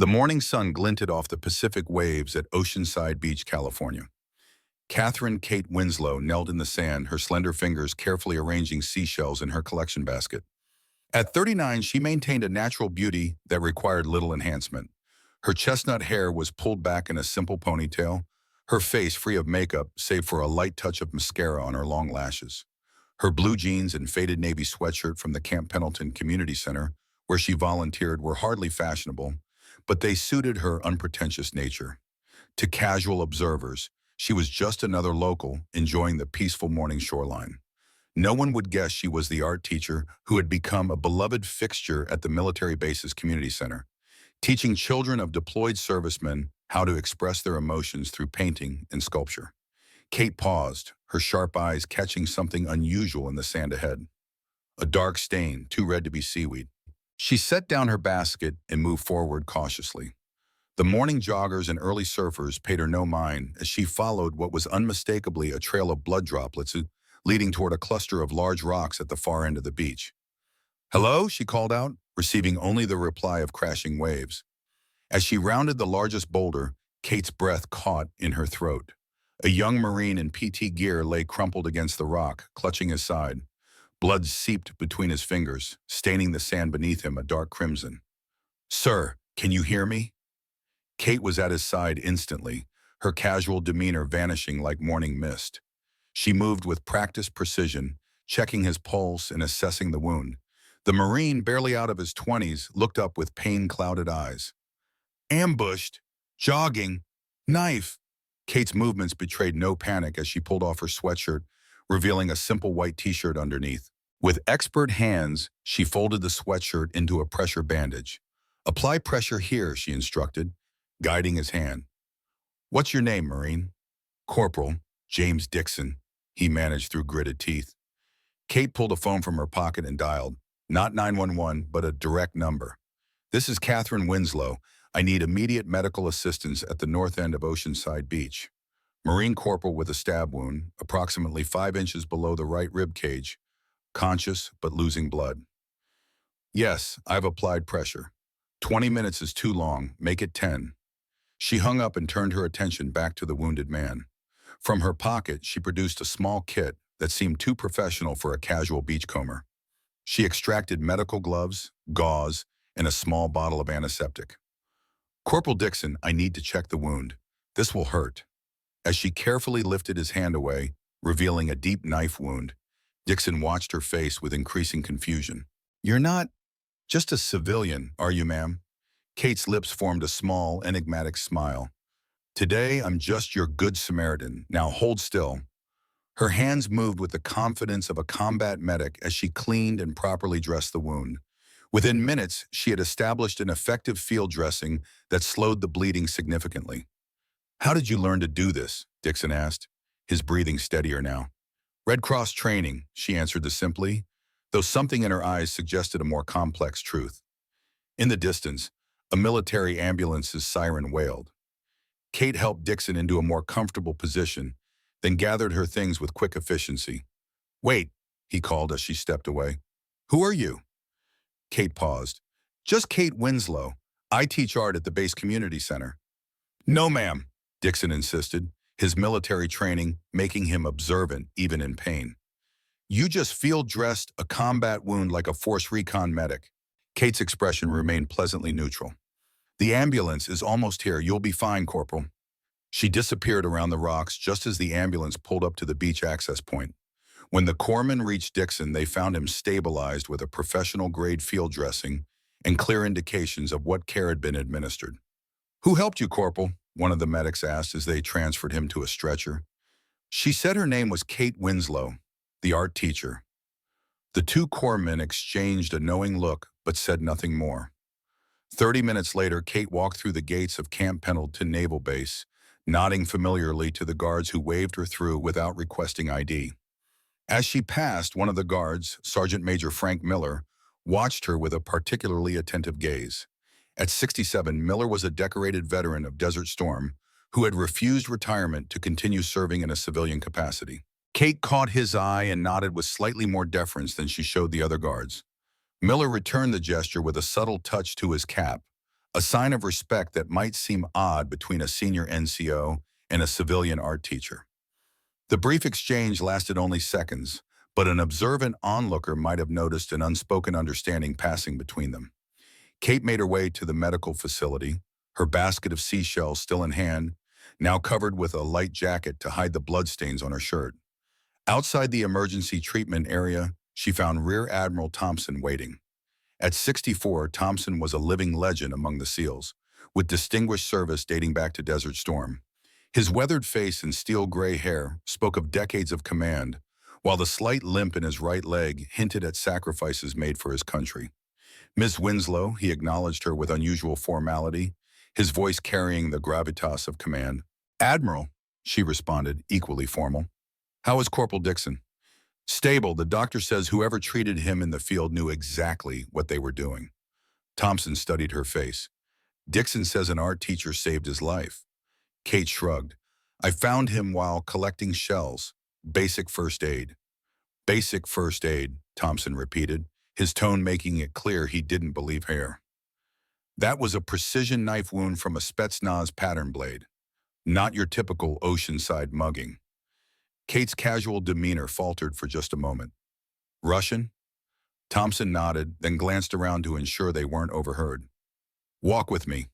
The morning sun glinted off the Pacific waves at Oceanside Beach, California. Catherine Kate Winslow knelt in the sand, her slender fingers carefully arranging seashells in her collection basket. At 39, she maintained a natural beauty that required little enhancement. Her chestnut hair was pulled back in a simple ponytail, her face free of makeup save for a light touch of mascara on her long lashes. Her blue jeans and faded navy sweatshirt from the Camp Pendleton Community Center, where she volunteered, were hardly fashionable, but they suited her unpretentious nature. To casual observers, she was just another local enjoying the peaceful morning shoreline. No one would guess she was the art teacher who had become a beloved fixture at the military base's community center, teaching children of deployed servicemen how to express their emotions through painting and sculpture. Kate paused, her sharp eyes catching something unusual in the sand ahead. A dark stain, too red to be seaweed. She set down her basket and moved forward cautiously. The morning joggers and early surfers paid her no mind as she followed what was unmistakably a trail of blood droplets leading toward a cluster of large rocks at the far end of the beach. "Hello?" she called out, receiving only the reply of crashing waves. As she rounded the largest boulder, Kate's breath caught in her throat. A young Marine in PT gear lay crumpled against the rock, clutching his side. Blood seeped between his fingers, staining the sand beneath him a dark crimson. "Sir, can you hear me?" Kate was at his side instantly, her casual demeanor vanishing like morning mist. She moved with practiced precision, checking his pulse and assessing the wound. The Marine, barely out of his 20s, looked up with pain-clouded eyes. "Ambushed, jogging, knife." Kate's movements betrayed no panic as she pulled off her sweatshirt, revealing a simple white t-shirt underneath. With expert hands, she folded the sweatshirt into a pressure bandage. "Apply pressure here," she instructed, guiding his hand. "What's your name, Marine?" "Corporal James Dixon," he managed through gritted teeth. Kate pulled a phone from her pocket and dialed, not 911, but a direct number. "This is Catherine Winslow. I need immediate medical assistance at the north end of Oceanside Beach." Marine corporal with a stab wound, approximately 5 inches below the right rib cage, conscious but losing blood. "Yes, I've applied pressure. 20 minutes is too long, make it 10. She hung up and turned her attention back to the wounded man. From her pocket, she produced a small kit that seemed too professional for a casual beachcomber. She extracted medical gloves, gauze, and a small bottle of antiseptic. "Corporal Dixon, I need to check the wound. This will hurt." As she carefully lifted his hand away, revealing a deep knife wound, Dixon watched her face with increasing confusion. "You're not just a civilian, are you, ma'am?" Kate's lips formed a small, enigmatic smile. "Today, I'm just your good Samaritan. Now hold still." Her hands moved with the confidence of a combat medic as she cleaned and properly dressed the wound. Within minutes, she had established an effective field dressing that slowed the bleeding significantly. "How did you learn to do this?" Dixon asked, his breathing steadier now. "Red Cross training," she answered simply, though something in her eyes suggested a more complex truth. In the distance, a military ambulance's siren wailed. Kate helped Dixon into a more comfortable position, then gathered her things with quick efficiency. "Wait," he called as she stepped away. "Who are you?" Kate paused. "Just Kate Winslow. I teach art at the base community center." "No, ma'am," Dixon insisted, his military training making him observant even in pain. "You just field-dressed a combat wound like a force recon medic." Kate's expression remained pleasantly neutral. "The ambulance is almost here. You'll be fine, Corporal." She disappeared around the rocks just as the ambulance pulled up to the beach access point. When the corpsmen reached Dixon, they found him stabilized with a professional-grade field dressing and clear indications of what care had been administered. "Who helped you, Corporal?" one of the medics asked as they transferred him to a stretcher. "She said her name was Kate Winslow, the art teacher." The two corpsmen exchanged a knowing look but said nothing more. 30 minutes later, Kate walked through the gates of Camp Pendleton Naval Base, nodding familiarly to the guards who waved her through without requesting ID. As she passed, one of the guards, Sergeant Major Frank Miller, watched her with a particularly attentive gaze. At 67, Miller was a decorated veteran of Desert Storm who had refused retirement to continue serving in a civilian capacity. Kate caught his eye and nodded with slightly more deference than she showed the other guards. Miller returned the gesture with a subtle touch to his cap, a sign of respect that might seem odd between a senior NCO and a civilian art teacher. The brief exchange lasted only seconds, but an observant onlooker might have noticed an unspoken understanding passing between them. Kate made her way to the medical facility, her basket of seashells still in hand, now covered with a light jacket to hide the bloodstains on her shirt. Outside the emergency treatment area, she found Rear Admiral Thompson waiting. At 64, Thompson was a living legend among the SEALs, with distinguished service dating back to Desert Storm. His weathered face and steel gray hair spoke of decades of command, while the slight limp in his right leg hinted at sacrifices made for his country. Miss Winslow, he acknowledged her with unusual formality, his voice carrying the gravitas of command. Admiral, she responded, equally formal. How is Corporal Dixon? Stable. The doctor says whoever treated him in the field knew exactly what they were doing. Thompson studied her face. Dixon says an art teacher saved his life. Kate shrugged. I found him while collecting shells. Basic first aid. Basic first aid, Thompson repeated, his tone making it clear he didn't believe her. That was a precision knife wound from a Spetsnaz pattern blade. Not your typical oceanside mugging. Kate's casual demeanor faltered for just a moment. Russian? Thompson nodded, then glanced around to ensure they weren't overheard. Walk with me.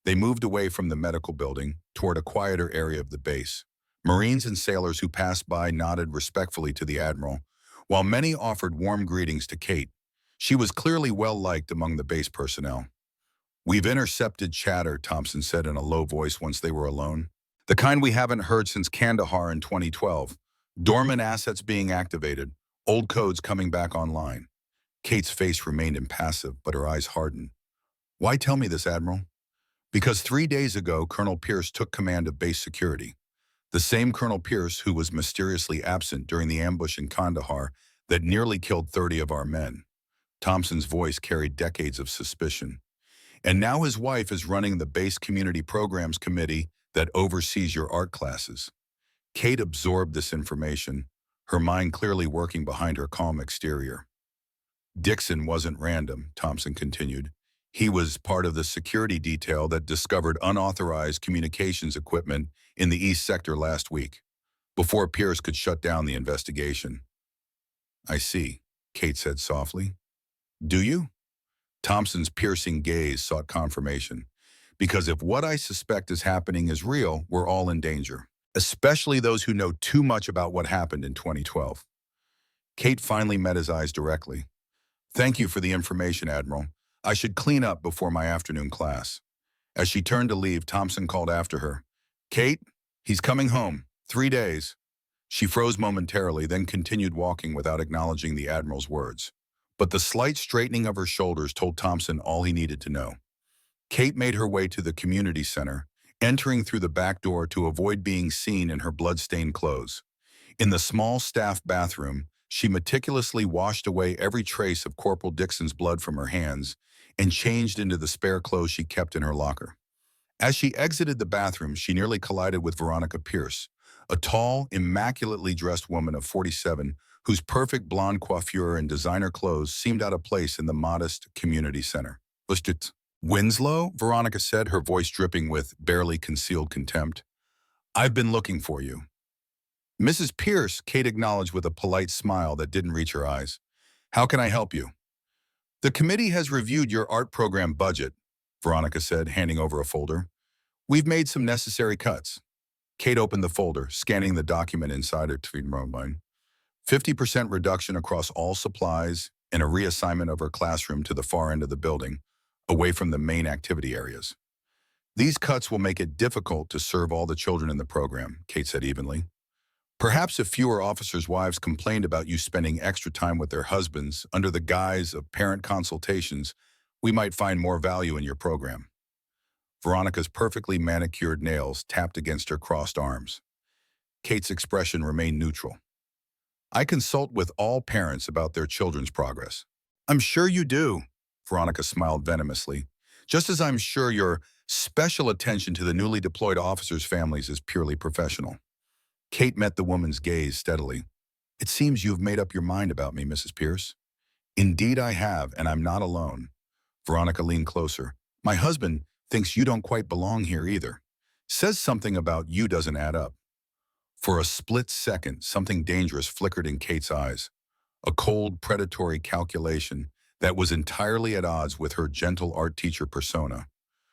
They moved away from the medical building toward a quieter area of the base. Marines and sailors who passed by nodded respectfully to the Admiral, while many offered warm greetings to Kate. She was clearly well-liked among the base personnel. We've intercepted chatter, Thompson said in a low voice once they were alone. The kind we haven't heard since Kandahar in 2012. Dormant assets being activated, old codes coming back online. Kate's face remained impassive, but her eyes hardened. Why tell me this, Admiral? Because 3 days ago, Colonel Pierce took command of base security. The same Colonel Pierce who was mysteriously absent during the ambush in Kandahar that nearly killed 30 of our men. Thompson's voice carried decades of suspicion. And now his wife is running the Base Community Programs Committee that oversees your art classes. Kate absorbed this information, her mind clearly working behind her calm exterior. Dixon wasn't random, Thompson continued. He was part of the security detail that discovered unauthorized communications equipment in the East Sector last week, before Pierce could shut down the investigation. I see, Kate said softly. Do you? Thompson's piercing gaze sought confirmation. Because if what I suspect is happening is real, we're all in danger, especially those who know too much about what happened in 2012. Kate finally met his eyes directly. Thank you for the information, Admiral. I should clean up before my afternoon class. As she turned to leave, Thompson called after her. Kate, he's coming home. 3 days. She froze momentarily, then continued walking without acknowledging the Admiral's words. But the slight straightening of her shoulders told Thompson all he needed to know. Kate made her way to the community center, entering through the back door to avoid being seen in her blood-stained clothes. In the small staff bathroom, she meticulously washed away every trace of Corporal Dixon's blood from her hands and changed into the spare clothes she kept in her locker. As she exited the bathroom, she nearly collided with Veronica Pierce, a tall, immaculately dressed woman of 47 whose perfect blonde coiffure and designer clothes seemed out of place in the modest community center. Winslow, Veronica said, her voice dripping with barely concealed contempt. I've been looking for you. Mrs. Pierce, Kate acknowledged with a polite smile that didn't reach her eyes. How can I help you? The committee has reviewed your art program budget, Veronica said, handing over a folder. We've made some necessary cuts. Kate opened the folder, scanning the document inside her line. 50% reduction across all supplies and a reassignment of her classroom to the far end of the building, away from the main activity areas. These cuts will make it difficult to serve all the children in the program, Kate said evenly. Perhaps if fewer officers' wives complained about you spending extra time with their husbands under the guise of parent consultations, we might find more value in your program. Veronica's perfectly manicured nails tapped against her crossed arms. Kate's expression remained neutral. I consult with all parents about their children's progress. I'm sure you do, Veronica smiled venomously, just as I'm sure your special attention to the newly deployed officers' families is purely professional. Kate met the woman's gaze steadily. It seems you've made up your mind about me, Mrs. Pierce. Indeed I have, and I'm not alone. Veronica leaned closer. My husband thinks you don't quite belong here either. Says something about you doesn't add up. For a split second, something dangerous flickered in Kate's eyes. A cold, predatory calculation that was entirely at odds with her gentle art teacher persona.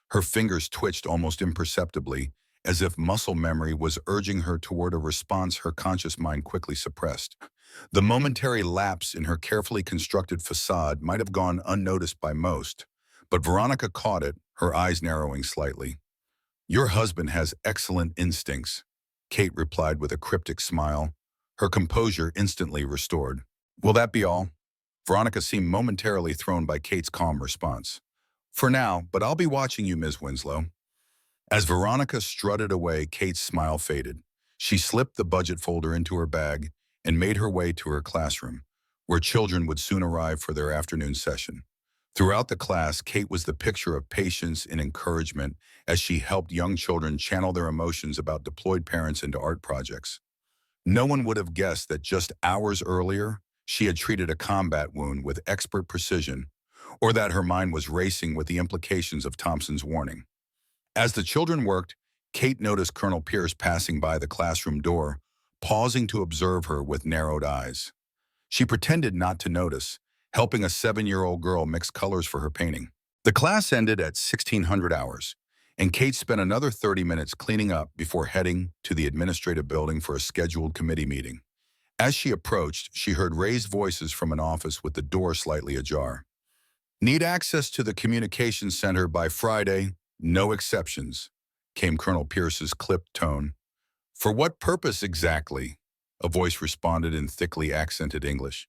Her fingers twitched almost imperceptibly, as if muscle memory was urging her toward a response her conscious mind quickly suppressed. The momentary lapse in her carefully constructed facade might have gone unnoticed by most, but Veronica caught it, her eyes narrowing slightly. "Your husband has excellent instincts," Kate replied with a cryptic smile, her composure instantly restored. "Will that be all?" Veronica seemed momentarily thrown by Kate's calm response. "For now, but I'll be watching you, Ms. Winslow." As Veronica strutted away, Kate's smile faded. She slipped the budget folder into her bag and made her way to her classroom, where children would soon arrive for their afternoon session. Throughout the class, Kate was the picture of patience and encouragement as she helped young children channel their emotions about deployed parents into art projects. No one would have guessed that just hours earlier, she had treated a combat wound with expert precision, or that her mind was racing with the implications of Thompson's warning. As the children worked, Kate noticed Colonel Pierce passing by the classroom door, pausing to observe her with narrowed eyes. She pretended not to notice, helping a 7-year-old girl mix colors for her painting. The class ended at 1600 hours, and Kate spent another 30 minutes cleaning up before heading to the administrative building for a scheduled committee meeting. As she approached, she heard raised voices from an office with the door slightly ajar. "Need access to the communications center by Friday, no exceptions," came Colonel Pierce's clipped tone. "For what purpose exactly?" a voice responded in thickly accented English.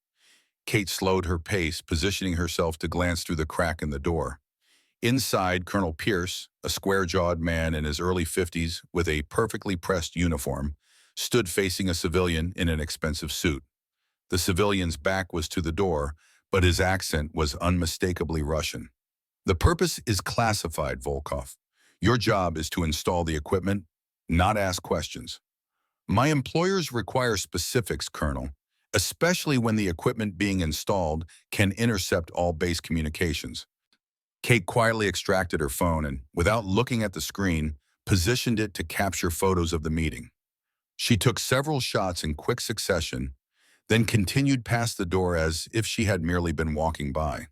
Kate slowed her pace, positioning herself to glance through the crack in the door. Inside, Colonel Pierce, a square-jawed man in his early 50s with a perfectly pressed uniform, stood facing a civilian in an expensive suit. The civilian's back was to the door, but his accent was unmistakably Russian. "The purpose is classified, Volkov. Your job is to install the equipment, not ask questions." "My employers require specifics, Colonel, especially when the equipment being installed can intercept all base communications." Kate quietly extracted her phone and, without looking at the screen, positioned it to capture photos of the meeting. She took several shots in quick succession, then continued past the door as if she had merely been walking by.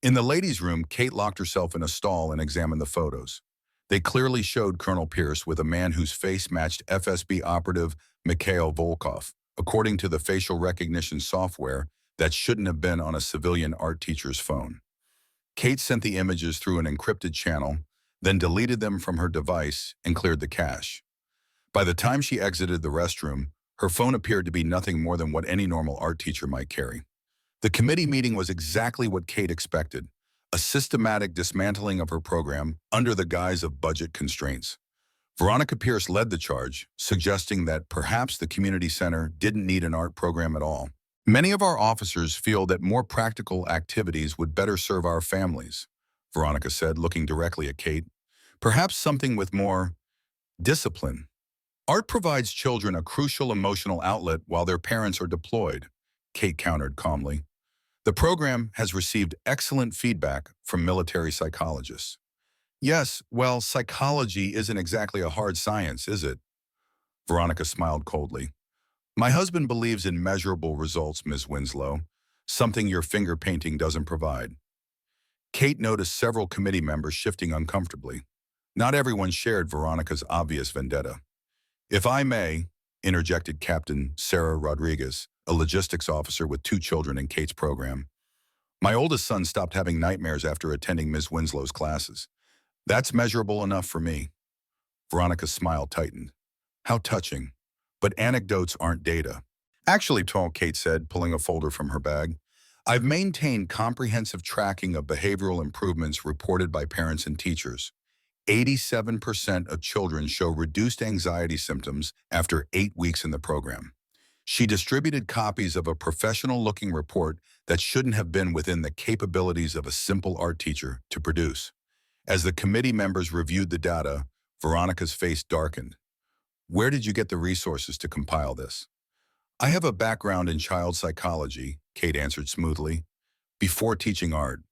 In the ladies' room, Kate locked herself in a stall and examined the photos. They clearly showed Colonel Pierce with a man whose face matched FSB operative Mikhail Volkov, according to the facial recognition software that shouldn't have been on a civilian art teacher's phone. Kate sent the images through an encrypted channel, then deleted them from her device and cleared the cache. By the time she exited the restroom, her phone appeared to be nothing more than what any normal art teacher might carry. The committee meeting was exactly what Kate expected, a systematic dismantling of her program under the guise of budget constraints. Veronica Pierce led the charge, suggesting that perhaps the community center didn't need an art program at all. "Many of our officers feel that more practical activities would better serve our families," Veronica said, looking directly at Kate. "Perhaps something with more discipline. Art provides children a crucial emotional outlet while their parents are deployed," Kate countered calmly. "The program has received excellent feedback from military psychologists." "Yes, well, psychology isn't exactly a hard science, is it?" Veronica smiled coldly. "My husband believes in measurable results, Ms. Winslow, something your finger painting doesn't provide." Kate noticed several committee members shifting uncomfortably. Not everyone shared Veronica's obvious vendetta. "If I may," interjected Captain Sarah Rodriguez, a logistics officer with 2 children in Kate's program. "My oldest son stopped having nightmares after attending Ms. Winslow's classes. That's measurable enough for me." Veronica's smile tightened. "How touching. But anecdotes aren't data." "Actually, tall," Kate said, pulling a folder from her bag, "I've maintained comprehensive tracking of behavioral improvements reported by parents and teachers. 87% of children show reduced anxiety symptoms after 8 weeks in the program." She distributed copies of a professional-looking report that shouldn't have been within the capabilities of a simple art teacher to produce. As the committee members reviewed the data, Veronica's face darkened. "Where did you get the resources to compile this?" "I have a background in child psychology," Kate answered smoothly, "before teaching art."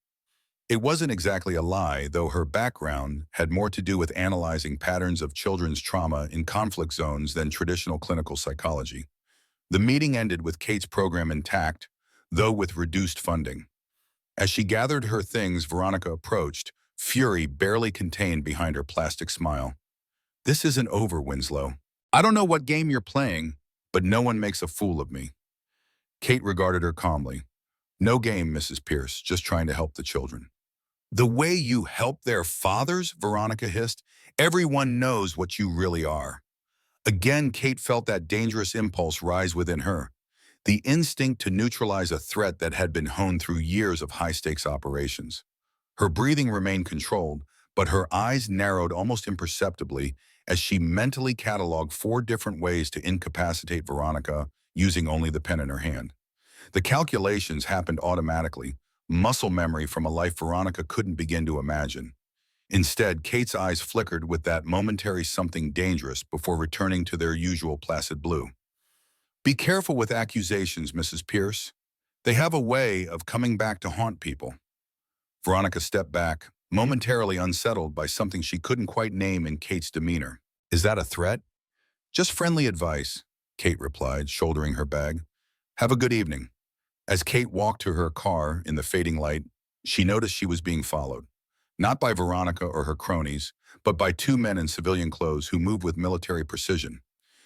It wasn't exactly a lie, though her background had more to do with analyzing patterns of children's trauma in conflict zones than traditional clinical psychology. The meeting ended with Kate's program intact, though with reduced funding. As she gathered her things, Veronica approached, fury barely contained behind her plastic smile. "This isn't over, Winslow. I don't know what game you're playing, but no one makes a fool of me." Kate regarded her calmly. "No game, Mrs. Pierce, just trying to help the children." "The way you help their fathers?" Veronica hissed. "Everyone knows what you really are." Again, Kate felt that dangerous impulse rise within her, the instinct to neutralize a threat that had been honed through years of high-stakes operations. Her breathing remained controlled, but her eyes narrowed almost imperceptibly as she mentally cataloged 4 different ways to incapacitate Veronica using only the pen in her hand. The calculations happened automatically, muscle memory from a life Veronica couldn't begin to imagine. Instead, Kate's eyes flickered with that momentary something dangerous before returning to their usual placid blue. "Be careful with accusations, Mrs. Pierce. They have a way of coming back to haunt people." Veronica stepped back, momentarily unsettled by something she couldn't quite name in Kate's demeanor. "Is that a threat?" "Just friendly advice," Kate replied, shouldering her bag. "Have a good evening." As Kate walked to her car in the fading light, she noticed she was being followed. Not by Veronica or her cronies, but by 2 men in civilian clothes who moved with military precision.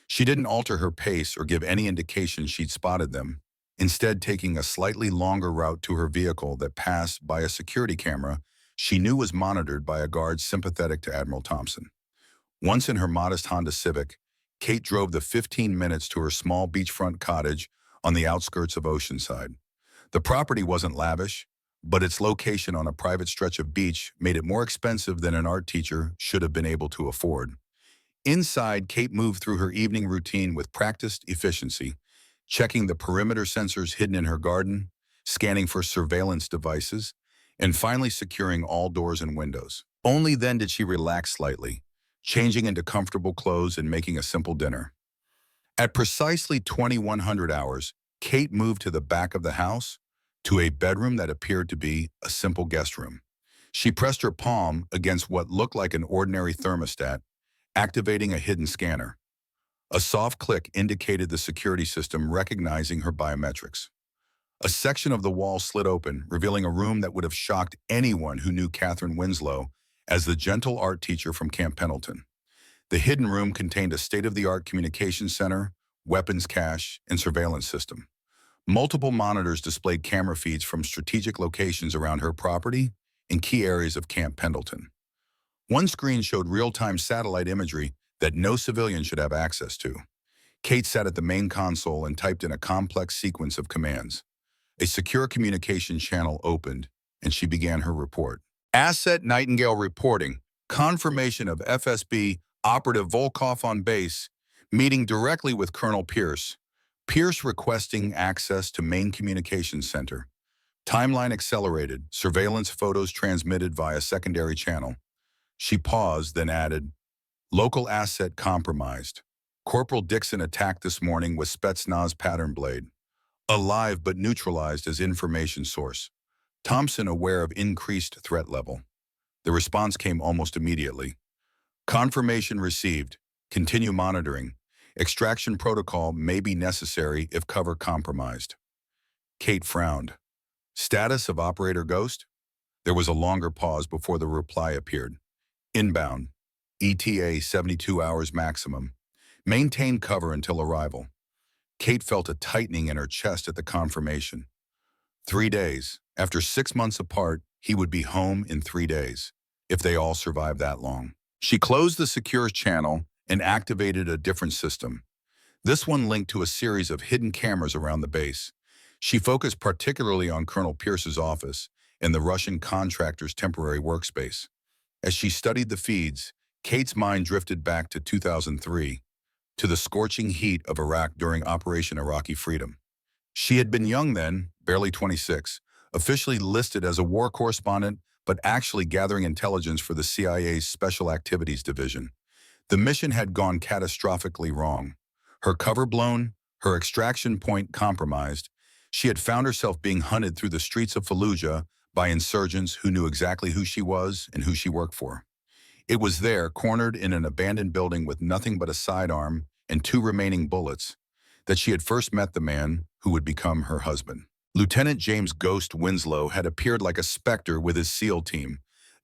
She didn't alter her pace or give any indication she'd spotted them, instead taking a slightly longer route to her vehicle that passed by a security camera she knew was monitored by a guard sympathetic to Admiral Thompson. Once in her modest Honda Civic, Kate drove the 15 minutes to her small beachfront cottage on the outskirts of Oceanside. The property wasn't lavish, but its location on a private stretch of beach made it more expensive than an art teacher should have been able to afford. Inside, Kate moved through her evening routine with practiced efficiency, checking the perimeter sensors hidden in her garden, scanning for surveillance devices, and finally securing all doors and windows. Only then did she relax slightly, changing into comfortable clothes and making a simple dinner. At precisely 2100 hours, Kate moved to the back of the house, to a bedroom that appeared to be a simple guest room. She pressed her palm against what looked like an ordinary thermostat, activating a hidden scanner. A soft click indicated the security system recognizing her biometrics. A section of the wall slid open, revealing a room that would have shocked anyone who knew Catherine Winslow as the gentle art teacher from Camp Pendleton. The hidden room contained a state-of-the-art communications center, weapons cache, and surveillance system. Multiple monitors displayed camera feeds from strategic locations around her property and key areas of Camp Pendleton. One screen showed real-time satellite imagery that no civilian should have access to. Kate sat at the main console and typed in a complex sequence of commands. A secure communication channel opened, and she began her report. "Asset Nightingale reporting. Confirmation of FSB Operative Volkov on base, meeting directly with Colonel Pierce. Pierce requesting access to main communications center. Timeline accelerated, surveillance photos transmitted via secondary channel." She paused, then added, "Local asset compromised. Corporal Dixon attacked this morning with Spetsnaz pattern blade. Alive but neutralized as information source. Thompson aware of increased threat level." The response came almost immediately. "Confirmation received. Continue monitoring. Extraction protocol may be necessary if cover compromised." Kate frowned. "Status of operator Ghost?" There was a longer pause before the reply appeared. "Inbound. ETA 72 hours maximum. Maintain cover until arrival." Kate felt a tightening in her chest at the confirmation. 3 days. After 6 months apart, he would be home in 3 days, if they all survived that long. She closed the secure channel and activated a different system. This one linked to a series of hidden cameras around the base. She focused particularly on Colonel Pierce's office and the Russian contractor's temporary workspace. As she studied the feeds, Kate's mind drifted back to 2003, to the scorching heat of Iraq during Operation Iraqi Freedom. She had been young then, barely 26, officially listed as a war correspondent, but actually gathering intelligence for the CIA's Special Activities Division. The mission had gone catastrophically wrong. Her cover blown, her extraction point compromised. She had found herself being hunted through the streets of Fallujah by insurgents who knew exactly who she was and who she worked for. It was there, cornered in an abandoned building with nothing but a sidearm and two remaining bullets, that she had first met the man who would become her husband. Lieutenant James Ghost Winslow had appeared like a specter with his SEAL team,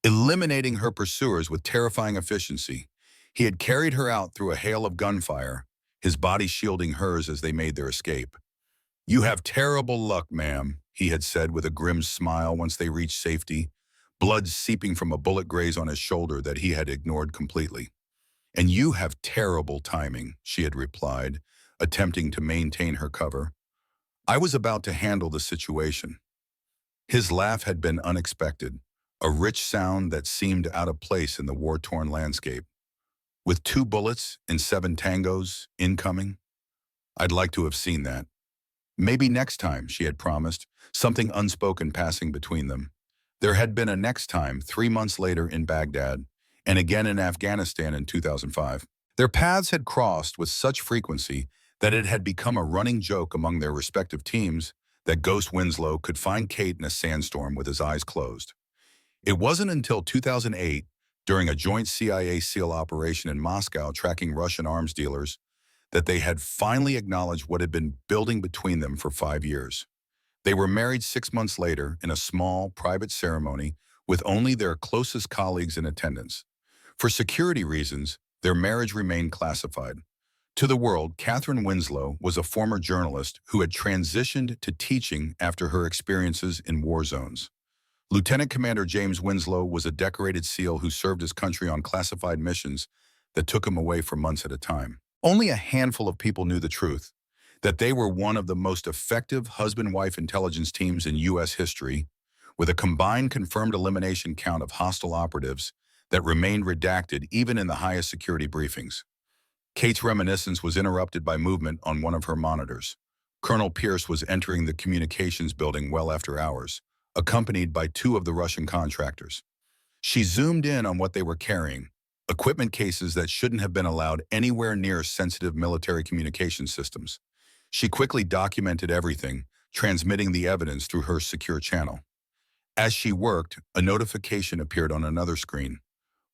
eliminating her pursuers with terrifying efficiency. He had carried her out through a hail of gunfire, his body shielding hers as they made their escape. "You have terrible luck, ma'am," he had said with a grim smile once they reached safety, blood seeping from a bullet graze on his shoulder that he had ignored completely. "And you have terrible timing," she had replied, attempting to maintain her cover. "I was about to handle the situation." His laugh had been unexpected, a rich sound that seemed out of place in the war-torn landscape. "With 2 bullets and 7 tangos incoming? I'd like to have seen that." "Maybe next time," she had promised, something unspoken passing between them. There had been a next time 3 months later in Baghdad, and again in Afghanistan in 2005. Their paths had crossed with such frequency that it had become a running joke among their respective teams that Ghost Winslow could find Kate in a sandstorm with his eyes closed. It wasn't until 2008, during a joint CIA SEAL operation in Moscow tracking Russian arms dealers, that they had finally acknowledged what had been building between them for 5 years. They were married 6 months later in a small, private ceremony with only their closest colleagues in attendance. For security reasons, their marriage remained classified. To the world, Catherine Winslow was a former journalist who had transitioned to teaching after her experiences in war zones. Lieutenant Commander James Winslow was a decorated SEAL who served his country on classified missions that took him away for months at a time. Only a handful of people knew the truth, that they were one of the most effective husband-wife intelligence teams in U.S. history, with a combined confirmed elimination count of hostile operatives that remained redacted even in the highest security briefings. Kate's reminiscence was interrupted by movement on one of her monitors. Colonel Pierce was entering the communications building well after hours, accompanied by 2 of the Russian contractors. She zoomed in on what they were carrying, equipment cases that shouldn't have been allowed anywhere near sensitive military communication systems. She quickly documented everything, transmitting the evidence through her secure channel. As she worked, a notification appeared on another screen.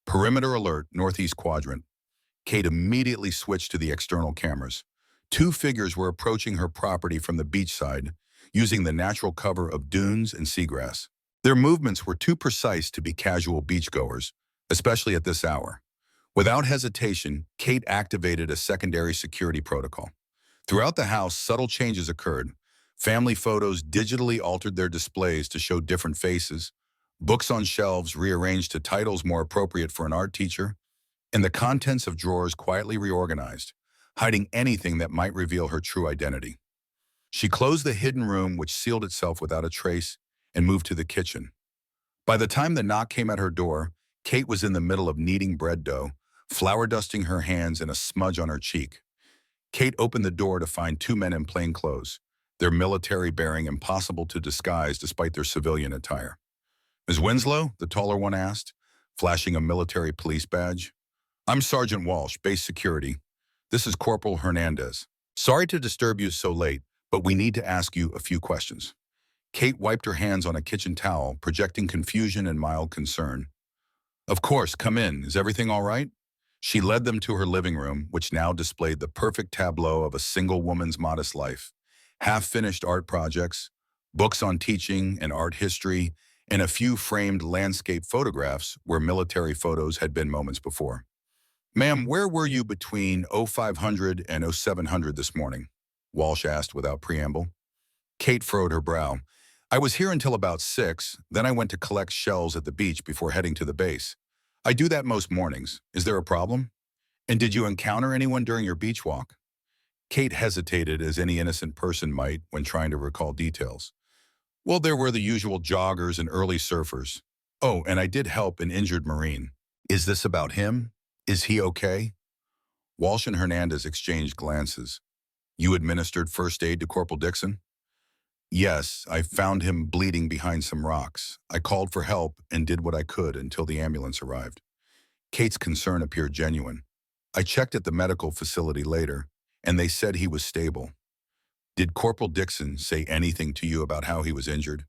"Perimeter alert, northeast quadrant." Kate immediately switched to the external cameras. 2 figures were approaching her property from the beachside, using the natural cover of dunes and seagrass. Their movements were too precise to be casual beachgoers, especially at this hour. Without hesitation, Kate activated a secondary security protocol. Throughout the house, subtle changes occurred. Family photos digitally altered their displays to show different faces, books on shelves rearranged to titles more appropriate for an art teacher, and the contents of drawers quietly reorganized, hiding anything that might reveal her true identity. She closed the hidden room, which sealed itself without a trace, and moved to the kitchen. By the time the knock came at her door, Kate was in the middle of kneading bread dough, flour dusting her hands and a smudge on her cheek. Kate opened the door to find 2 men in plain clothes, their military bearing impossible to disguise despite their civilian attire. "Ms. Winslow?" the taller one asked, flashing a military police badge. "I'm Sergeant Walsh, base security. This is Corporal Hernandez. Sorry to disturb you so late, but we need to ask you a few questions." Kate wiped her hands on a kitchen towel, projecting confusion and mild concern. "Of course, come in. Is everything all right?" She led them to her living room, which now displayed the perfect tableau of a single woman's modest life. Half-finished art projects, books on teaching and art history, and a few framed landscape photographs where military photos had been moments before. "Ma'am, where were you between 0500 and 0700 this morning?" Walsh asked without preamble. Kate furrowed her brow. "I was here until about 6, then I went to collect shells at the beach before heading to the base. I do that most mornings. Is there a problem? And did you encounter anyone during your beach walk?" Kate hesitated as any innocent person might when trying to recall details. "Well, there were the usual joggers and early surfers. Oh, and I did help an injured Marine." "Is this about him? Is he okay?" Walsh and Hernandez exchanged glances. "You administered first aid to Corporal Dixon?" "Yes, I found him bleeding behind some rocks. I called for help and did what I could until the ambulance arrived." Kate's concern appeared genuine. "I checked at the medical facility later, and they said he was stable." "Did Corporal Dixon say anything to you about how he was injured?"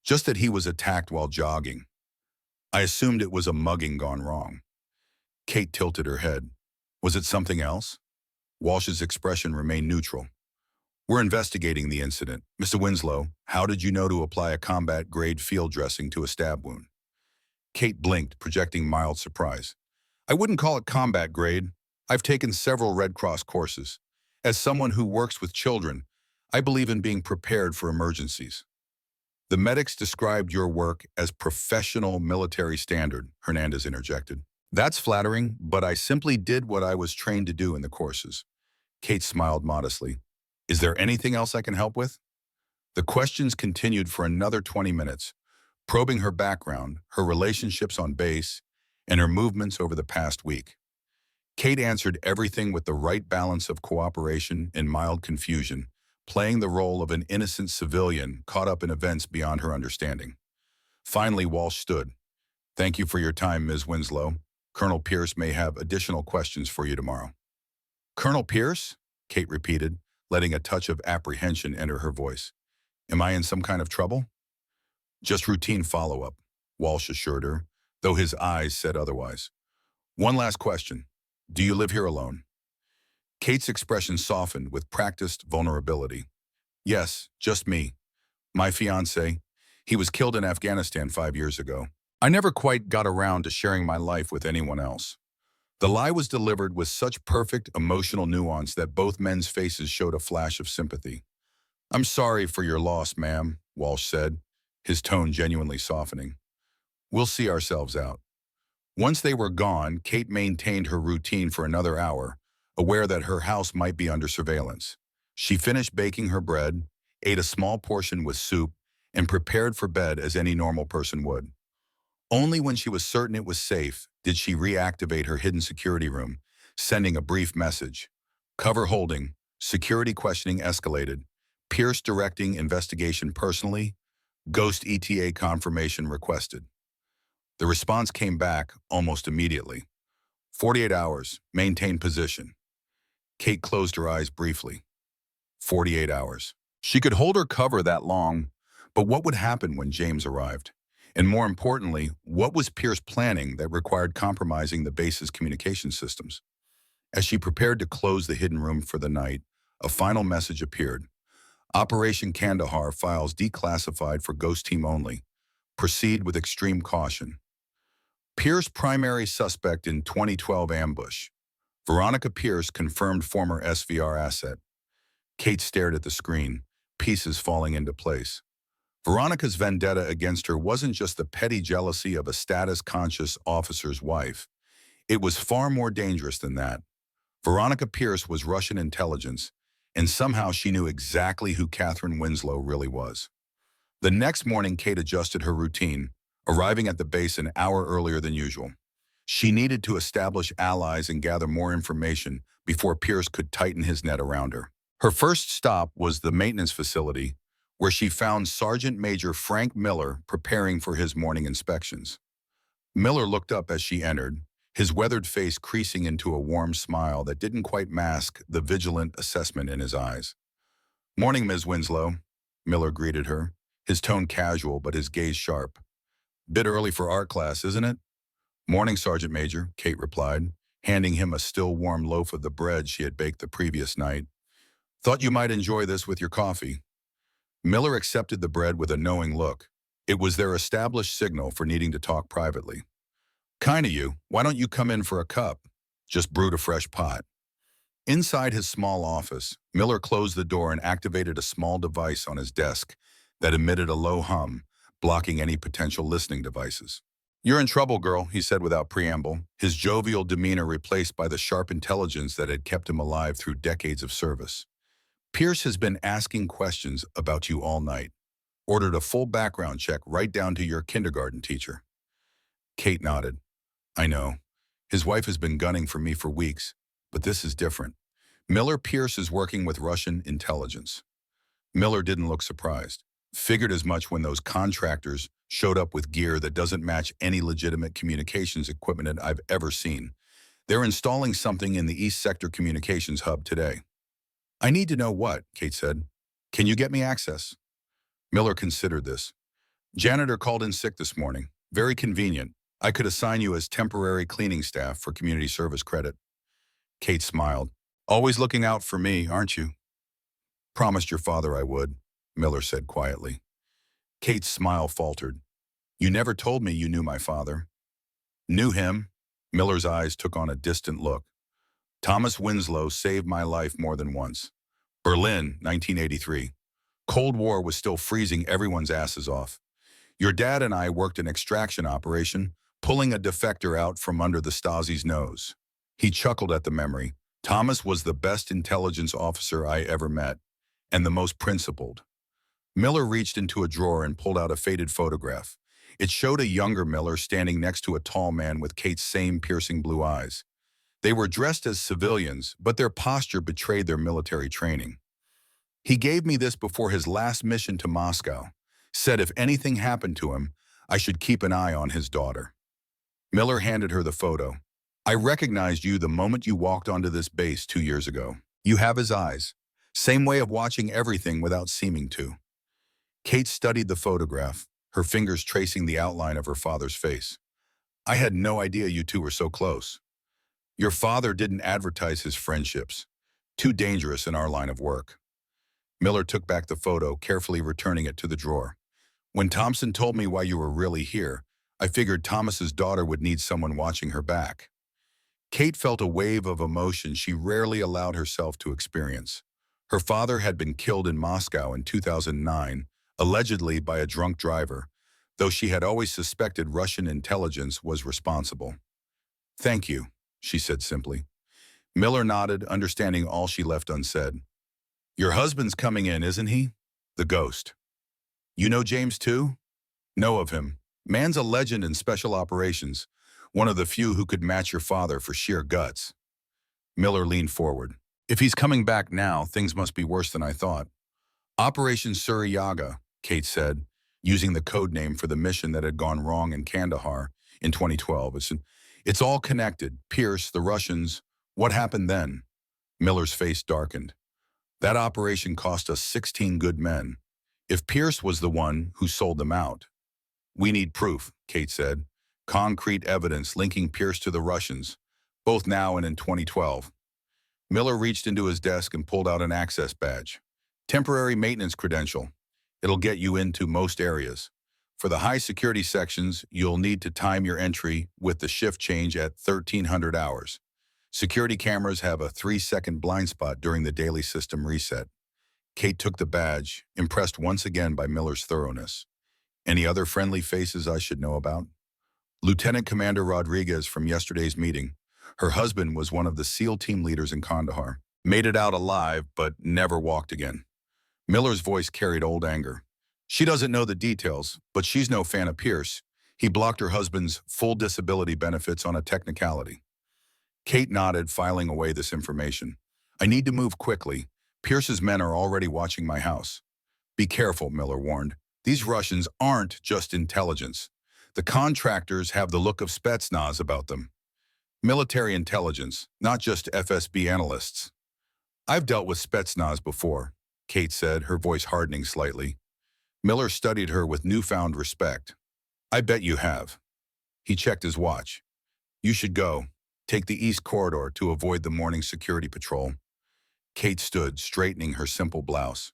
Just that he was attacked while jogging. I assumed it was a mugging gone wrong. Kate tilted her head. Was it something else? Walsh's expression remained neutral. We're investigating the incident. Mr. Winslow, how did you know to apply a combat-grade field dressing to a stab wound? Kate blinked, projecting mild surprise. I wouldn't call it combat grade. I've taken several Red Cross courses. As someone who works with children, I believe in being prepared for emergencies. The medics described your work as professional military standard, Hernandez interjected. That's flattering, but I simply did what I was trained to do in the courses. Kate smiled modestly. Is there anything else I can help with? The questions continued for another 20 minutes, probing her background, her relationships on base, and her movements over the past week. Kate answered everything with the right balance of cooperation and mild confusion, playing the role of an innocent civilian caught up in events beyond her understanding. Finally, Walsh stood. Thank you for your time, Ms. Winslow. Colonel Pierce may have additional questions for you tomorrow. Colonel Pierce? Kate repeated, letting a touch of apprehension enter her voice. Am I in some kind of trouble? Just routine follow-up, Walsh assured her, though his eyes said otherwise. One last question. Do you live here alone? Kate's expression softened with practiced vulnerability. Yes, just me. My fiancé. He was killed in Afghanistan 5 years ago. I never quite got around to sharing my life with anyone else. The lie was delivered with such perfect emotional nuance that both men's faces showed a flash of sympathy. I'm sorry for your loss, ma'am, Walsh said, his tone genuinely softening. We'll see ourselves out. Once they were gone, Kate maintained her routine for another hour, aware that her house might be under surveillance. She finished baking her bread, ate a small portion with soup, and prepared for bed as any normal person would. Only when she was certain it was safe did she reactivate her hidden security room, sending a brief message. Cover holding, security questioning escalated, Pierce directing investigation personally, Ghost ETA confirmation requested. The response came back almost immediately. 48 hours, maintain position. Kate closed her eyes briefly. 48 hours. She could hold her cover that long, but what would happen when James arrived? And more importantly, what was Pierce planning that required compromising the base's communication systems? As she prepared to close the hidden room for the night, a final message appeared. Operation Kandahar files declassified for Ghost Team only. Proceed with extreme caution. Pierce primary suspect in 2012 ambush. Veronica Pierce confirmed former SVR asset. Kate stared at the screen, pieces falling into place. Veronica's vendetta against her wasn't just the petty jealousy of a status-conscious officer's wife. It was far more dangerous than that. Veronica Pierce was Russian intelligence, and somehow she knew exactly who Catherine Winslow really was. The next morning, Kate adjusted her routine, arriving at the base an hour earlier than usual. She needed to establish allies and gather more information before Pierce could tighten his net around her. Her first stop was the maintenance facility, where she found Sergeant Major Frank Miller preparing for his morning inspections. Miller looked up as she entered, his weathered face creasing into a warm smile that didn't quite mask the vigilant assessment in his eyes. Morning, Ms. Winslow, Miller greeted her, his tone casual but his gaze sharp. Bit early for art class, isn't it? Morning, Sergeant Major, Kate replied, handing him a still warm loaf of the bread she had baked the previous night. Thought you might enjoy this with your coffee. Miller accepted the bread with a knowing look. It was their established signal for needing to talk privately. Kind of you. Why don't you come in for a cup? Just brewed a fresh pot. Inside his small office, Miller closed the door and activated a small device on his desk that emitted a low hum, blocking any potential listening devices. You're in trouble, girl, he said without preamble, his jovial demeanor replaced by the sharp intelligence that had kept him alive through decades of service. Pierce has been asking questions about you all night. Ordered a full background check right down to your kindergarten teacher. Kate nodded. I know. His wife has been gunning for me for weeks, but this is different. Miller Pierce is working with Russian intelligence. Miller didn't look surprised. Figured as much when those contractors showed up with gear that doesn't match any legitimate communications equipment that I've ever seen. They're installing something in the East Sector Communications Hub today. I need to know what, Kate said. Can you get me access? Miller considered this. Janitor called in sick this morning. Very convenient. I could assign you as temporary cleaning staff for community service credit. Kate smiled. Always looking out for me, aren't you? Promised your father I would, Miller said quietly. Kate's smile faltered. You never told me you knew my father. Knew him? Miller's eyes took on a distant look. Thomas Winslow saved my life more than once. Berlin, 1983. Cold War was still freezing everyone's asses off. Your dad and I worked an extraction operation, pulling a defector out from under the Stasi's nose. He chuckled at the memory. Thomas was the best intelligence officer I ever met, and the most principled. Miller reached into a drawer and pulled out a faded photograph. It showed a younger Miller standing next to a tall man with Kate's same piercing blue eyes. They were dressed as civilians, but their posture betrayed their military training. He gave me this before his last mission to Moscow. Said if anything happened to him, I should keep an eye on his daughter. Miller handed her the photo. I recognized you the moment you walked onto this base 2 years ago. You have his eyes. Same way of watching everything without seeming to. Kate studied the photograph, her fingers tracing the outline of her father's face. I had no idea you two were so close. Your father didn't advertise his friendships. Too dangerous in our line of work. Miller took back the photo, carefully returning it to the drawer. When Thompson told me why you were really here, I figured Thomas's daughter would need someone watching her back. Kate felt a wave of emotion she rarely allowed herself to experience. Her father had been killed in Moscow in 2009, allegedly by a drunk driver, though she had always suspected Russian intelligence was responsible. Thank you, she said simply. Miller nodded, understanding all she left unsaid. Your husband's coming in, isn't he? The ghost. You know James too? Know of him. Man's a legend in special operations, one of the few who could match your father for sheer guts. Miller leaned forward. If he's coming back now, things must be worse than I thought. Operation Suryaga, Kate said, using the code name for the mission that had gone wrong in Kandahar in 2012. It's all connected. Pierce, the Russians. What happened then? Miller's face darkened. That operation cost us 16 good men. If Pierce was the one who sold them out. We need proof, Kate said. Concrete evidence linking Pierce to the Russians, both now and in 2012. Miller reached into his desk and pulled out an access badge. Temporary maintenance credential. It'll get you into most areas. For the high security sections, you'll need to time your entry with the shift change at 1300 hours. Security cameras have a 3-second blind spot during the daily system reset. Kate took the badge, impressed once again by Miller's thoroughness. Any other friendly faces I should know about? Lieutenant Commander Rodriguez from yesterday's meeting. Her husband was one of the SEAL team leaders in Kandahar. Made it out alive, but never walked again. Miller's voice carried old anger. She doesn't know the details, but she's no fan of Pierce. He blocked her husband's full disability benefits on a technicality. Kate nodded, filing away this information. I need to move quickly. Pierce's men are already watching my house. Be careful, Miller warned. These Russians aren't just intelligence. The contractors have the look of Spetsnaz about them. Military intelligence, not just FSB analysts. I've dealt with Spetsnaz before, Kate said, her voice hardening slightly. Miller studied her with newfound respect. I bet you have. He checked his watch. You should go. Take the east corridor to avoid the morning security patrol. Kate stood, straightening her simple blouse.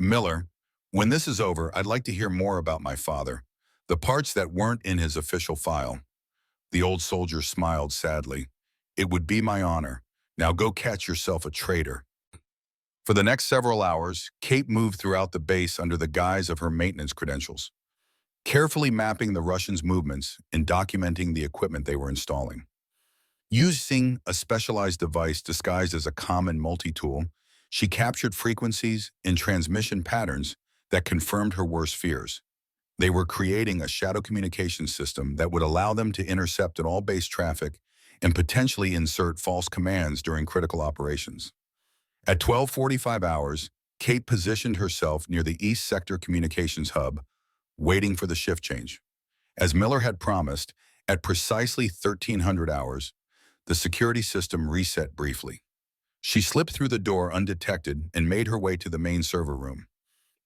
Miller, when this is over, I'd like to hear more about my father, the parts that weren't in his official file. The old soldier smiled sadly. It would be my honor. Now go catch yourself a traitor. For the next several hours, Kate moved throughout the base under the guise of her maintenance credentials, carefully mapping the Russians' movements and documenting the equipment they were installing. Using a specialized device disguised as a common multi-tool, she captured frequencies and transmission patterns that confirmed her worst fears. They were creating a shadow communication system that would allow them to intercept all base traffic and potentially insert false commands during critical operations. At 12:45 hours, Kate positioned herself near the East Sector Communications Hub, waiting for the shift change. As Miller had promised, at precisely 1300 hours, the security system reset briefly. She slipped through the door undetected and made her way to the main server room.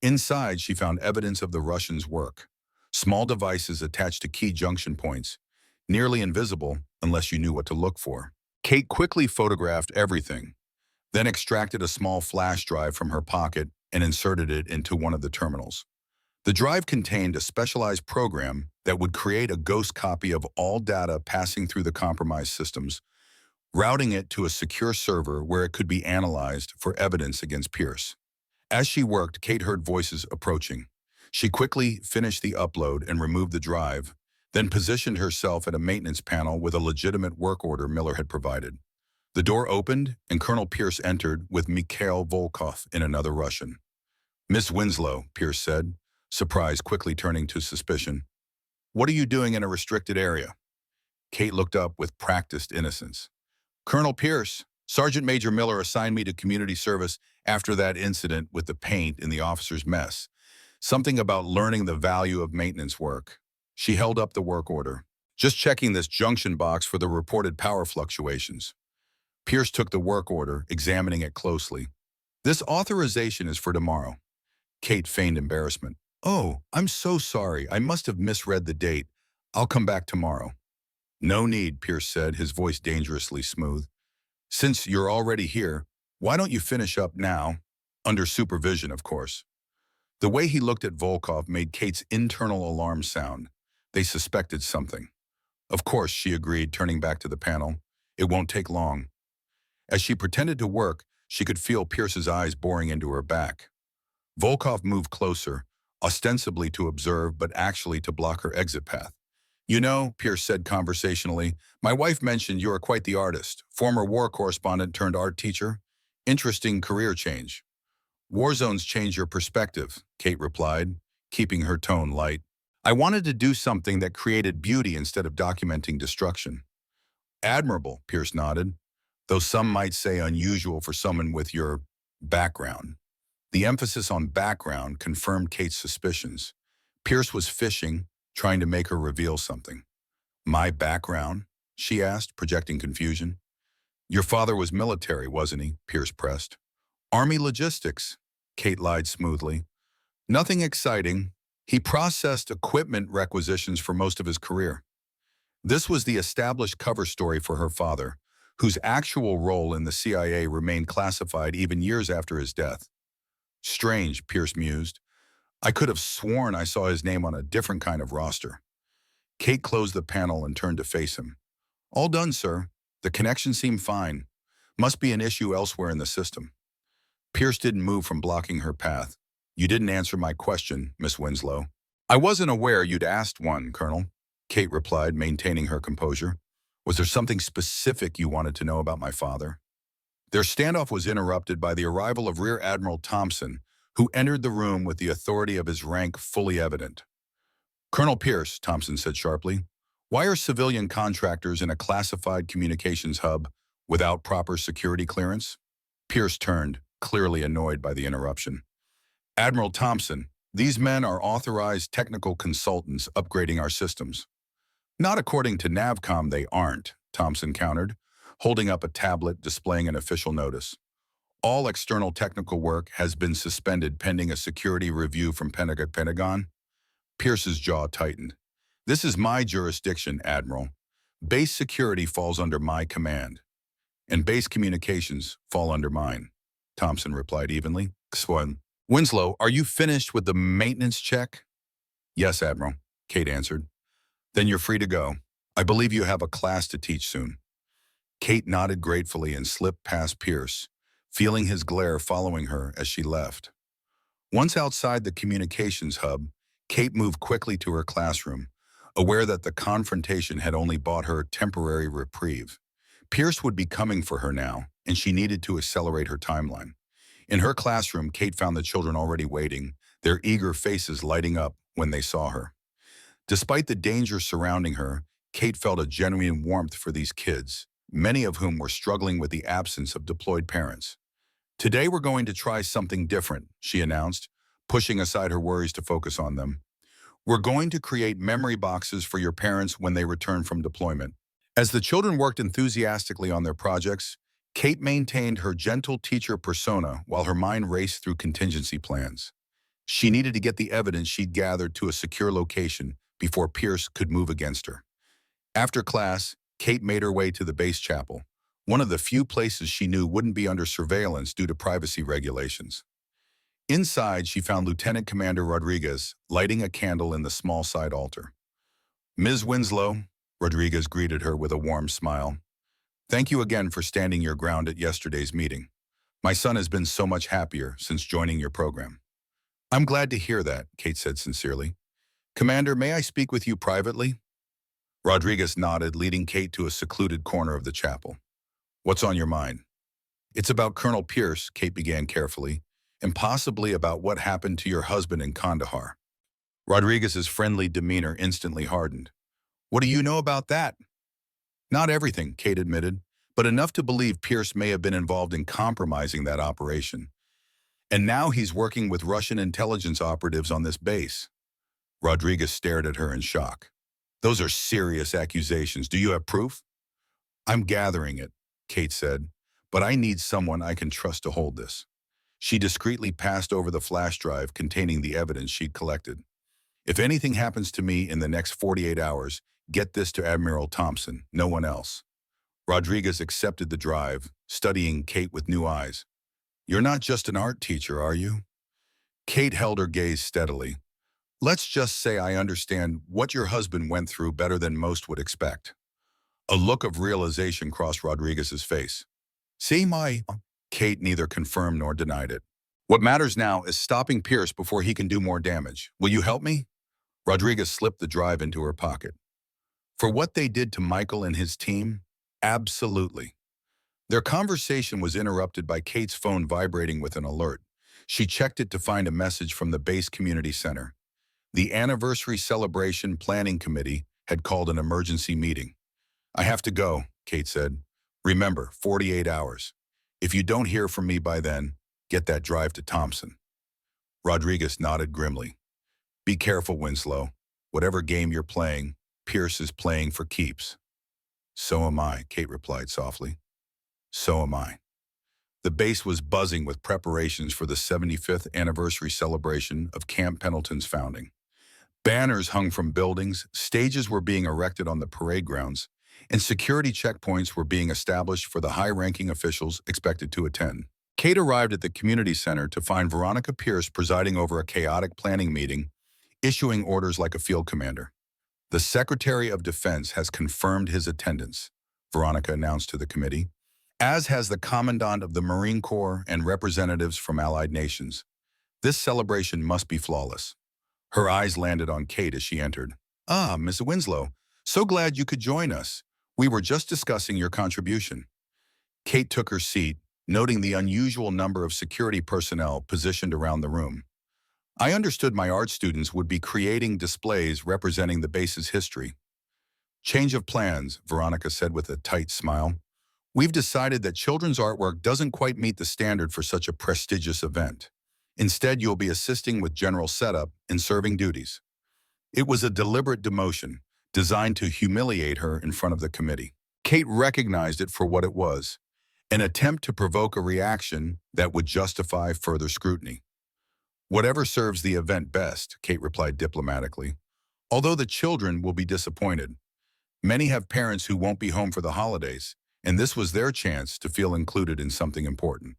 Inside, she found evidence of the Russians' work. small devices attached to key junction points, nearly invisible unless you knew what to look for. Kate quickly photographed everything, then extracted a small flash drive from her pocket and inserted it into one of the terminals. The drive contained a specialized program that would create a ghost copy of all data passing through the compromised systems, routing it to a secure server where it could be analyzed for evidence against Pierce. As she worked, Kate heard voices approaching. She quickly finished the upload and removed the drive, then positioned herself at a maintenance panel with a legitimate work order Miller had provided. The door opened, and Colonel Pierce entered with Mikhail Volkov in another Russian. "Miss Winslow," Pierce said, surprise quickly turning to suspicion. "What are you doing in a restricted area?" Kate looked up with practiced innocence. "Colonel Pierce, Sergeant Major Miller assigned me to community service after that incident with the paint in the officer's mess. Something about learning the value of maintenance work." She held up the work order. "Just checking this junction box for the reported power fluctuations." Pierce took the work order, examining it closely. "This authorization is for tomorrow." Kate feigned embarrassment. "Oh, I'm so sorry. I must have misread the date. I'll come back tomorrow." "No need," Pierce said, his voice dangerously smooth. "Since you're already here, why don't you finish up now? Under supervision, of course." The way he looked at Volkov made Kate's internal alarm sound. They suspected something. "Of course," she agreed, turning back to the panel. "It won't take long." As she pretended to work, she could feel Pierce's eyes boring into her back. Volkov moved closer, ostensibly to observe but actually to block her exit path. "You know," Pierce said conversationally, "my wife mentioned you are quite the artist, former war correspondent turned art teacher. Interesting career change." "War zones change your perspective," Kate replied, keeping her tone light. "I wanted to do something that created beauty instead of documenting destruction." "Admirable," Pierce nodded, "though some might say unusual for someone with your background." The emphasis on background confirmed Kate's suspicions. Pierce was fishing, trying to make her reveal something. "My background?" she asked, projecting confusion. "Your father was military, wasn't he?" Pierce pressed. "Army logistics," Kate lied smoothly. "Nothing exciting. He processed equipment requisitions for most of his career." This was the established cover story for her father, whose actual role in the CIA remained classified even years after his death. "Strange," Pierce mused. "I could have sworn I saw his name on a different kind of roster." Kate closed the panel and turned to face him. "All done, sir. The connection seemed fine. Must be an issue elsewhere in the system." Pierce didn't move from blocking her path. "You didn't answer my question, Miss Winslow." "I wasn't aware you'd asked one, Colonel," Kate replied, maintaining her composure. "Was there something specific you wanted to know about my father?" Their standoff was interrupted by the arrival of Rear Admiral Thompson, who entered the room with the authority of his rank fully evident. "Colonel Pierce," Thompson said sharply, "why are civilian contractors in a classified communications hub without proper security clearance?" Pierce turned, clearly annoyed by the interruption. "Admiral Thompson, these men are authorized technical consultants upgrading our systems." "Not according to Navcom, they aren't," Thompson countered, holding up a tablet displaying an official notice. "All external technical work has been suspended pending a security review from Pentagon." Pierce's jaw tightened. "This is my jurisdiction, Admiral. Base security falls under my command, and base communications fall under mine," Thompson replied evenly. "Winslow, are you finished with the maintenance check?" "Yes, Admiral," Kate answered. "Then you're free to go. I believe you have a class to teach soon." Kate nodded gratefully and slipped past Pierce, feeling his glare following her as she left. Once outside the communications hub, Kate moved quickly to her classroom, aware that the confrontation had only bought her temporary reprieve. Pierce would be coming for her now, and she needed to accelerate her timeline. In her classroom, Kate found the children already waiting, their eager faces lighting up when they saw her. Despite the danger surrounding her, Kate felt a genuine warmth for these kids, many of whom were struggling with the absence of deployed parents. "Today we're going to try something different," she announced, pushing aside her worries to focus on them. "We're going to create memory boxes for your parents when they return from deployment." As the children worked enthusiastically on their projects, Kate maintained her gentle teacher persona while her mind raced through contingency plans. She needed to get the evidence she'd gathered to a secure location before Pierce could move against her. After class, Kate made her way to the base chapel, one of the few places she knew wouldn't be under surveillance due to privacy regulations. Inside, she found Lieutenant Commander Rodriguez lighting a candle in the small side altar. "Ms. Winslow," Rodriguez greeted her with a warm smile. "Thank you again for standing your ground at yesterday's meeting. My son has been so much happier since joining your program." "I'm glad to hear that," Kate said sincerely. "Commander, may I speak with you privately?" Rodriguez nodded, leading Kate to a secluded corner of the chapel. "What's on your mind?" "It's about Colonel Pierce," Kate began carefully, "and possibly about what happened to your husband in Kandahar." Rodriguez's friendly demeanor instantly hardened. "What do you know about that?" "Not everything," Kate admitted, "but enough to believe Pierce may have been involved in compromising that operation. And now he's working with Russian intelligence operatives on this base." Rodriguez stared at her in shock. "Those are serious accusations. Do you have proof?" "I'm gathering it," Kate said, "but I need someone I can trust to hold this." She discreetly passed over the flash drive containing the evidence she'd collected. "If anything happens to me in the next 48 hours, get this to Admiral Thompson, no one else." Rodriguez accepted the drive, studying Kate with new eyes. "You're not just an art teacher, are you?" Kate held her gaze steadily. "Let's just say I understand what your husband went through better than most would expect." A look of realization crossed Rodriguez's face. "See, Kate neither confirmed nor denied it. "What matters now is stopping Pierce before he can do more damage. Will you help me?" Rodriguez slipped the drive into her pocket. "For what they did to Michael and his team? Absolutely." Their conversation was interrupted by Kate's phone vibrating with an alert. She checked it to find a message from the base community center. The anniversary celebration planning committee had called an emergency meeting. "I have to go," Kate said. "Remember, 48 hours. If you don't hear from me by then, get that drive to Thompson." Rodriguez nodded grimly. "Be careful, Winslow. Whatever game you're playing, Pierce is playing for keeps." "So am I," Kate replied softly. "So am I." The base was buzzing with preparations for the 75th anniversary celebration of Camp Pendleton's founding. Banners hung from buildings, stages were being erected on the parade grounds, and security checkpoints were being established for the high-ranking officials expected to attend. Kate arrived at the community center to find Veronica Pierce presiding over a chaotic planning meeting, issuing orders like a field commander. "The Secretary of Defense has confirmed his attendance," Veronica announced to the committee, "as has the Commandant of the Marine Corps and representatives from allied nations. This celebration must be flawless." Her eyes landed on Kate as she entered. "Ah, Miss Winslow, so glad you could join us. We were just discussing your contribution." Kate took her seat, noting the unusual number of security personnel positioned around the room. "I understood my art students would be creating displays representing the base's history." "Change of plans," Veronica said with a tight smile. "We've decided that children's artwork doesn't quite meet the standard for such a prestigious event. Instead, you'll be assisting with general setup and serving duties." It was a deliberate demotion, designed to humiliate her in front of the committee. Kate recognized it for what it was, an attempt to provoke a reaction that would justify further scrutiny. "Whatever serves the event best," Kate replied diplomatically. "Although the children will be disappointed. Many have parents who won't be home for the holidays, and this was their chance to feel included in something important."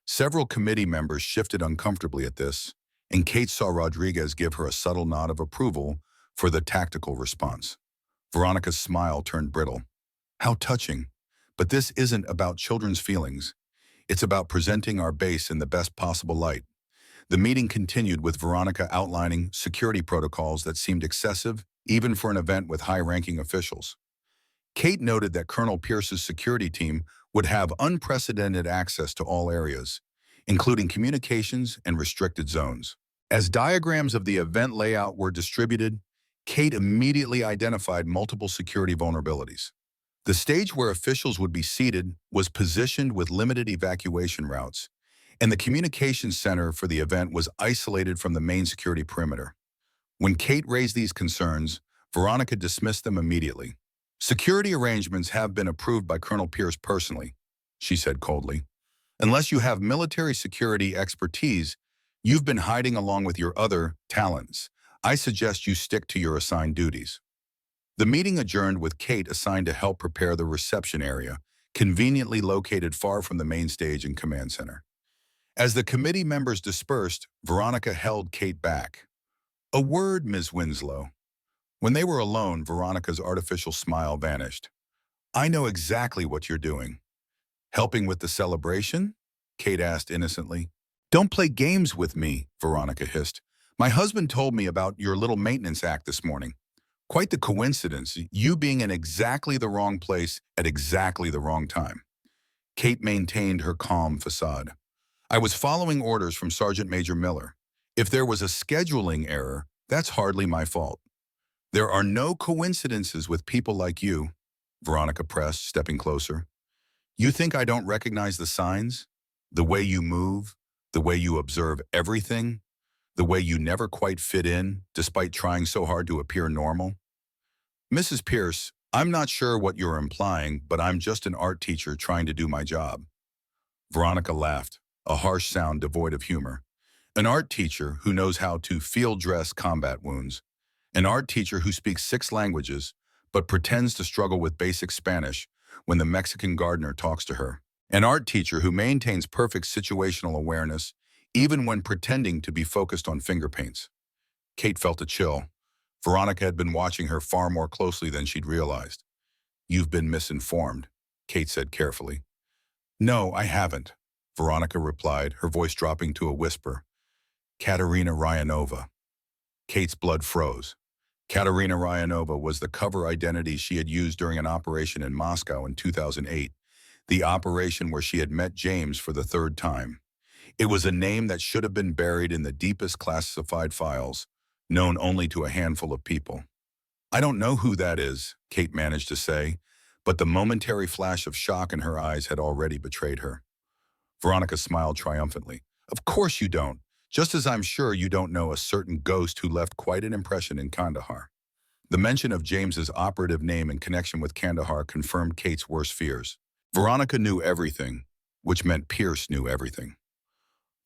Several committee members shifted uncomfortably at this, and Kate saw Rodriguez give her a subtle nod of approval for the tactical response. Veronica's smile turned brittle. "How touching. But this isn't about children's feelings. It's about presenting our base in the best possible light." The meeting continued with Veronica outlining security protocols that seemed excessive, even for an event with high-ranking officials. Kate noted that Colonel Pierce's security team would have unprecedented access to all areas, including communications and restricted zones. As diagrams of the event layout were distributed, Kate immediately identified multiple security vulnerabilities. The stage where officials would be seated was positioned with limited evacuation routes, and the communications center for the event was isolated from the main security perimeter. When Kate raised these concerns, Veronica dismissed them immediately. "Security arrangements have been approved by Colonel Pierce personally," she said coldly. "Unless you have military security expertise, You've been hiding along with your other talents. I suggest you stick to your assigned duties. The meeting adjourned with Kate assigned to help prepare the reception area, conveniently located far from the main stage and command center. As the committee members dispersed, Veronica held Kate back. "A word, Ms. Winslow." When they were alone, Veronica's artificial smile vanished. "I know exactly what you're doing." "Helping with the celebration?" Kate asked innocently. "Don't play games with me," Veronica hissed. "My husband told me about your little maintenance act this morning. Quite the coincidence, you being in exactly the wrong place at exactly the wrong time." Kate maintained her calm facade. "I was following orders from Sergeant Major Miller. If there was a scheduling error, that's hardly my fault." "There are no coincidences with people like you," Veronica pressed, stepping closer. "You think I don't recognize the signs? The way you move, the way you observe everything, the way you never quite fit in, despite trying so hard to appear normal?" "Mrs. Pierce, I'm not sure what you're implying, but I'm just an art teacher trying to do my job." Veronica laughed, a harsh sound devoid of humor. "An art teacher who knows how to field dress combat wounds. An art teacher who speaks 6 languages, but pretends to struggle with basic Spanish when the Mexican gardener talks to her. An art teacher who maintains perfect situational awareness, even when pretending to be focused on finger paints." Kate felt a chill. Veronica had been watching her far more closely than she'd realized. "You've been misinformed," Kate said carefully. "No, I haven't," Veronica replied, her voice dropping to a whisper. "Katerina Ryanova." Kate's blood froze. Katerina Ryanova was the cover identity she had used during an operation in Moscow in 2008, the operation where she had met James for the 3rd time. It was a name that should have been buried in the deepest classified files, known only to a handful of people. "I don't know who that is," Kate managed to say, but the momentary flash of shock in her eyes had already betrayed her. Veronica smiled triumphantly. "Of course you don't, just as I'm sure you don't know a certain ghost who left quite an impression in Kandahar." The mention of James's operative name in connection with Kandahar confirmed Kate's worst fears. Veronica knew everything, which meant Pierce knew everything.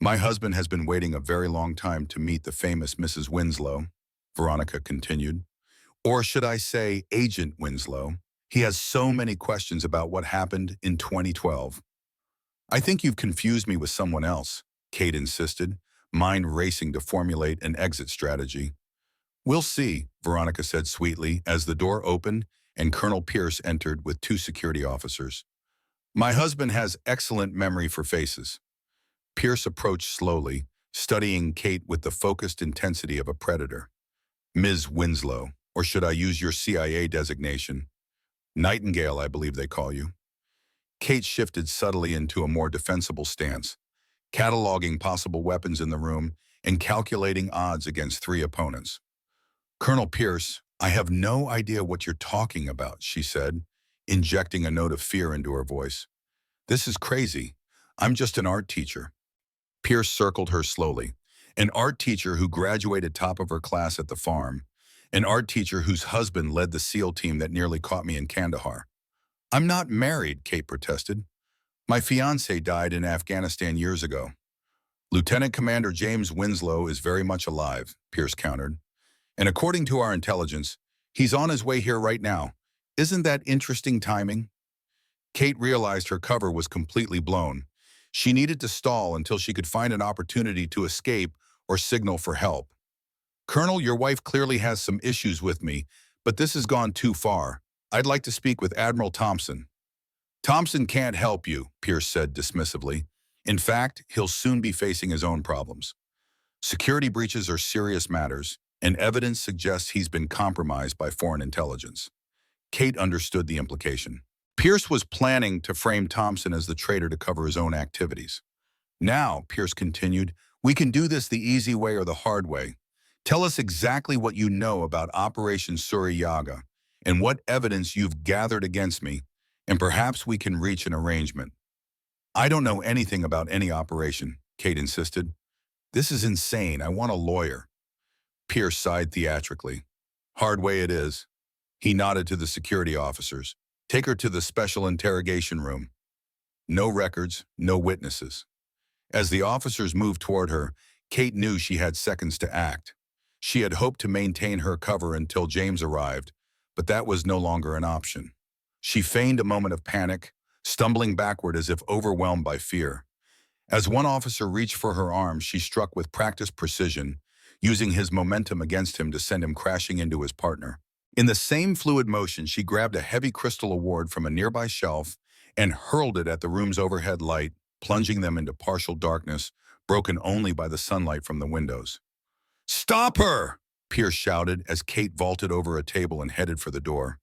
"My husband has been waiting a very long time to meet the famous Mrs. Winslow," Veronica continued. "Or should I say Agent Winslow? He has so many questions about what happened in 2012. "I think you've confused me with someone else," Kate insisted, mind racing to formulate an exit strategy. "We'll see," Veronica said sweetly as the door opened and Colonel Pierce entered with 2 security officers. "My husband has excellent memory for faces." Pierce approached slowly, studying Kate with the focused intensity of a predator. "Ms. Winslow, or should I use your CIA designation? Nightingale, I believe they call you." Kate shifted subtly into a more defensible stance, cataloging possible weapons in the room and calculating odds against 3 opponents. "Colonel Pierce, I have no idea what you're talking about," she said, injecting a note of fear into her voice. "This is crazy. I'm just an art teacher." Pierce circled her slowly. "An art teacher who graduated top of her class at the farm. An art teacher whose husband led the SEAL team that nearly caught me in Kandahar." "I'm not married," Kate protested. "My fiancé died in Afghanistan years ago." "Lieutenant Commander James Winslow is very much alive," Pierce countered. "And according to our intelligence, he's on his way here right now. Isn't that interesting timing?" Kate realized her cover was completely blown. She needed to stall until she could find an opportunity to escape or signal for help. "Colonel, your wife clearly has some issues with me, but this has gone too far. I'd like to speak with Admiral Thompson." "Thompson can't help you," Pierce said dismissively. "In fact, he'll soon be facing his own problems. Security breaches are serious matters, and evidence suggests he's been compromised by foreign intelligence." Kate understood the implication. Pierce was planning to frame Thompson as the traitor to cover his own activities. "Now," Pierce continued, "we can do this the easy way or the hard way. Tell us exactly what you know about Operation Suryaga and what evidence you've gathered against me, and perhaps we can reach an arrangement." "I don't know anything about any operation," Kate insisted. "This is insane. I want a lawyer." Pierce sighed theatrically. "Hard way it is." He nodded to the security officers. "Take her to the special interrogation room. No records, no witnesses." As the officers moved toward her, Kate knew she had seconds to act. She had hoped to maintain her cover until James arrived, but that was no longer an option. She feigned a moment of panic, stumbling backward as if overwhelmed by fear. As one officer reached for her arm, she struck with practiced precision, using his momentum against him to send him crashing into his partner. In the same fluid motion, she grabbed a heavy crystal award from a nearby shelf and hurled it at the room's overhead light, plunging them into partial darkness, broken only by the sunlight from the windows. "Stop her!" Pierce shouted as Kate vaulted over a table and headed for the door.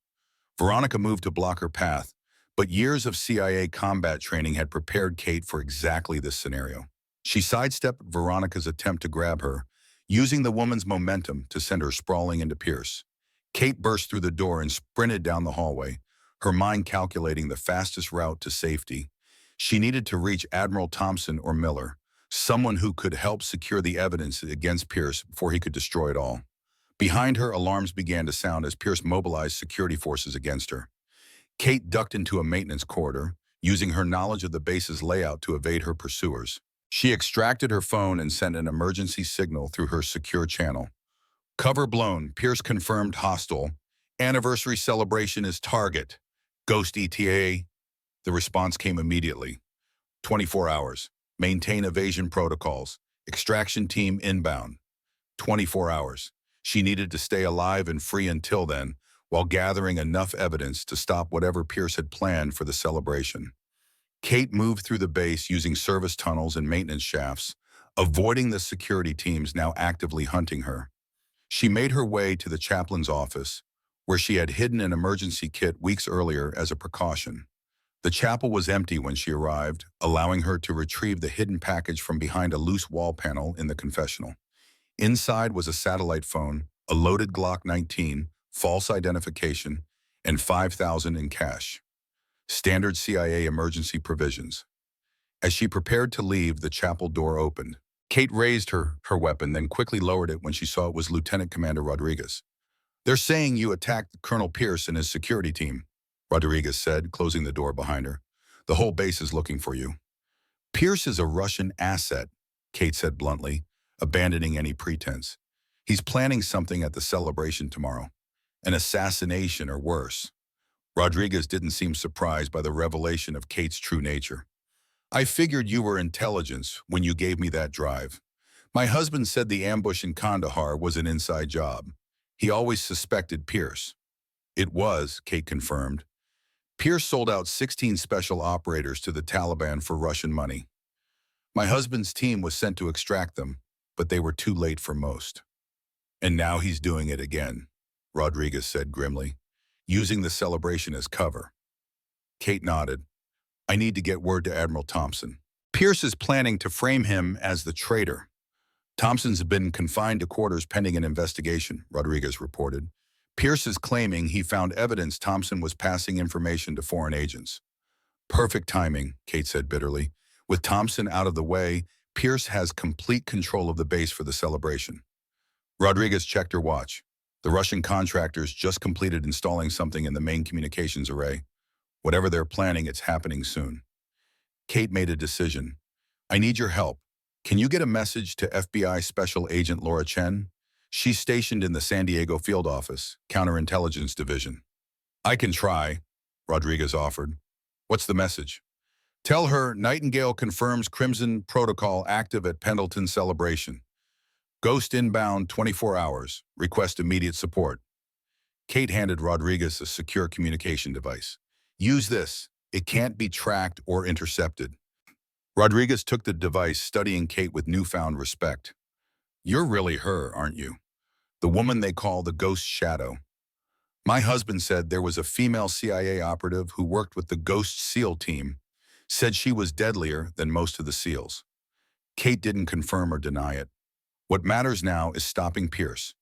Veronica moved to block her path, but years of CIA combat training had prepared Kate for exactly this scenario. She sidestepped Veronica's attempt to grab her, using the woman's momentum to send her sprawling into Pierce. Kate burst through the door and sprinted down the hallway, her mind calculating the fastest route to safety. She needed to reach Admiral Thompson or Miller, someone who could help secure the evidence against Pierce before he could destroy it all. Behind her, alarms began to sound as Pierce mobilized security forces against her. Kate ducked into a maintenance corridor, using her knowledge of the base's layout to evade her pursuers. She extracted her phone and sent an emergency signal through her secure channel. "Cover blown. Pierce confirmed hostile. Anniversary celebration is target. Ghost ETA." The response came immediately. 24 hours. Maintain evasion protocols. Extraction team inbound. 24 hours. She needed to stay alive and free until then, while gathering enough evidence to stop whatever Pierce had planned for the celebration. Kate moved through the base using service tunnels and maintenance shafts, avoiding the security teams now actively hunting her. She made her way to the chaplain's office, where she had hidden an emergency kit weeks earlier as a precaution. The chapel was empty when she arrived, allowing her to retrieve the hidden package from behind a loose wall panel in the confessional. Inside was a satellite phone, a loaded Glock 19, false identification, and $5,000 in cash. Standard CIA emergency provisions. As she prepared to leave, the chapel door opened. Kate raised her weapon, then quickly lowered it when she saw it was Lieutenant Commander Rodriguez. "They're saying you attacked Colonel Pierce and his security team," Rodriguez said, closing the door behind her. "The whole base is looking for you." "Pierce is a Russian asset," Kate said bluntly, abandoning any pretense. "He's planning something at the celebration tomorrow. An assassination or worse." Rodriguez didn't seem surprised by the revelation of Kate's true nature. "I figured you were intelligence when you gave me that drive. My husband said the ambush in Kandahar was an inside job. He always suspected Pierce." "It was," Kate confirmed. "Pierce sold out 16 special operators to the Taliban for Russian money. My husband's team was sent to extract them, but they were too late for most." "And now he's doing it again," Rodriguez said grimly, using the celebration as cover. Kate nodded. "I need to get word to Admiral Thompson. Pierce is planning to frame him as the traitor." "Thompson's been confined to quarters pending an investigation," Rodriguez reported. "Pierce is claiming he found evidence Thompson was passing information to foreign agents." "Perfect timing," Kate said bitterly. "With Thompson out of the way, Pierce has complete control of the base for the celebration." Rodriguez checked her watch. The Russian contractors just completed installing something in the main communications array. Whatever they're planning, it's happening soon. Kate made a decision. "I need your help. Can you get a message to FBI Special Agent Laura Chen? She's stationed in the San Diego field office, counterintelligence division." "I can try," Rodriguez offered. "What's the message?" "Tell her Nightingale confirms Crimson Protocol active at Pendleton celebration. Ghost inbound 24 hours. Request immediate support." Kate handed Rodriguez a secure communication device. "Use this. It can't be tracked or intercepted." Rodriguez took the device, studying Kate with newfound respect. "You're really her, aren't you? The woman they call the Ghost Shadow. My husband said there was a female CIA operative who worked with the Ghost SEAL team. Said she was deadlier than most of the SEALs." Kate didn't confirm or deny it. What matters now is stopping Pierce.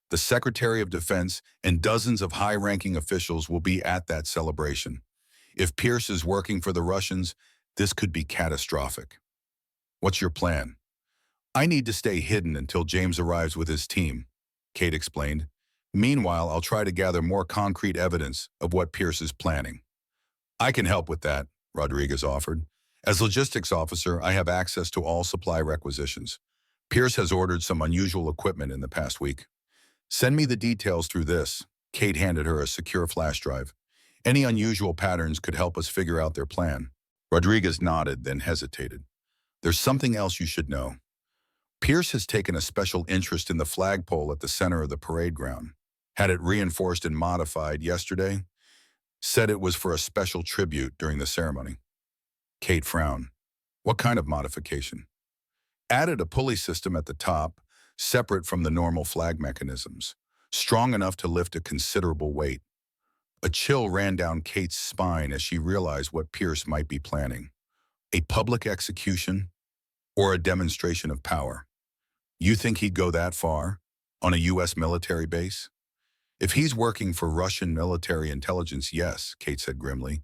The Secretary of Defense and dozens of high-ranking officials will be at that celebration. If Pierce is working for the Russians, this could be catastrophic. "What's your plan?" "I need to stay hidden until James arrives with his team," Kate explained. "Meanwhile, I'll try to gather more concrete evidence of what Pierce is planning." "I can help with that," Rodriguez offered. "As logistics officer, I have access to all supply requisitions. Pierce has ordered some unusual equipment in the past week. Send me the details through this. Kate handed her a secure flash drive. Any unusual patterns could help us figure out their plan. Rodriguez nodded, then hesitated. There's something else you should know. Pierce has taken a special interest in the flagpole at the center of the parade ground. Had it reinforced and modified yesterday. Said it was for a special tribute during the ceremony. Kate frowned. What kind of modification? Added a pulley system at the top, separate from the normal flag mechanisms, strong enough to lift a considerable weight. A chill ran down Kate's spine as she realized what Pierce might be planning. A public execution or a demonstration of power. You think he'd go that far? On a U.S. military base? If he's working for Russian military intelligence, yes, Kate said grimly.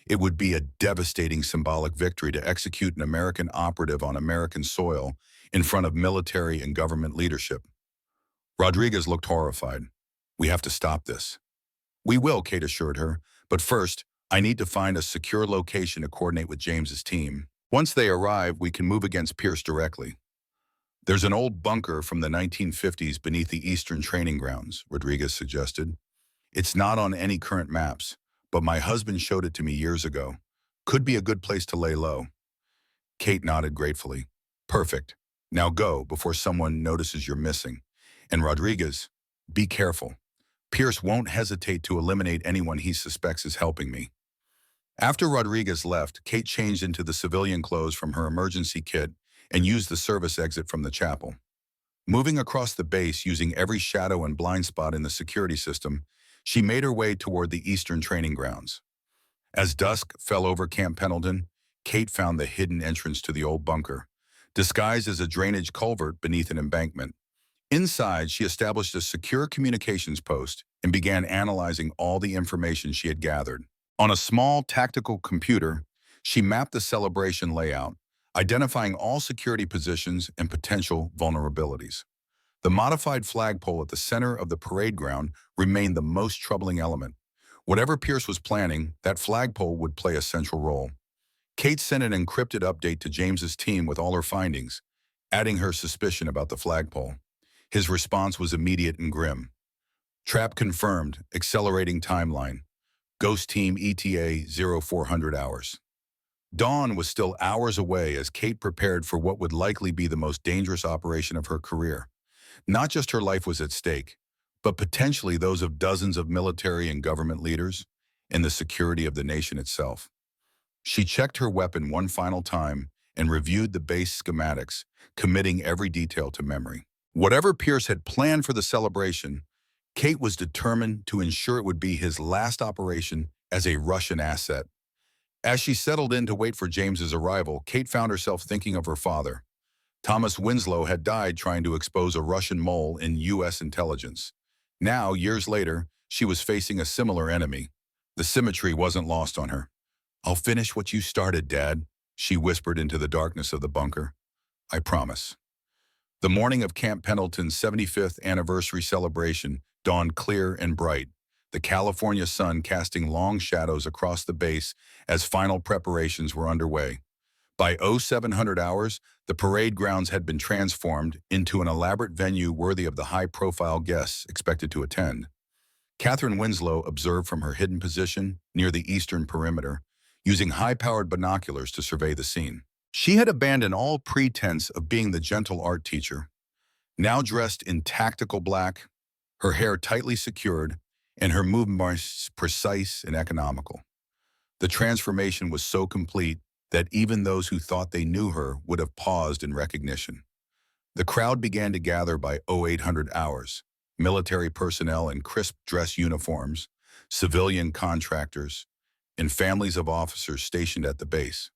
It would be a devastating symbolic victory to execute an American operative on American soil in front of military and government leadership. Rodriguez looked horrified. We have to stop this. We will, Kate assured her, but first, I need to find a secure location to coordinate with James's team. Once they arrive, we can move against Pierce directly. There's an old bunker from the 1950s beneath the Eastern Training Grounds, Rodriguez suggested. It's not on any current maps, but my husband showed it to me years ago. Could be a good place to lay low. Kate nodded gratefully. Perfect. Now go before someone notices you're missing. And Rodriguez, be careful. Pierce won't hesitate to eliminate anyone he suspects is helping me. After Rodriguez left, Kate changed into the civilian clothes from her emergency kit and used the service exit from the chapel. Moving across the base using every shadow and blind spot in the security system, she made her way toward the Eastern Training Grounds. As dusk fell over Camp Pendleton, Kate found the hidden entrance to the old bunker, disguised as a drainage culvert beneath an embankment. Inside, she established a secure communications post and began analyzing all the information she had gathered. On a small tactical computer, she mapped the celebration layout, identifying all security positions and potential vulnerabilities. The modified flagpole at the center of the parade ground remained the most troubling element. Whatever Pierce was planning, that flagpole would play a central role. Kate sent an encrypted update to James's team with all her findings, adding her suspicion about the flagpole. His response was immediate and grim. Trap confirmed, accelerating timeline. Ghost Team ETA 0400 hours. Dawn was still hours away as Kate prepared for what would likely be the most dangerous operation of her career. Not just her life was at stake, but potentially those of dozens of military and government leaders and the security of the nation itself. She checked her weapon one final time and reviewed the base schematics, committing every detail to memory. Whatever Pierce had planned for the celebration, Kate was determined to ensure it would be his last operation as a Russian asset. As she settled in to wait for James's arrival, Kate found herself thinking of her father. Thomas Winslow had died trying to expose a Russian mole in U.S. intelligence. Now, years later, she was facing a similar enemy. The symmetry wasn't lost on her. I'll finish what you started, Dad, she whispered into the darkness of the bunker. I promise. The morning of Camp Pendleton's 75th anniversary celebration dawned clear and bright, the California sun casting long shadows across the base as final preparations were underway. By 0700 hours, the parade grounds had been transformed into an elaborate venue worthy of the high-profile guests expected to attend. Catherine Winslow observed from her hidden position near the eastern perimeter, using high-powered binoculars to survey the scene. She had abandoned all pretense of being the gentle art teacher. Now dressed in tactical black, her hair tightly secured, and her movements precise and economical. The transformation was so complete that even those who thought they knew her would have paused in recognition. The crowd began to gather by 0800 hours, military personnel in crisp dress uniforms, civilian contractors, and families of officers stationed at the base.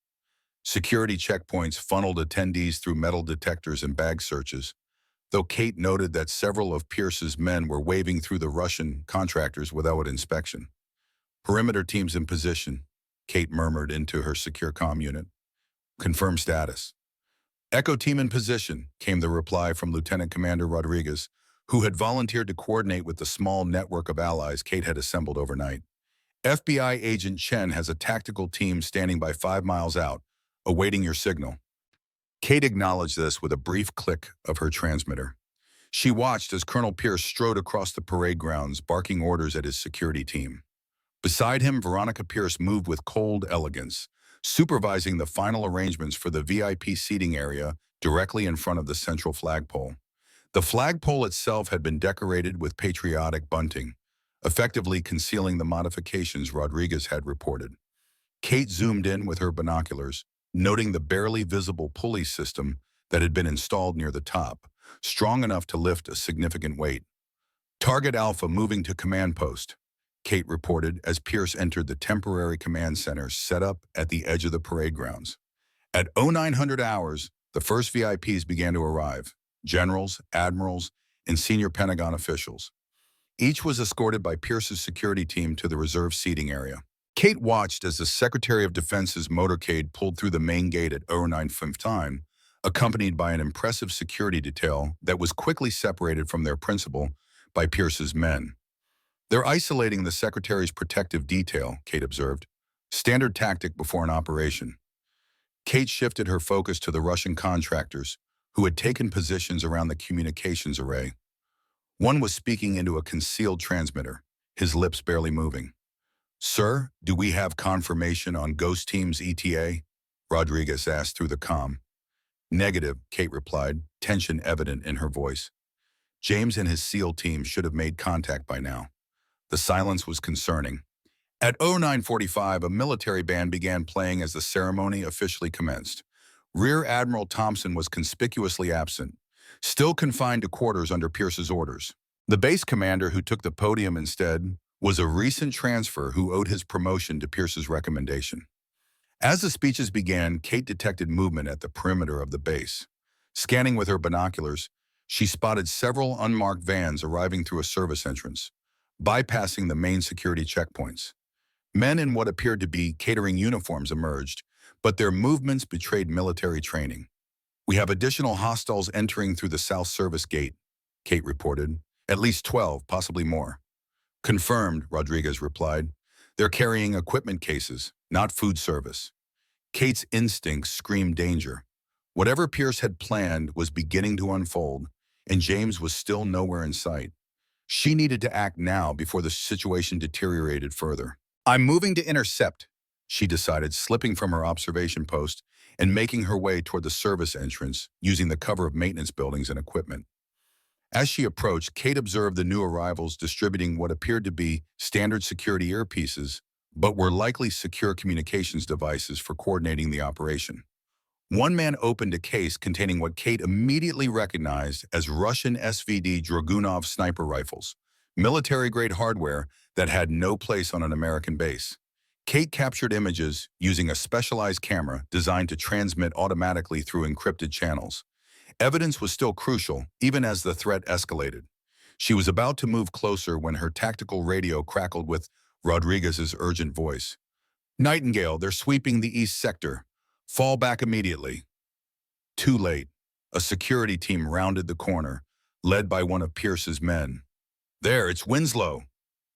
Security checkpoints funneled attendees through metal detectors and bag searches, though Kate noted that several of Pierce's men were waving through the Russian contractors without inspection. Perimeter teams in position, Kate murmured into her secure comm unit. Confirm status. Echo team in position, came the reply from Lieutenant Commander Rodriguez, who had volunteered to coordinate with the small network of allies Kate had assembled overnight. FBI agent Chen has a tactical team standing by 5 miles out, awaiting your signal. Kate acknowledged this with a brief click of her transmitter. She watched as Colonel Pierce strode across the parade grounds, barking orders at his security team. Beside him, Veronica Pierce moved with cold elegance, supervising the final arrangements for the VIP seating area directly in front of the central flagpole. The flagpole itself had been decorated with patriotic bunting, effectively concealing the modifications Rodriguez had reported. Kate zoomed in with her binoculars, noting the barely visible pulley system that had been installed near the top, strong enough to lift a significant weight. Target Alpha moving to command post, Kate reported as Pierce entered the temporary command center set up at the edge of the parade grounds. At 0900 hours, the first VIPs began to arrive, generals, admirals, and senior Pentagon officials. Each was escorted by Pierce's security team to the reserve seating area. Kate watched as the Secretary of Defense's motorcade pulled through the main gate at 09:05 time, accompanied by an impressive security detail that was quickly separated from their principal by Pierce's men. They're isolating the Secretary's protective detail, Kate observed. Standard tactic before an operation. Kate shifted her focus to the Russian contractors, who had taken positions around the communications array. One was speaking into a concealed transmitter, his lips barely moving. "Sir, do we have confirmation on Ghost Team's ETA?" Rodriguez asked through the comm. "Negative," Kate replied, tension evident in her voice. James and his SEAL team should have made contact by now. The silence was concerning. At 09:45, a military band began playing as the ceremony officially commenced. Rear Admiral Thompson was conspicuously absent, still confined to quarters under Pierce's orders. The base commander who took the podium instead was a recent transfer who owed his promotion to Pierce's recommendation. As the speeches began, Kate detected movement at the perimeter of the base. Scanning with her binoculars, she spotted several unmarked vans arriving through a service entrance, bypassing the main security checkpoints. Men in what appeared to be catering uniforms emerged, but their movements betrayed military training. "We have additional hostiles entering through the South Service Gate," Kate reported. "At least 12, possibly more." "Confirmed," Rodriguez replied. "They're carrying equipment cases, not food service." Kate's instincts screamed danger. Whatever Pierce had planned was beginning to unfold, and James was still nowhere in sight. She needed to act now before the situation deteriorated further. "I'm moving to intercept," she decided, slipping from her observation post and making her way toward the service entrance using the cover of maintenance buildings and equipment. As she approached, Kate observed the new arrivals distributing what appeared to be standard security earpieces, but were likely secure communications devices for coordinating the operation. One man opened a case containing what Kate immediately recognized as Russian SVD Dragunov sniper rifles, military-grade hardware that had no place on an American base. Kate captured images using a specialized camera designed to transmit automatically through encrypted channels. Evidence was still crucial, even as the threat escalated. She was about to move closer when her tactical radio crackled with Rodriguez's urgent voice. "Nightingale, they're sweeping the east sector. Fall back immediately." Too late. A security team rounded the corner, led by one of Pierce's men. "There, it's Winslow."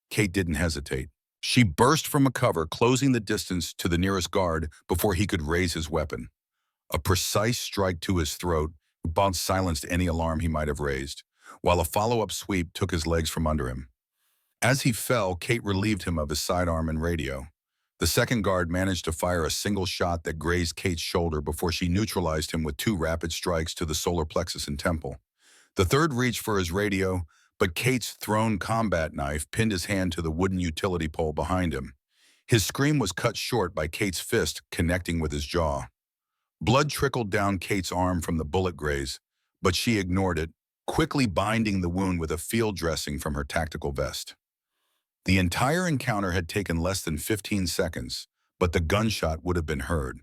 Kate didn't hesitate. She burst from a cover, closing the distance to the nearest guard before he could raise his weapon. A precise strike to his throat about silenced any alarm he might have raised, while a follow-up sweep took his legs from under him. As he fell, Kate relieved him of his sidearm and radio. The second guard managed to fire a single shot that grazed Kate's shoulder before she neutralized him with two rapid strikes to the solar plexus and temple. The third reached for his radio, but Kate's thrown combat knife pinned his hand to the wooden utility pole behind him. His scream was cut short by Kate's fist connecting with his jaw. Blood trickled down Kate's arm from the bullet graze, but she ignored it, quickly binding the wound with a field dressing from her tactical vest. The entire encounter had taken less than 15 seconds, but the gunshot would have been heard.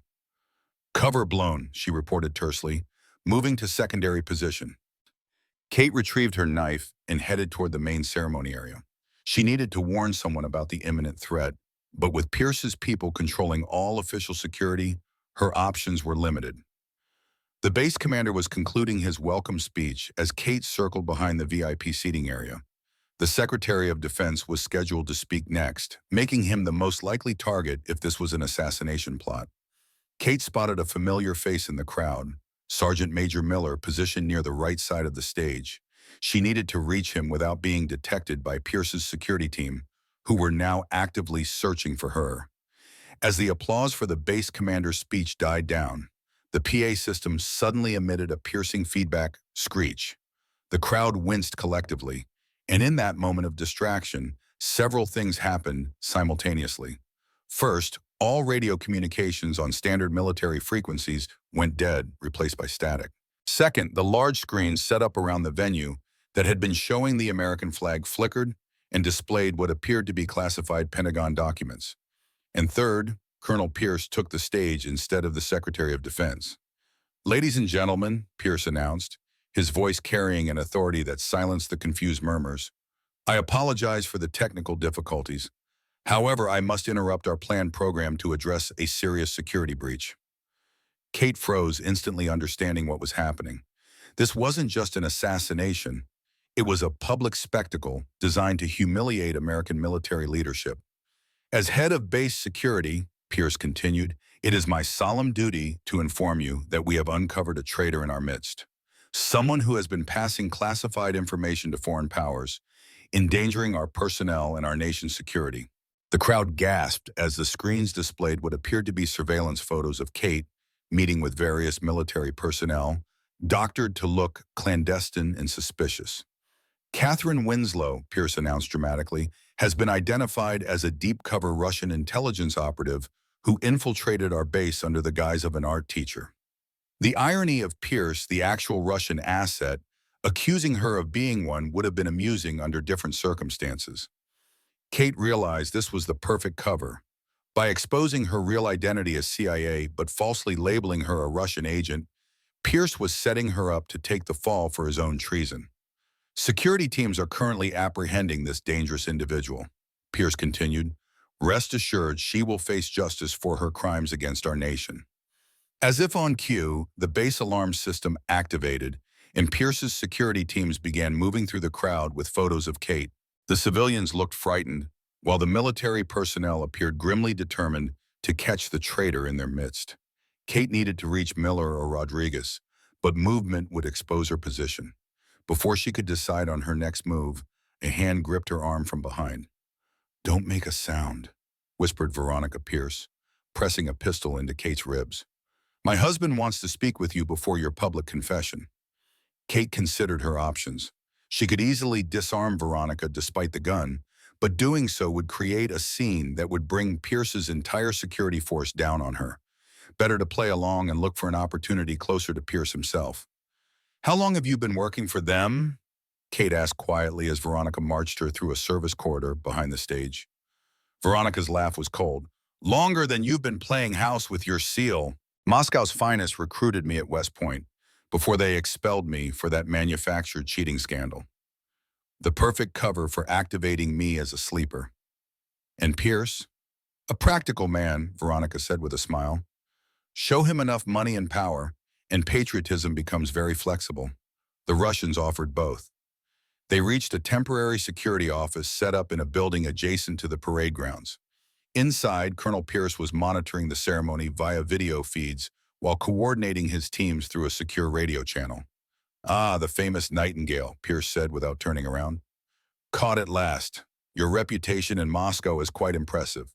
"Cover blown," she reported tersely, moving to secondary position. Kate retrieved her knife and headed toward the main ceremony area. She needed to warn someone about the imminent threat, but with Pierce's people controlling all official security, her options were limited. The base commander was concluding his welcome speech as Kate circled behind the VIP seating area. The Secretary of Defense was scheduled to speak next, making him the most likely target if this was an assassination plot. Kate spotted a familiar face in the crowd, Sergeant Major Miller, positioned near the right side of the stage. She needed to reach him without being detected by Pierce's security team, who were now actively searching for her. As the applause for the base commander's speech died down, the PA system suddenly emitted a piercing feedback screech. The crowd winced collectively, and in that moment of distraction, several things happened simultaneously. First, all radio communications on standard military frequencies went dead, replaced by static. Second, the large screens set up around the venue that had been showing the American flag flickered and displayed what appeared to be classified Pentagon documents. And third, Colonel Pierce took the stage instead of the Secretary of Defense. "Ladies and gentlemen," Pierce announced, his voice carrying an authority that silenced the confused murmurs, "I apologize for the technical difficulties. However, I must interrupt our planned program to address a serious security breach." Kate froze, instantly understanding what was happening. This wasn't just an assassination. It was a public spectacle designed to humiliate American military leadership. "As head of base security," Pierce continued, "it is my solemn duty to inform you that we have uncovered a traitor in our midst. Someone who has been passing classified information to foreign powers, endangering our personnel and our nation's security." The crowd gasped as the screens displayed what appeared to be surveillance photos of Kate meeting with various military personnel, doctored to look clandestine and suspicious. "Catherine Winslow," Pierce announced dramatically, "has been identified as a deep-cover Russian intelligence operative who infiltrated our base under the guise of an art teacher." The irony of Pierce, the actual Russian asset, accusing her of being one would have been amusing under different circumstances. Kate realized this was the perfect cover. By exposing her real identity as CIA but falsely labeling her a Russian agent, Pierce was setting her up to take the fall for his own treason. "Security teams are currently apprehending this dangerous individual," Pierce continued. "Rest assured she will face justice for her crimes against our nation." As if on cue, the base alarm system activated, and Pierce's security teams began moving through the crowd with photos of Kate. The civilians looked frightened, while the military personnel appeared grimly determined to catch the traitor in their midst. Kate needed to reach Miller or Rodriguez, but movement would expose her position. Before she could decide on her next move, a hand gripped her arm from behind. "Don't make a sound," whispered Veronica Pierce, pressing a pistol into Kate's ribs. "My husband wants to speak with you before your public confession." Kate considered her options. She could easily disarm Veronica despite the gun, but doing so would create a scene that would bring Pierce's entire security force down on her. Better to play along and look for an opportunity closer to Pierce himself. "How long have you been working for them?" Kate asked quietly as Veronica marched her through a service corridor behind the stage. Veronica's laugh was cold. "Longer than you've been playing house with your seal. Moscow's finest recruited me at West Point before they expelled me for that manufactured cheating scandal. The perfect cover for activating me as a sleeper." "And Pierce?" "A practical man," Veronica said with a smile. "Show him enough money and power, and patriotism becomes very flexible." The Russians offered both. They reached a temporary security office set up in a building adjacent to the parade grounds. Inside, Colonel Pierce was monitoring the ceremony via video feeds while coordinating his teams through a secure radio channel. "Ah, the famous Nightingale," Pierce said without turning around. "Caught at last. Your reputation in Moscow is quite impressive.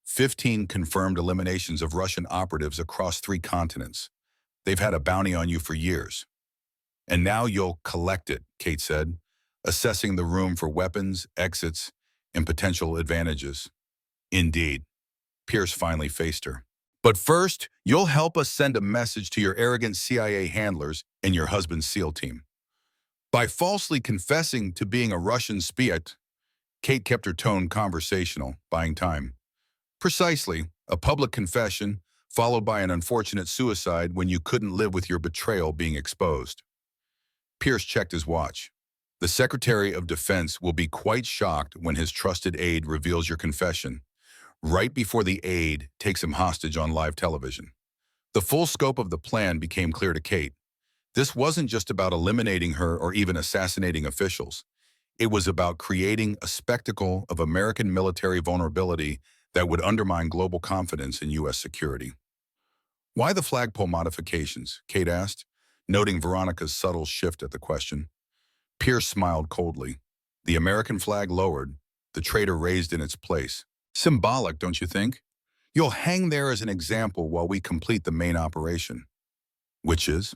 15 confirmed eliminations of Russian operatives across 3 continents. They've had a bounty on you for years." "And now you'll collect it," Kate said, assessing the room for weapons, exits, and potential advantages. "Indeed." Pierce finally faced her. "But first, you'll help us send a message to your arrogant CIA handlers and your husband's SEAL team." By falsely confessing to being a Russian spy, Kate kept her tone conversational, buying time. "Precisely, a public confession, followed by an unfortunate suicide when you couldn't live with your betrayal being exposed." Pierce checked his watch. "The Secretary of Defense will be quite shocked when his trusted aide reveals your confession, right before the aide takes him hostage on live television." The full scope of the plan became clear to Kate. This wasn't just about eliminating her or even assassinating officials. It was about creating a spectacle of American military vulnerability that would undermine global confidence in U.S. security. Why the flagpole modifications? Kate asked, noting Veronica's subtle shift at the question. Pierce smiled coldly. The American flag lowered, the traitor raised in its place. Symbolic, don't you think? You'll hang there as an example while we complete the main operation. Which is?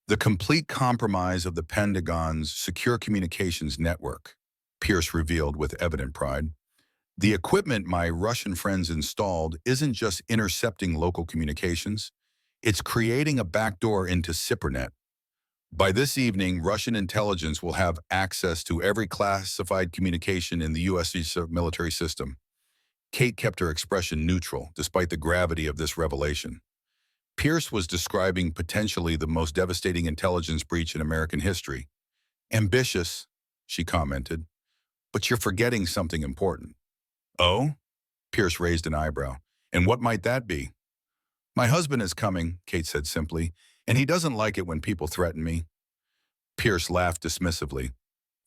The complete compromise of the Pentagon's secure communications network, Pierce revealed with evident pride. The equipment my Russian friends installed isn't just intercepting local communications, it's creating a backdoor into Cybernet. By this evening, Russian intelligence will have access to every classified communication in the U.S. military system. Kate kept her expression neutral, despite the gravity of this revelation. Pierce was describing potentially the most devastating intelligence breach in American history. Ambitious, she commented, but you're forgetting something important. Oh? Pierce raised an eyebrow. And what might that be? My husband is coming, Kate said simply, and he doesn't like it when people threaten me. Pierce laughed dismissively.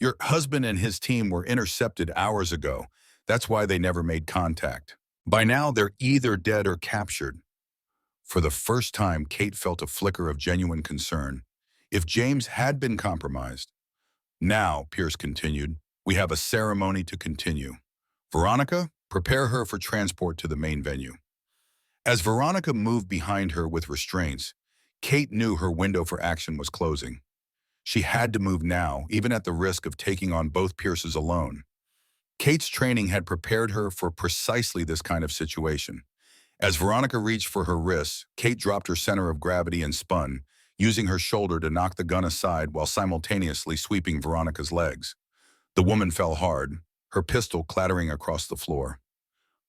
Your husband and his team were intercepted hours ago. That's why they never made contact. By now, they're either dead or captured. For the first time, Kate felt a flicker of genuine concern. If James had been compromised. Now, Pierce continued, we have a ceremony to continue. Veronica, prepare her for transport to the main venue. As Veronica moved behind her with restraints, Kate knew her window for action was closing. She had to move now, even at the risk of taking on both Pierces alone. Kate's training had prepared her for precisely this kind of situation. As Veronica reached for her wrists, Kate dropped her center of gravity and spun, using her shoulder to knock the gun aside while simultaneously sweeping Veronica's legs. The woman fell hard, her pistol clattering across the floor.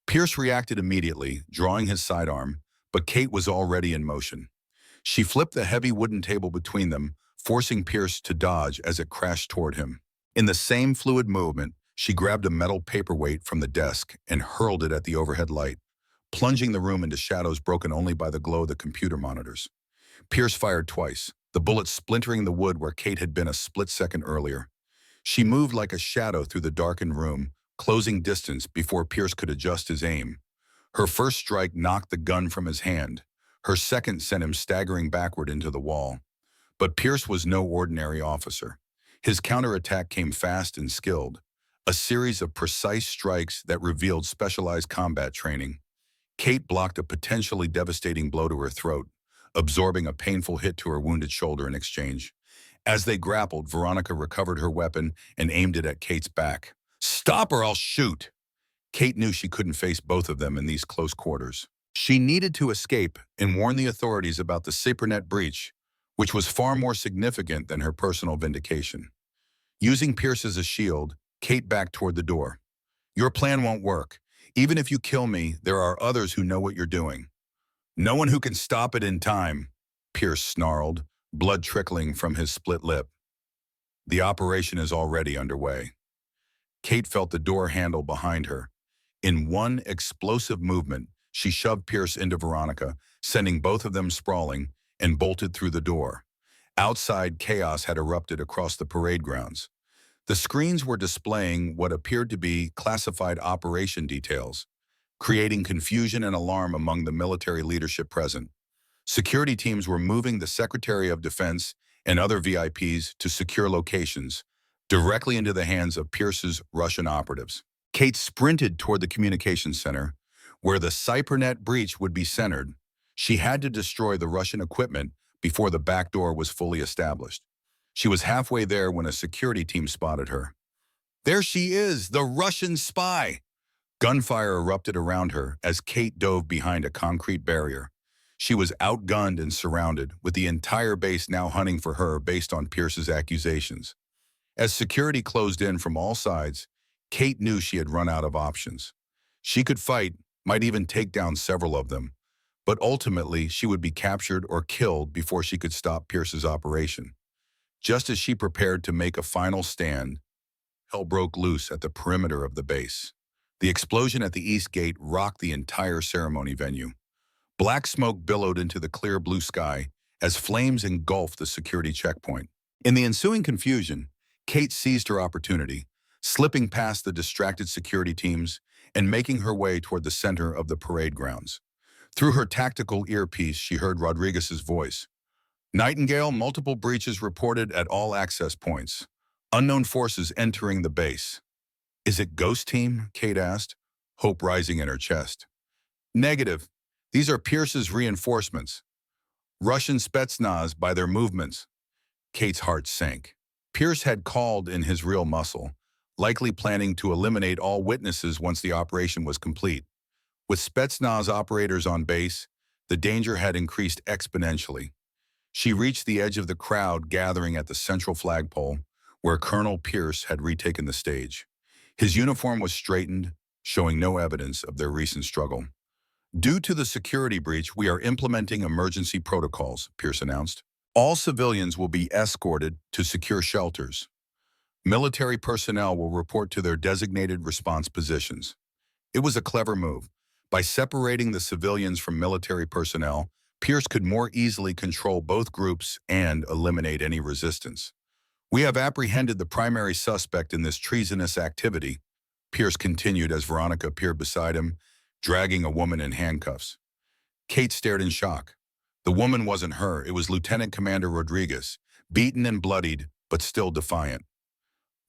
Pierce reacted immediately, drawing his sidearm, but Kate was already in motion. She flipped the heavy wooden table between them, forcing Pierce to dodge as it crashed toward him. In the same fluid movement, she grabbed a metal paperweight from the desk and hurled it at the overhead light, plunging the room into shadows broken only by the glow of the computer monitors. Pierce fired twice, the bullet splintering the wood where Kate had been a split second earlier. She moved like a shadow through the darkened room, closing distance before Pierce could adjust his aim. Her first strike knocked the gun from his hand. Her second sent him staggering backward into the wall. But Pierce was no ordinary officer. His counterattack came fast and skilled, a series of precise strikes that revealed specialized combat training. Kate blocked a potentially devastating blow to her throat, absorbing a painful hit to her wounded shoulder in exchange. As they grappled, Veronica recovered her weapon and aimed it at Kate's back. Stop or I'll shoot! Kate knew she couldn't face both of them in these close quarters. She needed to escape and warn the authorities about the Cybernet breach, which was far more significant than her personal vindication. Using Pierce as a shield, Kate backed toward the door. Your plan won't work. Even if you kill me, there are others who know what you're doing. No one who can stop it in time, Pierce snarled, blood trickling from his split lip. The operation is already underway. Kate felt the door handle behind her. In one explosive movement, she shoved Pierce into Veronica, sending both of them sprawling, and bolted through the door. Outside, chaos had erupted across the parade grounds. The screens were displaying what appeared to be classified operation details, creating confusion and alarm among the military leadership present. Security teams were moving the Secretary of Defense and other VIPs to secure locations, directly into the hands of Pierce's Russian operatives. Kate sprinted toward the communications center, where the Cybernet breach would be centered. She had to destroy the Russian equipment before the back door was fully established. She was halfway there when a security team spotted her. There she is, the Russian spy! Gunfire erupted around her as Kate dove behind a concrete barrier. She was outgunned and surrounded, with the entire base now hunting for her based on Pierce's accusations. As security closed in from all sides, Kate knew she had run out of options. She could fight, might even take down several of them, but ultimately she would be captured or killed before she could stop Pierce's operation. Just as she prepared to make a final stand, hell broke loose at the perimeter of the base. The explosion at the east gate rocked the entire ceremony venue. Black smoke billowed into the clear blue sky as flames engulfed the security checkpoint. In the ensuing confusion, Kate seized her opportunity, slipping past the distracted security teams and making her way toward the center of the parade grounds. Through her tactical earpiece, she heard Rodriguez's voice. Nightingale, multiple breaches reported at all access points. Unknown forces entering the base. Is it Ghost Team? Kate asked, hope rising in her chest. Negative. These are Pierce's reinforcements. Russian Spetsnaz by their movements. Kate's heart sank. Pierce had called in his real muscle, likely planning to eliminate all witnesses once the operation was complete. With Spetsnaz operators on base, the danger had increased exponentially. She reached the edge of the crowd gathering at the central flagpole, where Colonel Pierce had retaken the stage. His uniform was straightened, showing no evidence of their recent struggle. Due to the security breach, we are implementing emergency protocols, Pierce announced. All civilians will be escorted to secure shelters. Military personnel will report to their designated response positions. It was a clever move. By separating the civilians from military personnel, Pierce could more easily control both groups and eliminate any resistance. We have apprehended the primary suspect in this treasonous activity, Pierce continued as Veronica appeared beside him, dragging a woman in handcuffs. Kate stared in shock. The woman wasn't her, it was Lieutenant Commander Rodriguez, beaten and bloodied, but still defiant.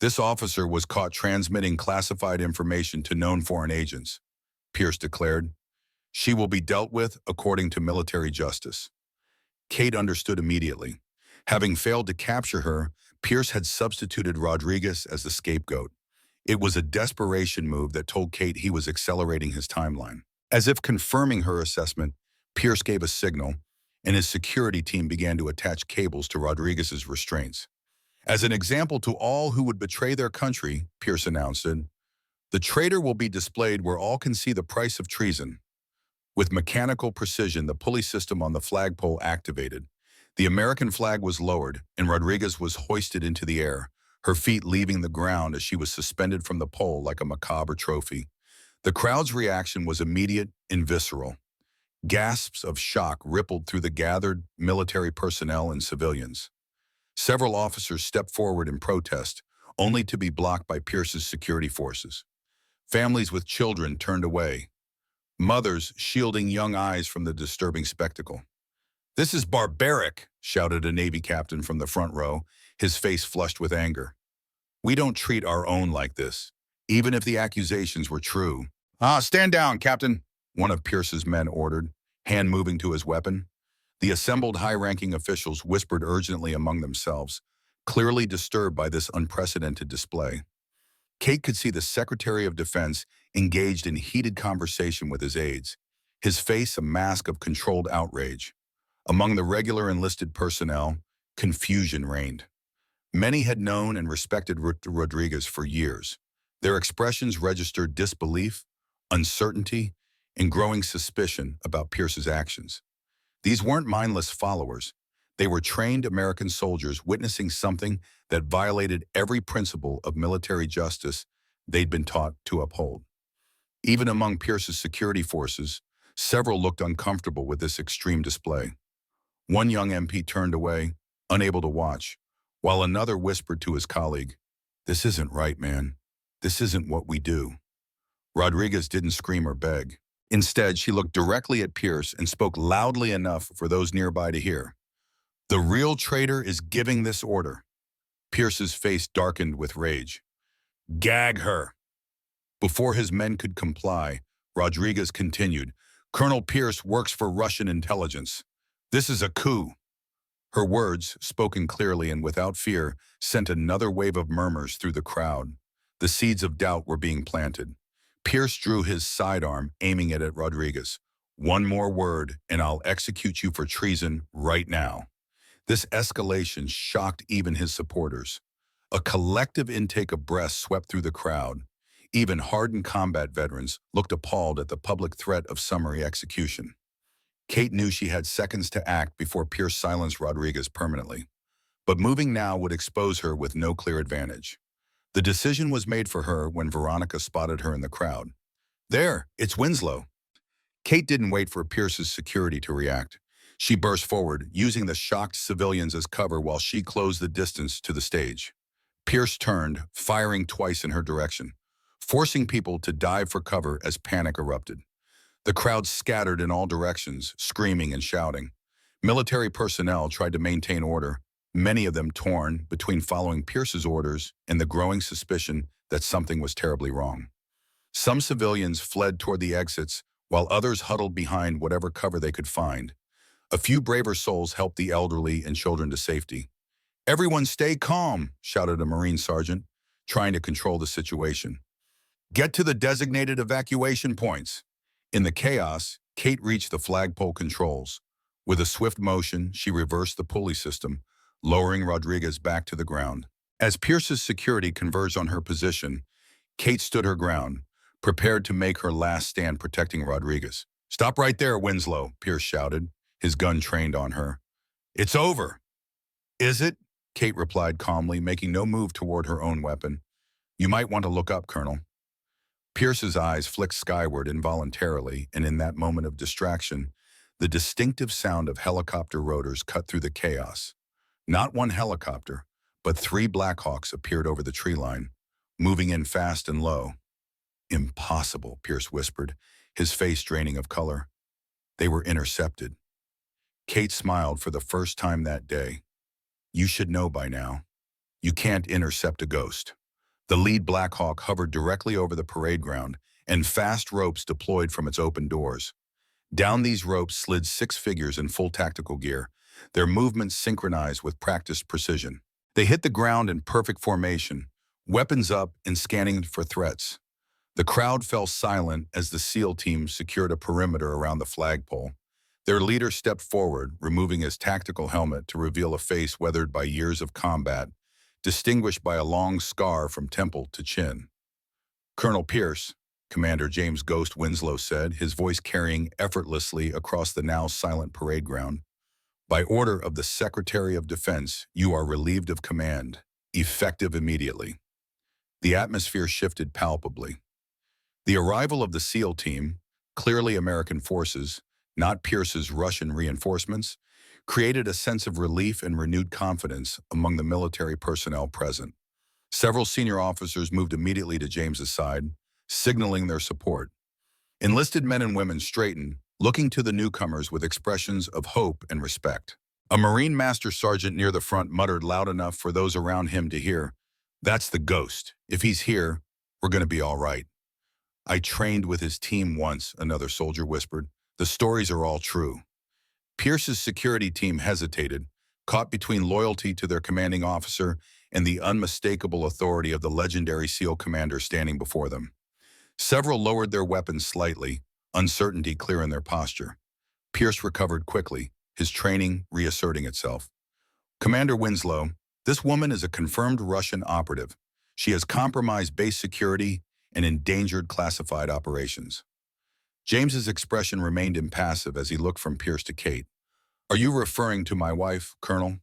This officer was caught transmitting classified information to known foreign agents, Pierce declared. She will be dealt with according to military justice. Kate understood immediately. Having failed to capture her, Pierce had substituted Rodriguez as the scapegoat. It was a desperation move that told Kate he was accelerating his timeline. As if confirming her assessment, Pierce gave a signal, and his security team began to attach cables to Rodriguez's restraints. As an example to all who would betray their country, Pierce announced it, the traitor will be displayed where all can see the price of treason. With mechanical precision, the pulley system on the flagpole activated. The American flag was lowered, and Rodriguez was hoisted into the air, her feet leaving the ground as she was suspended from the pole like a macabre trophy. The crowd's reaction was immediate and visceral. Gasps of shock rippled through the gathered military personnel and civilians. Several officers stepped forward in protest, only to be blocked by Pierce's security forces. Families with children turned away, mothers shielding young eyes from the disturbing spectacle. "This is barbaric," shouted a Navy captain from the front row, his face flushed with anger. "We don't treat our own like this, even if the accusations were true." Stand down, Captain," one of Pierce's men ordered, hand moving to his weapon. The assembled high-ranking officials whispered urgently among themselves, clearly disturbed by this unprecedented display. Kate could see the Secretary of Defense engaged in heated conversation with his aides, his face a mask of controlled outrage. Among the regular enlisted personnel, confusion reigned. Many had known and respected Rodriguez for years. Their expressions registered disbelief, uncertainty, and growing suspicion about Pierce's actions. These weren't mindless followers. They were trained American soldiers witnessing something that violated every principle of military justice they'd been taught to uphold. Even among Pierce's security forces, several looked uncomfortable with this extreme display. One young MP turned away, unable to watch, while another whispered to his colleague, "This isn't right, man. This isn't what we do." Rodriguez didn't scream or beg. Instead, she looked directly at Pierce and spoke loudly enough for those nearby to hear. "The real traitor is giving this order." Pierce's face darkened with rage. "Gag her." Before his men could comply, Rodriguez continued, "Colonel Pierce works for Russian intelligence. This is a coup." Her words, spoken clearly and without fear, sent another wave of murmurs through the crowd. The seeds of doubt were being planted. Pierce drew his sidearm, aiming it at Rodriguez. "One more word, and I'll execute you for treason right now." This escalation shocked even his supporters. A collective intake of breath swept through the crowd. Even hardened combat veterans looked appalled at the public threat of summary execution. Kate knew she had seconds to act before Pierce silenced Rodriguez permanently. But moving now would expose her with no clear advantage. The decision was made for her when Veronica spotted her in the crowd. "There, it's Winslow." Kate didn't wait for Pierce's security to react. She burst forward, using the shocked civilians as cover while she closed the distance to the stage. Pierce turned, firing twice in her direction, forcing people to dive for cover as panic erupted. The crowd scattered in all directions, screaming and shouting. Military personnel tried to maintain order, many of them torn between following Pierce's orders and the growing suspicion that something was terribly wrong. Some civilians fled toward the exits, while others huddled behind whatever cover they could find. A few braver souls helped the elderly and children to safety. "Everyone stay calm," shouted a Marine sergeant, trying to control the situation. "Get to the designated evacuation points." In the chaos, Kate reached the flagpole controls. With a swift motion, she reversed the pulley system, lowering Rodriguez back to the ground. As Pierce's security converged on her position, Kate stood her ground, prepared to make her last stand protecting Rodriguez. "Stop right there, Winslow," Pierce shouted, his gun trained on her. "It's over." "Is it?" Kate replied calmly, making no move toward her own weapon. "You might want to look up, Colonel." Pierce's eyes flicked skyward involuntarily, and in that moment of distraction, the distinctive sound of helicopter rotors cut through the chaos. Not one helicopter, but 3 Blackhawks appeared over the tree line, moving in fast and low. "Impossible," Pierce whispered, his face draining of color. They were intercepted. Kate smiled for the first time that day. "You should know by now. You can't intercept a ghost." The lead Blackhawk hovered directly over the parade ground, and fast ropes deployed from its open doors. Down these ropes slid 6 figures in full tactical gear, their movements synchronized with practiced precision. They hit the ground in perfect formation, weapons up and scanning for threats. The crowd fell silent as the SEAL team secured a perimeter around the flagpole. Their leader stepped forward, removing his tactical helmet to reveal a face weathered by years of combat, distinguished by a long scar from temple to chin. "Colonel Pierce," Commander James "Ghost" Winslow said, his voice carrying effortlessly across the now silent parade ground. "By order of the Secretary of Defense, you are relieved of command, effective immediately." The atmosphere shifted palpably. The arrival of the SEAL team, clearly American forces, not Pierce's Russian reinforcements, created a sense of relief and renewed confidence among the military personnel present. Several senior officers moved immediately to James's side, signaling their support. Enlisted men and women straightened, looking to the newcomers with expressions of hope and respect. A Marine Master Sergeant near the front muttered loud enough for those around him to hear, "That's the ghost. If he's here, we're going to be all right." "I trained with his team once," another soldier whispered. "The stories are all true." Pierce's security team hesitated, caught between loyalty to their commanding officer and the unmistakable authority of the legendary SEAL commander standing before them. Several lowered their weapons slightly, uncertainty clear in their posture. Pierce recovered quickly, his training reasserting itself. "Commander Winslow, this woman is a confirmed Russian operative. She has compromised base security and endangered classified operations." James's expression remained impassive as he looked from Pierce to Kate. "Are you referring to my wife, Colonel?"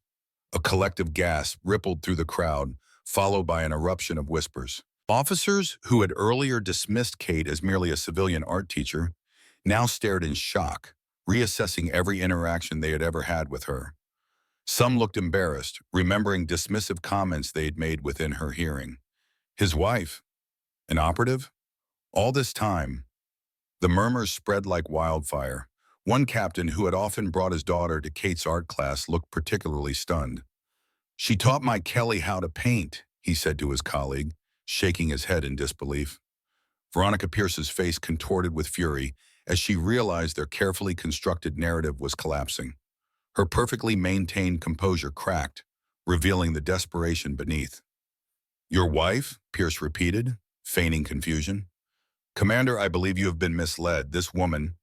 A collective gasp rippled through the crowd, followed by an eruption of whispers. Officers who had earlier dismissed Kate as merely a civilian art teacher now stared in shock, reassessing every interaction they had ever had with her. Some looked embarrassed, remembering dismissive comments they had made within her hearing. His wife? An operative? All this time? The murmurs spread like wildfire. One captain who had often brought his daughter to Kate's art class looked particularly stunned. "She taught my Kelly how to paint," he said to his colleague, shaking his head in disbelief. Veronica Pierce's face contorted with fury as she realized their carefully constructed narrative was collapsing. Her perfectly maintained composure cracked, revealing the desperation beneath. "Your wife?" Pierce repeated, feigning confusion. "Commander, I believe you have been misled. This woman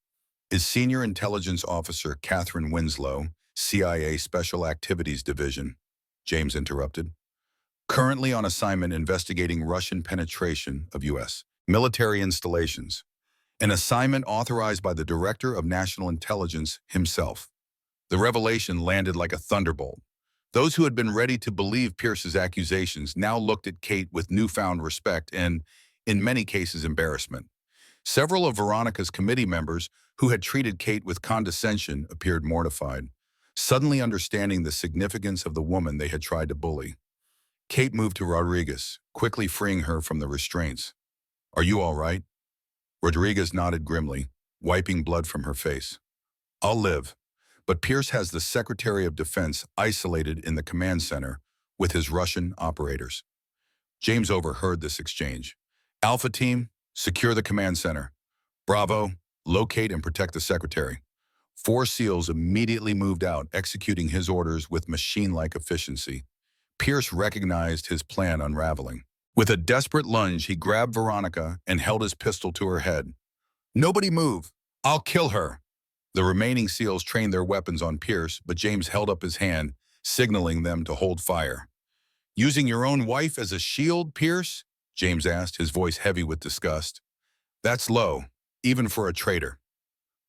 is Senior Intelligence Officer Catherine Winslow, CIA Special Activities Division," James interrupted. "Currently on assignment investigating Russian penetration of U.S. military installations. An assignment authorized by the Director of National Intelligence himself." The revelation landed like a thunderbolt. Those who had been ready to believe Pierce's accusations now looked at Kate with newfound respect and, in many cases, embarrassment. Several of Veronica's committee members, who had treated Kate with condescension, appeared mortified, suddenly understanding the significance of the woman they had tried to bully. Kate moved to Rodriguez, quickly freeing her from the restraints. "Are you all right?" Rodriguez nodded grimly. wiping blood from her face. I'll live. But Pierce has the Secretary of Defense isolated in the command center with his Russian operators. James overheard this exchange. Alpha Team, secure the command center. Bravo, locate and protect the Secretary. 4 SEALs immediately moved out, executing his orders with machine-like efficiency. Pierce recognized his plan unraveling. With a desperate lunge, he grabbed Veronica and held his pistol to her head. Nobody move. I'll kill her. The remaining SEALs trained their weapons on Pierce, but James held up his hand, signaling them to hold fire. Using your own wife as a shield, Pierce? James asked, his voice heavy with disgust. That's low, even for a traitor.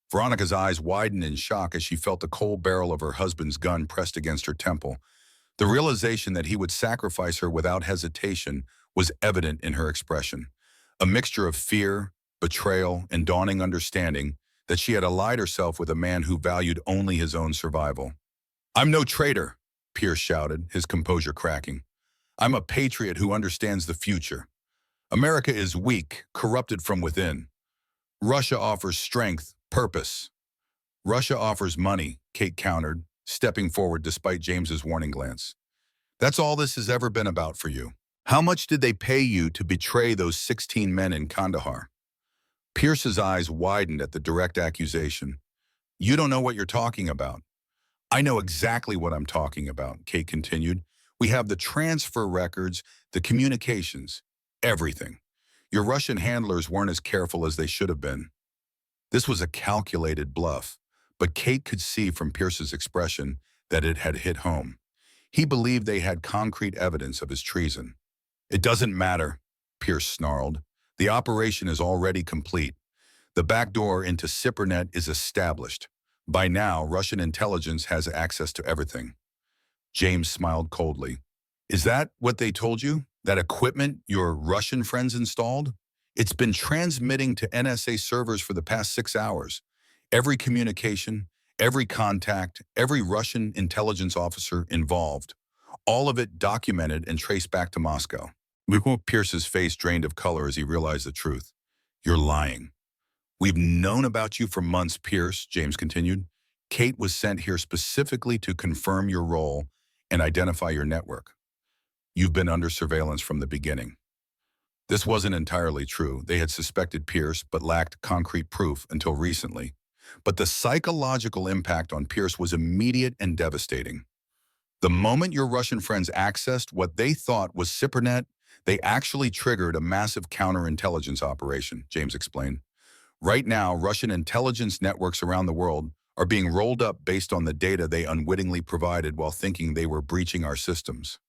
Veronica's eyes widened in shock as she felt the cold barrel of her husband's gun pressed against her temple. The realization that he would sacrifice her without hesitation was evident in her expression. A mixture of fear, betrayal, and dawning understanding that she had allied herself with a man who valued only his own survival. I'm no traitor, Pierce shouted, his composure cracking. I'm a patriot who understands the future. America is weak, corrupted from within. Russia offers strength, purpose. Russia offers money, Kate countered, stepping forward despite James's warning glance. That's all this has ever been about for you. How much did they pay you to betray those 16 men in Kandahar? Pierce's eyes widened at the direct accusation. You don't know what you're talking about. I know exactly what I'm talking about, Kate continued. We have the transfer records, the communications, everything. Your Russian handlers weren't as careful as they should have been. This was a calculated bluff, but Kate could see from Pierce's expression that it had hit home. He believed they had concrete evidence of his treason. It doesn't matter, Pierce snarled. The operation is already complete. The back door into Cybernet is established. By now, Russian intelligence has access to everything. James smiled coldly. Is that what they told you? That equipment your Russian friends installed? It's been transmitting to NSA servers for the past 6 hours. Every communication, every contact, every Russian intelligence officer involved. All of it documented and traced back to Moscow. Pierce's face drained of color as he realized the truth. You're lying. We've known about you for months, Pierce, James continued. Kate was sent here specifically to confirm your role and identify your network. You've been under surveillance from the beginning. This wasn't entirely true. They had suspected Pierce, but lacked concrete proof until recently. But the psychological impact on Pierce was immediate and devastating. The moment your Russian friends accessed what they thought was Cybernet, they actually triggered a massive counterintelligence operation, James explained. Right now, Russian intelligence networks around the world are being rolled up based on the data they unwittingly provided while thinking they were breaching our systems.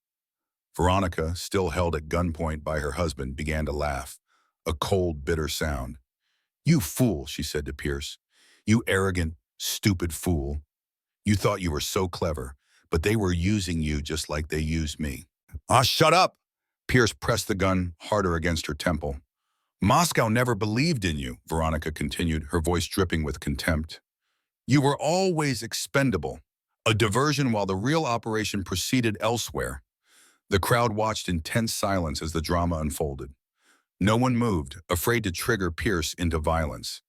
Veronica, still held at gunpoint by her husband, began to laugh, a cold, bitter sound. You fool, she said to Pierce. You arrogant, stupid fool. You thought you were so clever, but they were using you just like they used me. Shut up! Pierce pressed the gun harder against her temple. Moscow never believed in you, Veronica continued, her voice dripping with contempt. You were always expendable, a diversion while the real operation proceeded elsewhere. The crowd watched in tense silence as the drama unfolded. No one moved, afraid to trigger Pierce into violence.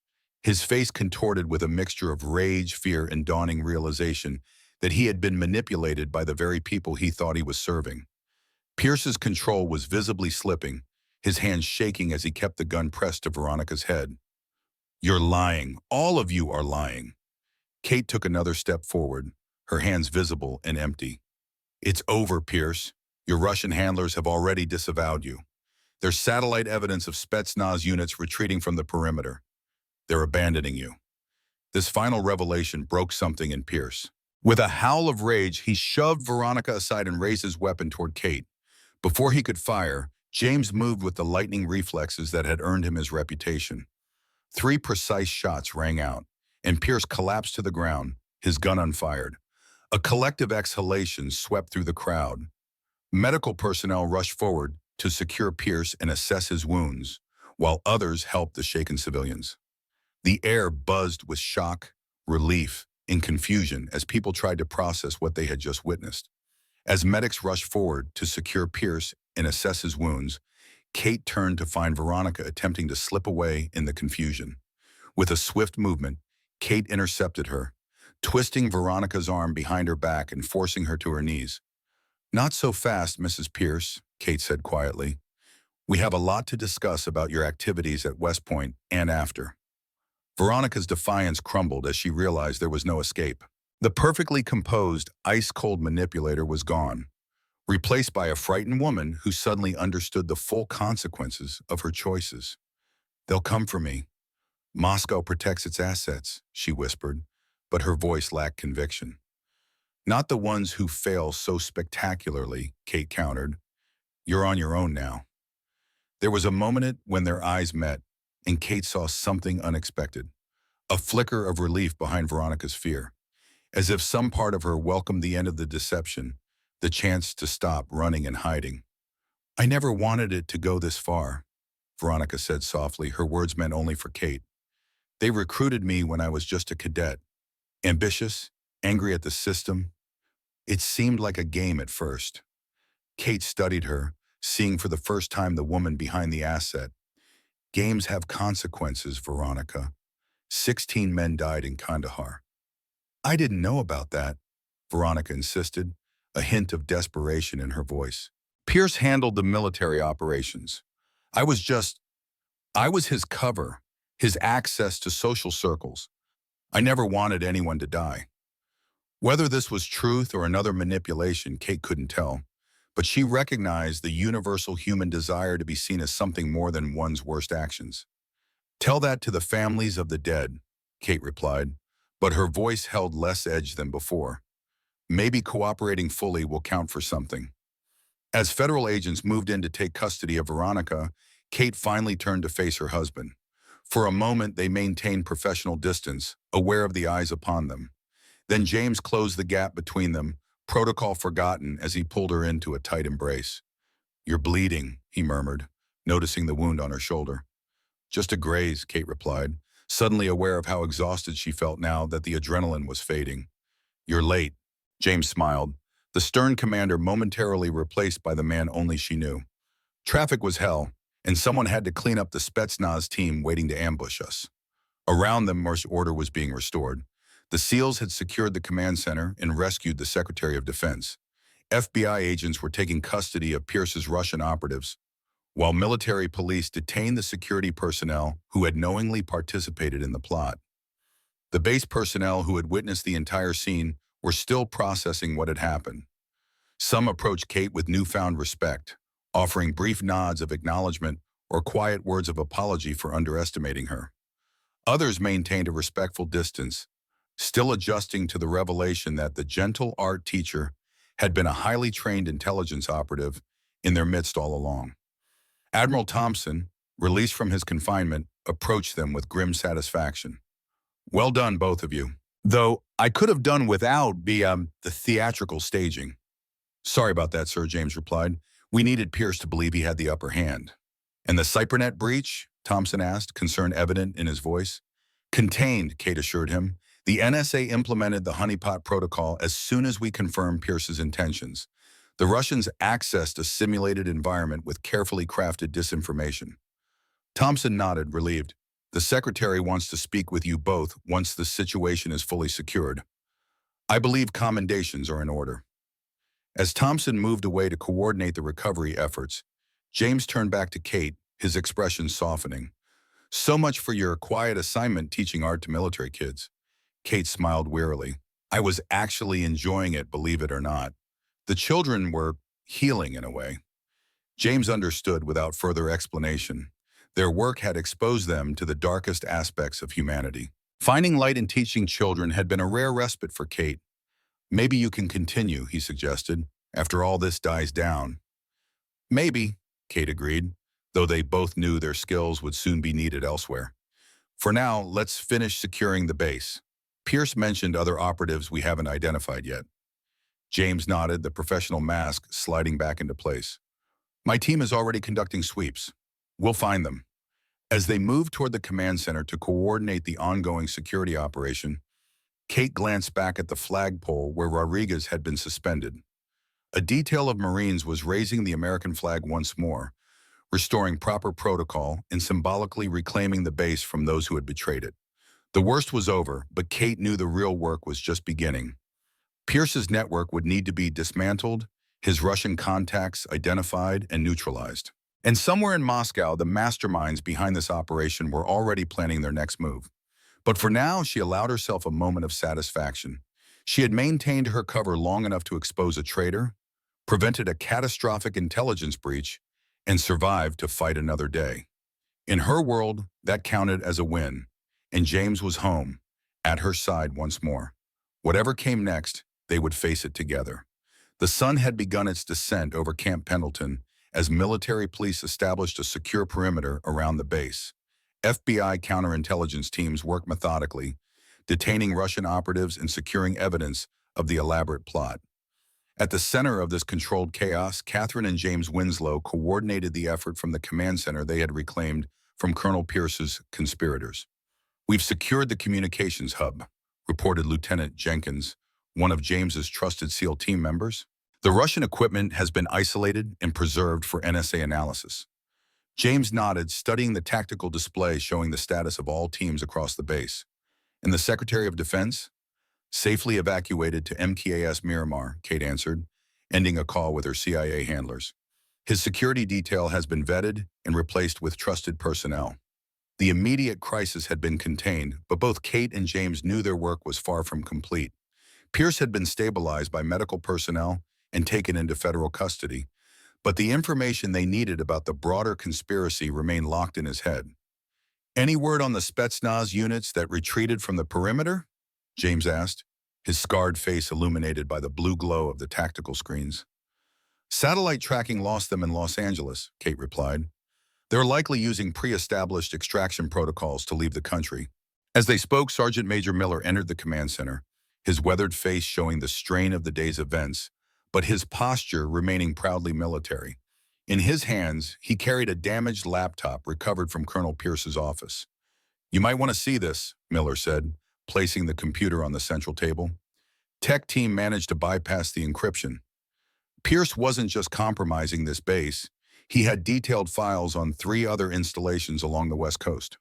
His face contorted with a mixture of rage, fear, and dawning realization that he had been manipulated by the very people he thought he was serving. Pierce's control was visibly slipping, his hands shaking as he kept the gun pressed to Veronica's head. You're lying. All of you are lying. Kate took another step forward, her hands visible and empty. It's over, Pierce. Your Russian handlers have already disavowed you. There's satellite evidence of Spetsnaz units retreating from the perimeter. They're abandoning you. This final revelation broke something in Pierce. With a howl of rage, he shoved Veronica aside and raised his weapon toward Kate. Before he could fire, James moved with the lightning reflexes that had earned him his reputation. 3 precise shots rang out, and Pierce collapsed to the ground, his gun unfired. A collective exhalation swept through the crowd. Medical personnel rushed forward to secure Pierce and assess his wounds, while others helped the shaken civilians. The air buzzed with shock, relief, and confusion as people tried to process what they had just witnessed. As medics rushed forward to secure Pierce and assess his wounds, Kate turned to find Veronica attempting to slip away in the confusion. With a swift movement, Kate intercepted her, twisting Veronica's arm behind her back and forcing her to her knees. "Not so fast, Mrs. Pierce," Kate said quietly. "We have a lot to discuss about your activities at West Point and after." Veronica's defiance crumbled as she realized there was no escape. The perfectly composed, ice-cold manipulator was gone, replaced by a frightened woman who suddenly understood the full consequences of her choices. "They'll come for me. Moscow protects its assets," she whispered, but her voice lacked conviction. "Not the ones who fail so spectacularly," Kate countered. "You're on your own now." There was a moment when their eyes met, and Kate saw something unexpected. A flicker of relief behind Veronica's fear, as if some part of her welcomed the end of the deception, the chance to stop running and hiding. "I never wanted it to go this far," Veronica said softly, her words meant only for Kate. "They recruited me when I was just a cadet, ambitious, angry at the system. It seemed like a game at first." Kate studied her, seeing for the first time the woman behind the asset. "Games have consequences, Veronica. 16 men died in Kandahar." "I didn't know about that," Veronica insisted, a hint of desperation in her voice. "Pierce handled the military operations. I was just, I was his cover, his access to social circles. I never wanted anyone to die." Whether this was truth or another manipulation, Kate couldn't tell, but she recognized the universal human desire to be seen as something more than one's worst actions. "Tell that to the families of the dead," Kate replied, but her voice held less edge than before. "Maybe cooperating fully will count for something." As federal agents moved in to take custody of Veronica, Kate finally turned to face her husband. For a moment, they maintained professional distance, aware of the eyes upon them. Then James closed the gap between them, protocol forgotten as he pulled her into a tight embrace. "You're bleeding," he murmured, noticing the wound on her shoulder. "Just a graze," Kate replied, suddenly aware of how exhausted she felt now that the adrenaline was fading. "You're late," James smiled, the stern commander momentarily replaced by the man only she knew. "Traffic was hell, and someone had to clean up the Spetsnaz team waiting to ambush us." Around them, order was being restored. The SEALs had secured the command center and rescued the Secretary of Defense. FBI agents were taking custody of Pierce's Russian operatives, while military police detained the security personnel who had knowingly participated in the plot. The base personnel who had witnessed the entire scene were still processing what had happened. Some approached Kate with newfound respect, offering brief nods of acknowledgement or quiet words of apology for underestimating her. Others maintained a respectful distance, still adjusting to the revelation that the gentle art teacher had been a highly trained intelligence operative in their midst all along. Admiral Thompson, released from his confinement, approached them with grim satisfaction. "Well done, both of you. Though I could have done without the theatrical staging." "Sorry about that, sir," James replied. "We needed Pierce to believe he had the upper hand." "And the Cybernet breach?" Thompson asked, concern evident in his voice. "Contained," Kate assured him. "The NSA implemented the honeypot protocol as soon as we confirmed Pierce's intentions. The Russians accessed a simulated environment with carefully crafted disinformation." Thompson nodded, relieved. "The Secretary wants to speak with you both once the situation is fully secured. I believe commendations are in order." As Thompson moved away to coordinate the recovery efforts, James turned back to Kate, his expression softening. "So much for your quiet assignment teaching art to military kids." Kate smiled wearily. "I was actually enjoying it, believe it or not. The children were healing in a way." James understood without further explanation. Their work had exposed them to the darkest aspects of humanity. Finding light in teaching children had been a rare respite for Kate. "Maybe you can continue," he suggested, "after all this dies down." "Maybe," Kate agreed, though they both knew their skills would soon be needed elsewhere. "For now, let's finish securing the base. Pierce mentioned other operatives we haven't identified yet." James nodded, the professional mask sliding back into place. "My team is already conducting sweeps. We'll find them." As they moved toward the command center to coordinate the ongoing security operation, Kate glanced back at the flagpole where Rodriguez had been suspended. A detail of Marines was raising the American flag once more, restoring proper protocol and symbolically reclaiming the base from those who had betrayed it. The worst was over, but Kate knew the real work was just beginning. Pierce's network would need to be dismantled, his Russian contacts identified and neutralized. And somewhere in Moscow, the masterminds behind this operation were already planning their next move. But for now, she allowed herself a moment of satisfaction. She had maintained her cover long enough to expose a traitor, prevented a catastrophic intelligence breach, and survived to fight another day. In her world, that counted as a win, and James was home, at her side once more. Whatever came next, they would face it together. The sun had begun its descent over Camp Pendleton as military police established a secure perimeter around the base. FBI counterintelligence teams worked methodically, detaining Russian operatives and securing evidence of the elaborate plot. At the center of this controlled chaos, Catherine and James Winslow coordinated the effort from the command center they had reclaimed from Colonel Pierce's conspirators. "We've secured the communications hub," reported Lieutenant Jenkins, one of James's trusted SEAL team members. "The Russian equipment has been isolated and preserved for NSA analysis." James nodded, studying the tactical display showing the status of all teams across the base. "And the Secretary of Defense?" "Safely evacuated to MKAS Miramar," Kate answered, ending a call with her CIA handlers. "His security detail has been vetted and replaced with trusted personnel." The immediate crisis had been contained, but both Kate and James knew their work was far from complete. Pierce had been stabilized by medical personnel and taken into federal custody, but the information they needed about the broader conspiracy remained locked in his head. "Any word on the Spetsnaz units that retreated from the perimeter?" James asked, his scarred face illuminated by the blue glow of the tactical screens. "Satellite tracking lost them in Los Angeles," Kate replied. "They're likely using pre-established extraction protocols to leave the country." As they spoke, Sergeant Major Miller entered the command center, his weathered face showing the strain of the day's events, but his posture remaining proudly military. In his hands, he carried a damaged laptop recovered from Colonel Pierce's office. "You might want to see this," Miller said, placing the computer on the central table. Tech team managed to bypass the encryption. Pierce wasn't just compromising this base, he had detailed files on 3 other installations along the West Coast.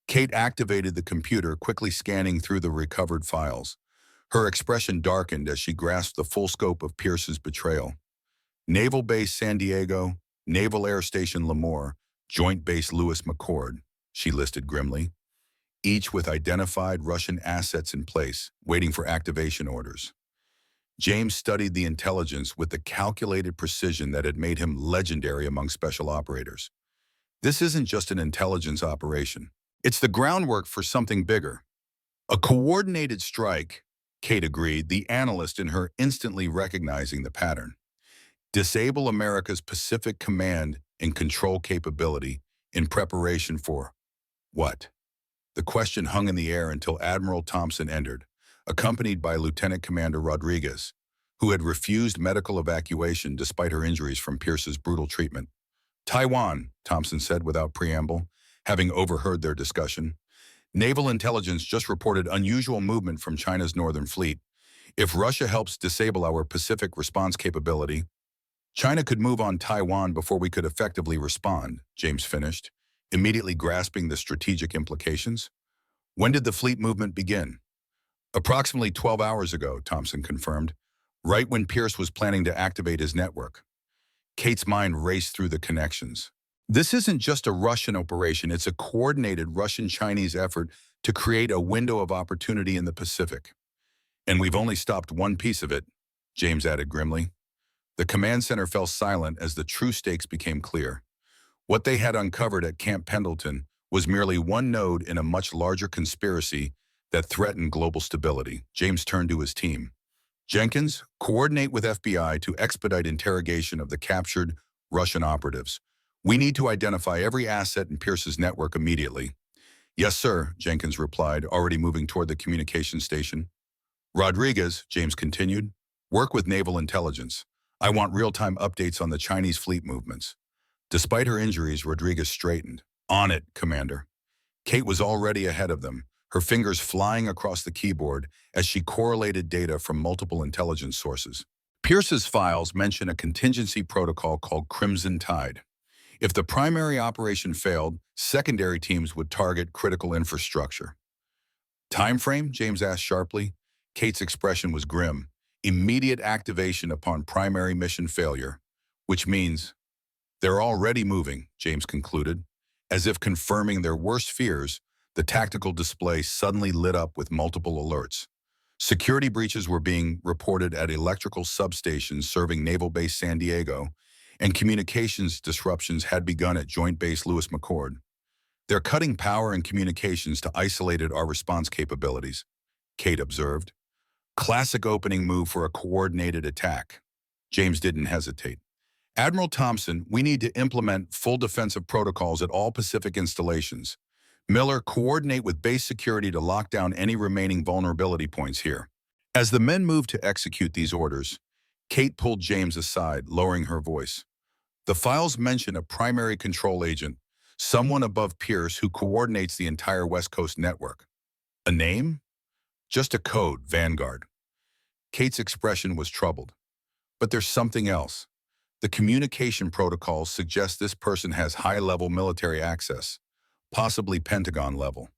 Kate activated the computer, quickly scanning through the recovered files. Her expression darkened as she grasped the full scope of Pierce's betrayal. Naval Base San Diego, Naval Air Station Lemoore, Joint Base Lewis McChord, she listed grimly, each with identified Russian assets in place, waiting for activation orders. James studied the intelligence with the calculated precision that had made him legendary among special operators. This isn't just an intelligence operation. It's the groundwork for something bigger. A coordinated strike, Kate agreed, the analyst in her instantly recognizing the pattern. Disable America's Pacific command and control capability in preparation for what? The question hung in the air until Admiral Thompson entered, accompanied by Lieutenant Commander Rodriguez, who had refused medical evacuation despite her injuries from Pierce's brutal treatment. "Taiwan," Thompson said without preamble, having overheard their discussion. "Naval intelligence just reported unusual movement from China's Northern Fleet. If Russia helps disable our Pacific response capability, China could move on Taiwan before we could effectively respond," James finished, immediately grasping the strategic implications. "When did the fleet movement begin?" "Approximately 12 hours ago," Thompson confirmed, "right when Pierce was planning to activate his network." Kate's mind raced through the connections. This isn't just a Russian operation, it's a coordinated Russian-Chinese effort to create a window of opportunity in the Pacific. "And we've only stopped one piece of it," James added grimly. The command center fell silent as the true stakes became clear. What they had uncovered at Camp Pendleton was merely one node in a much larger conspiracy that threatened global stability. James turned to his team. "Jenkins, coordinate with FBI to expedite interrogation of the captured Russian operatives. We need to identify every asset in Pierce's network immediately." "Yes, sir," Jenkins replied, already moving toward the communication station. "Rodriguez," James continued, "work with naval intelligence. I want real-time updates on the Chinese fleet movements." Despite her injuries, Rodriguez straightened. "On it, Commander." Kate was already ahead of them, her fingers flying across the keyboard as she correlated data from multiple intelligence sources. Pierce's files mention a contingency protocol called Crimson Tide. If the primary operation failed, secondary teams would target critical infrastructure. Time frame? James asked sharply. Kate's expression was grim. Immediate activation upon primary mission failure, which means they're already moving, James concluded. As if confirming their worst fears, the tactical display suddenly lit up with multiple alerts. Security breaches were being reported at electrical substations serving Naval Base San Diego, and communications disruptions had begun at Joint Base Lewis McChord. They're cutting power and communications to isolate our response capabilities, Kate observed. Classic opening move for a coordinated attack. James didn't hesitate. Admiral Thompson, we need to implement full defensive protocols at all Pacific installations. Miller, coordinate with base security to lock down any remaining vulnerability points here. As the men moved to execute these orders, Kate pulled James aside, lowering her voice. The files mention a primary control agent, someone above Pierce who coordinates the entire West Coast network. A name? Just a code, Vanguard. Kate's expression was troubled. But there's something else. The communication protocols suggest this person has high-level military access, possibly Pentagon level.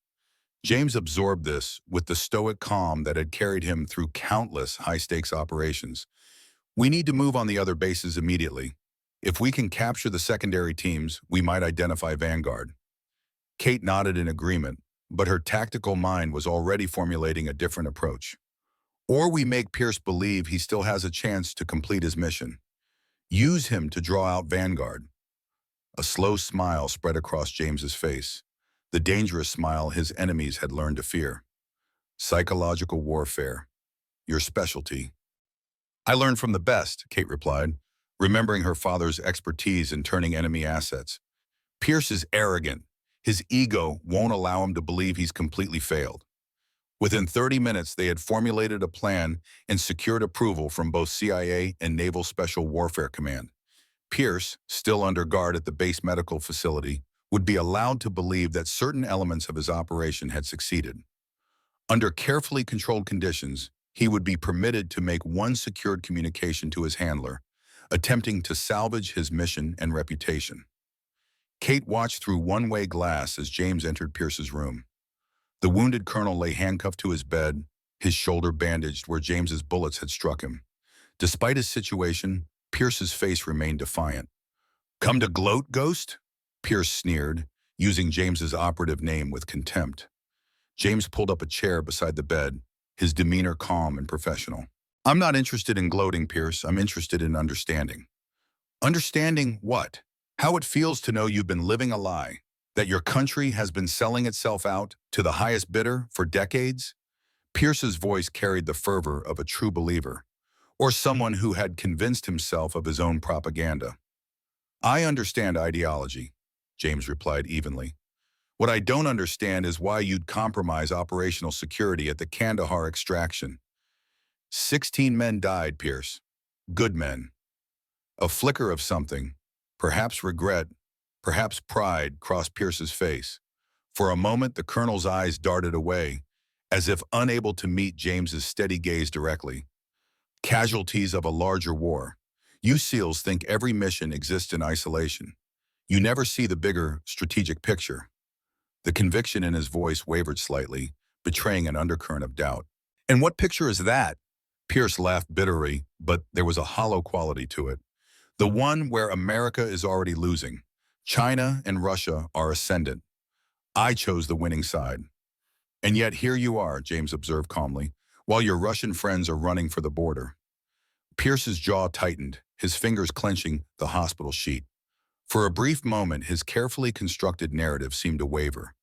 James absorbed this with the stoic calm that had carried him through countless high-stakes operations. We need to move on the other bases immediately. If we can capture the secondary teams, we might identify Vanguard. Kate nodded in agreement, but her tactical mind was already formulating a different approach. Or we make Pierce believe he still has a chance to complete his mission. Use him to draw out Vanguard. A slow smile spread across James's face, the dangerous smile his enemies had learned to fear. Psychological warfare, your specialty. I learned from the best, Kate replied, remembering her father's expertise in turning enemy assets. Pierce is arrogant. His ego won't allow him to believe he's completely failed. Within 30 minutes, they had formulated a plan and secured approval from both CIA and Naval Special Warfare Command. Pierce, still under guard at the base medical facility, would be allowed to believe that certain elements of his operation had succeeded. Under carefully controlled conditions, he would be permitted to make one secured communication to his handler, attempting to salvage his mission and reputation. Kate watched through one-way glass as James entered Pierce's room. The wounded colonel lay handcuffed to his bed, his shoulder bandaged where James's bullets had struck him. Despite his situation, Pierce's face remained defiant. Come to gloat, Ghost? Pierce sneered, using James's operative name with contempt. James pulled up a chair beside the bed, his demeanor calm and professional. I'm not interested in gloating, Pierce. I'm interested in understanding. Understanding what? How it feels to know you've been living a lie, that your country has been selling itself out to the highest bidder for decades? Pierce's voice carried the fervor of a true believer, or someone who had convinced himself of his own propaganda. I understand ideology, James replied evenly. What I don't understand is why you'd compromise operational security at the Kandahar extraction. 16 men died, Pierce. Good men. A flicker of something, perhaps regret, perhaps pride, crossed Pierce's face. For a moment, the colonel's eyes darted away, as if unable to meet James's steady gaze directly. Casualties of a larger war. You SEALs think every mission exists in isolation. You never see the bigger, strategic picture. The conviction in his voice wavered slightly, betraying an undercurrent of doubt. And what picture is that? Pierce laughed bitterly, but there was a hollow quality to it. The one where America is already losing. China and Russia are ascendant. I chose the winning side. And yet here you are, James observed calmly, while your Russian friends are running for the border. Pierce's jaw tightened, his fingers clenching the hospital sheet. For a brief moment, his carefully constructed narrative seemed to waver.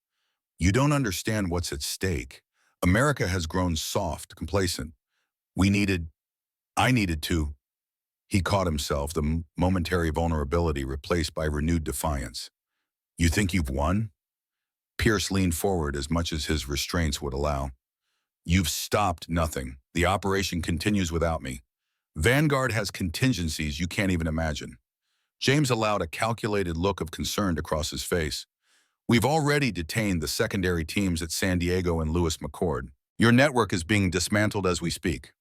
You don't understand what's at stake. America has grown soft, complacent. I needed to. He caught himself, the momentary vulnerability replaced by renewed defiance. You think you've won? Pierce leaned forward as much as his restraints would allow. You've stopped nothing. The operation continues without me. Vanguard has contingencies you can't even imagine. James allowed a calculated look of concern to cross his face. We've already detained the secondary teams at San Diego and Lewis McChord. Your network is being dismantled as we speak.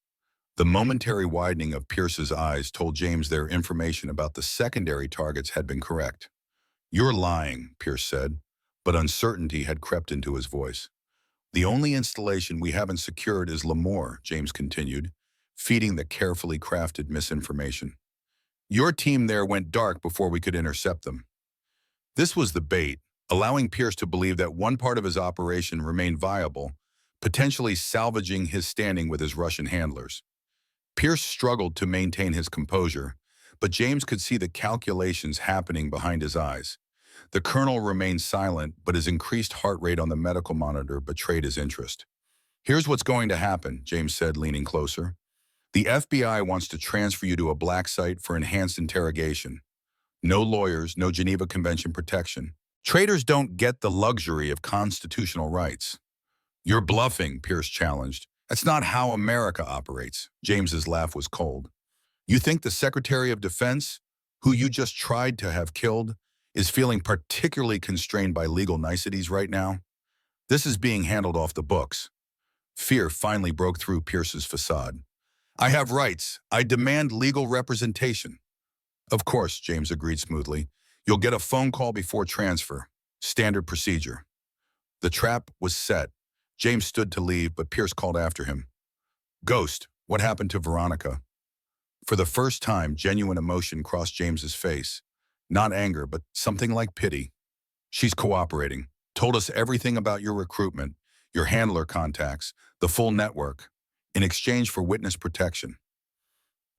The momentary widening of Pierce's eyes told James their information about the secondary targets had been correct. You're lying, Pierce said, but uncertainty had crept into his voice. The only installation we haven't secured is Lemoore, James continued, feeding the carefully crafted misinformation. Your team there went dark before we could intercept them. This was the bait, allowing Pierce to believe that one part of his operation remained viable, potentially salvaging his standing with his Russian handlers. Pierce struggled to maintain his composure, but James could see the calculations happening behind his eyes. The colonel remained silent, but his increased heart rate on the medical monitor betrayed his interest. Here's what's going to happen, James said, leaning closer. The FBI wants to transfer you to a black site for enhanced interrogation. No lawyers, no Geneva Convention protection. Traitors don't get the luxury of constitutional rights. You're bluffing, Pierce challenged. That's not how America operates. James's laugh was cold. You think the Secretary of Defense, who you just tried to have killed, is feeling particularly constrained by legal niceties right now? This is being handled off the books. Fear finally broke through Pierce's facade. I have rights. I demand legal representation. Of course, James agreed smoothly. You'll get a phone call before transfer. Standard procedure. The trap was set. James stood to leave, but Pierce called after him. Ghost, what happened to Veronica? For the first time, genuine emotion crossed James's face. Not anger, but something like pity. She's cooperating. Told us everything about your recruitment, your handler contacts, the full network, in exchange for witness protection.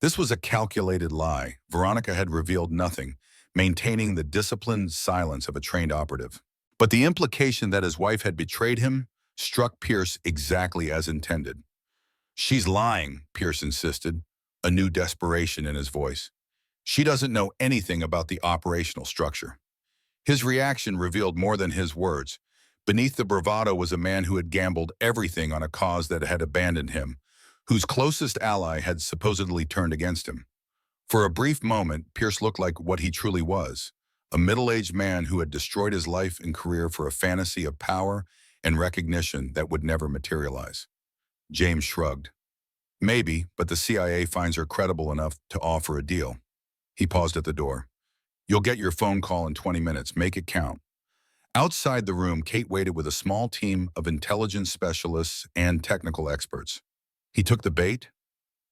This was a calculated lie. Veronica had revealed nothing, maintaining the disciplined silence of a trained operative. But the implication that his wife had betrayed him struck Pierce exactly as intended. She's lying, Pierce insisted, a new desperation in his voice. She doesn't know anything about the operational structure. His reaction revealed more than his words. Beneath the bravado was a man who had gambled everything on a cause that had abandoned him, whose closest ally had supposedly turned against him. For a brief moment, Pierce looked like what he truly was, a middle-aged man who had destroyed his life and career for a fantasy of power and recognition that would never materialize. James shrugged. Maybe, but the CIA finds her credible enough to offer a deal. He paused at the door. You'll get your phone call in 20 minutes. Make it count. Outside the room, Kate waited with a small team of intelligence specialists and technical experts. He took the bait?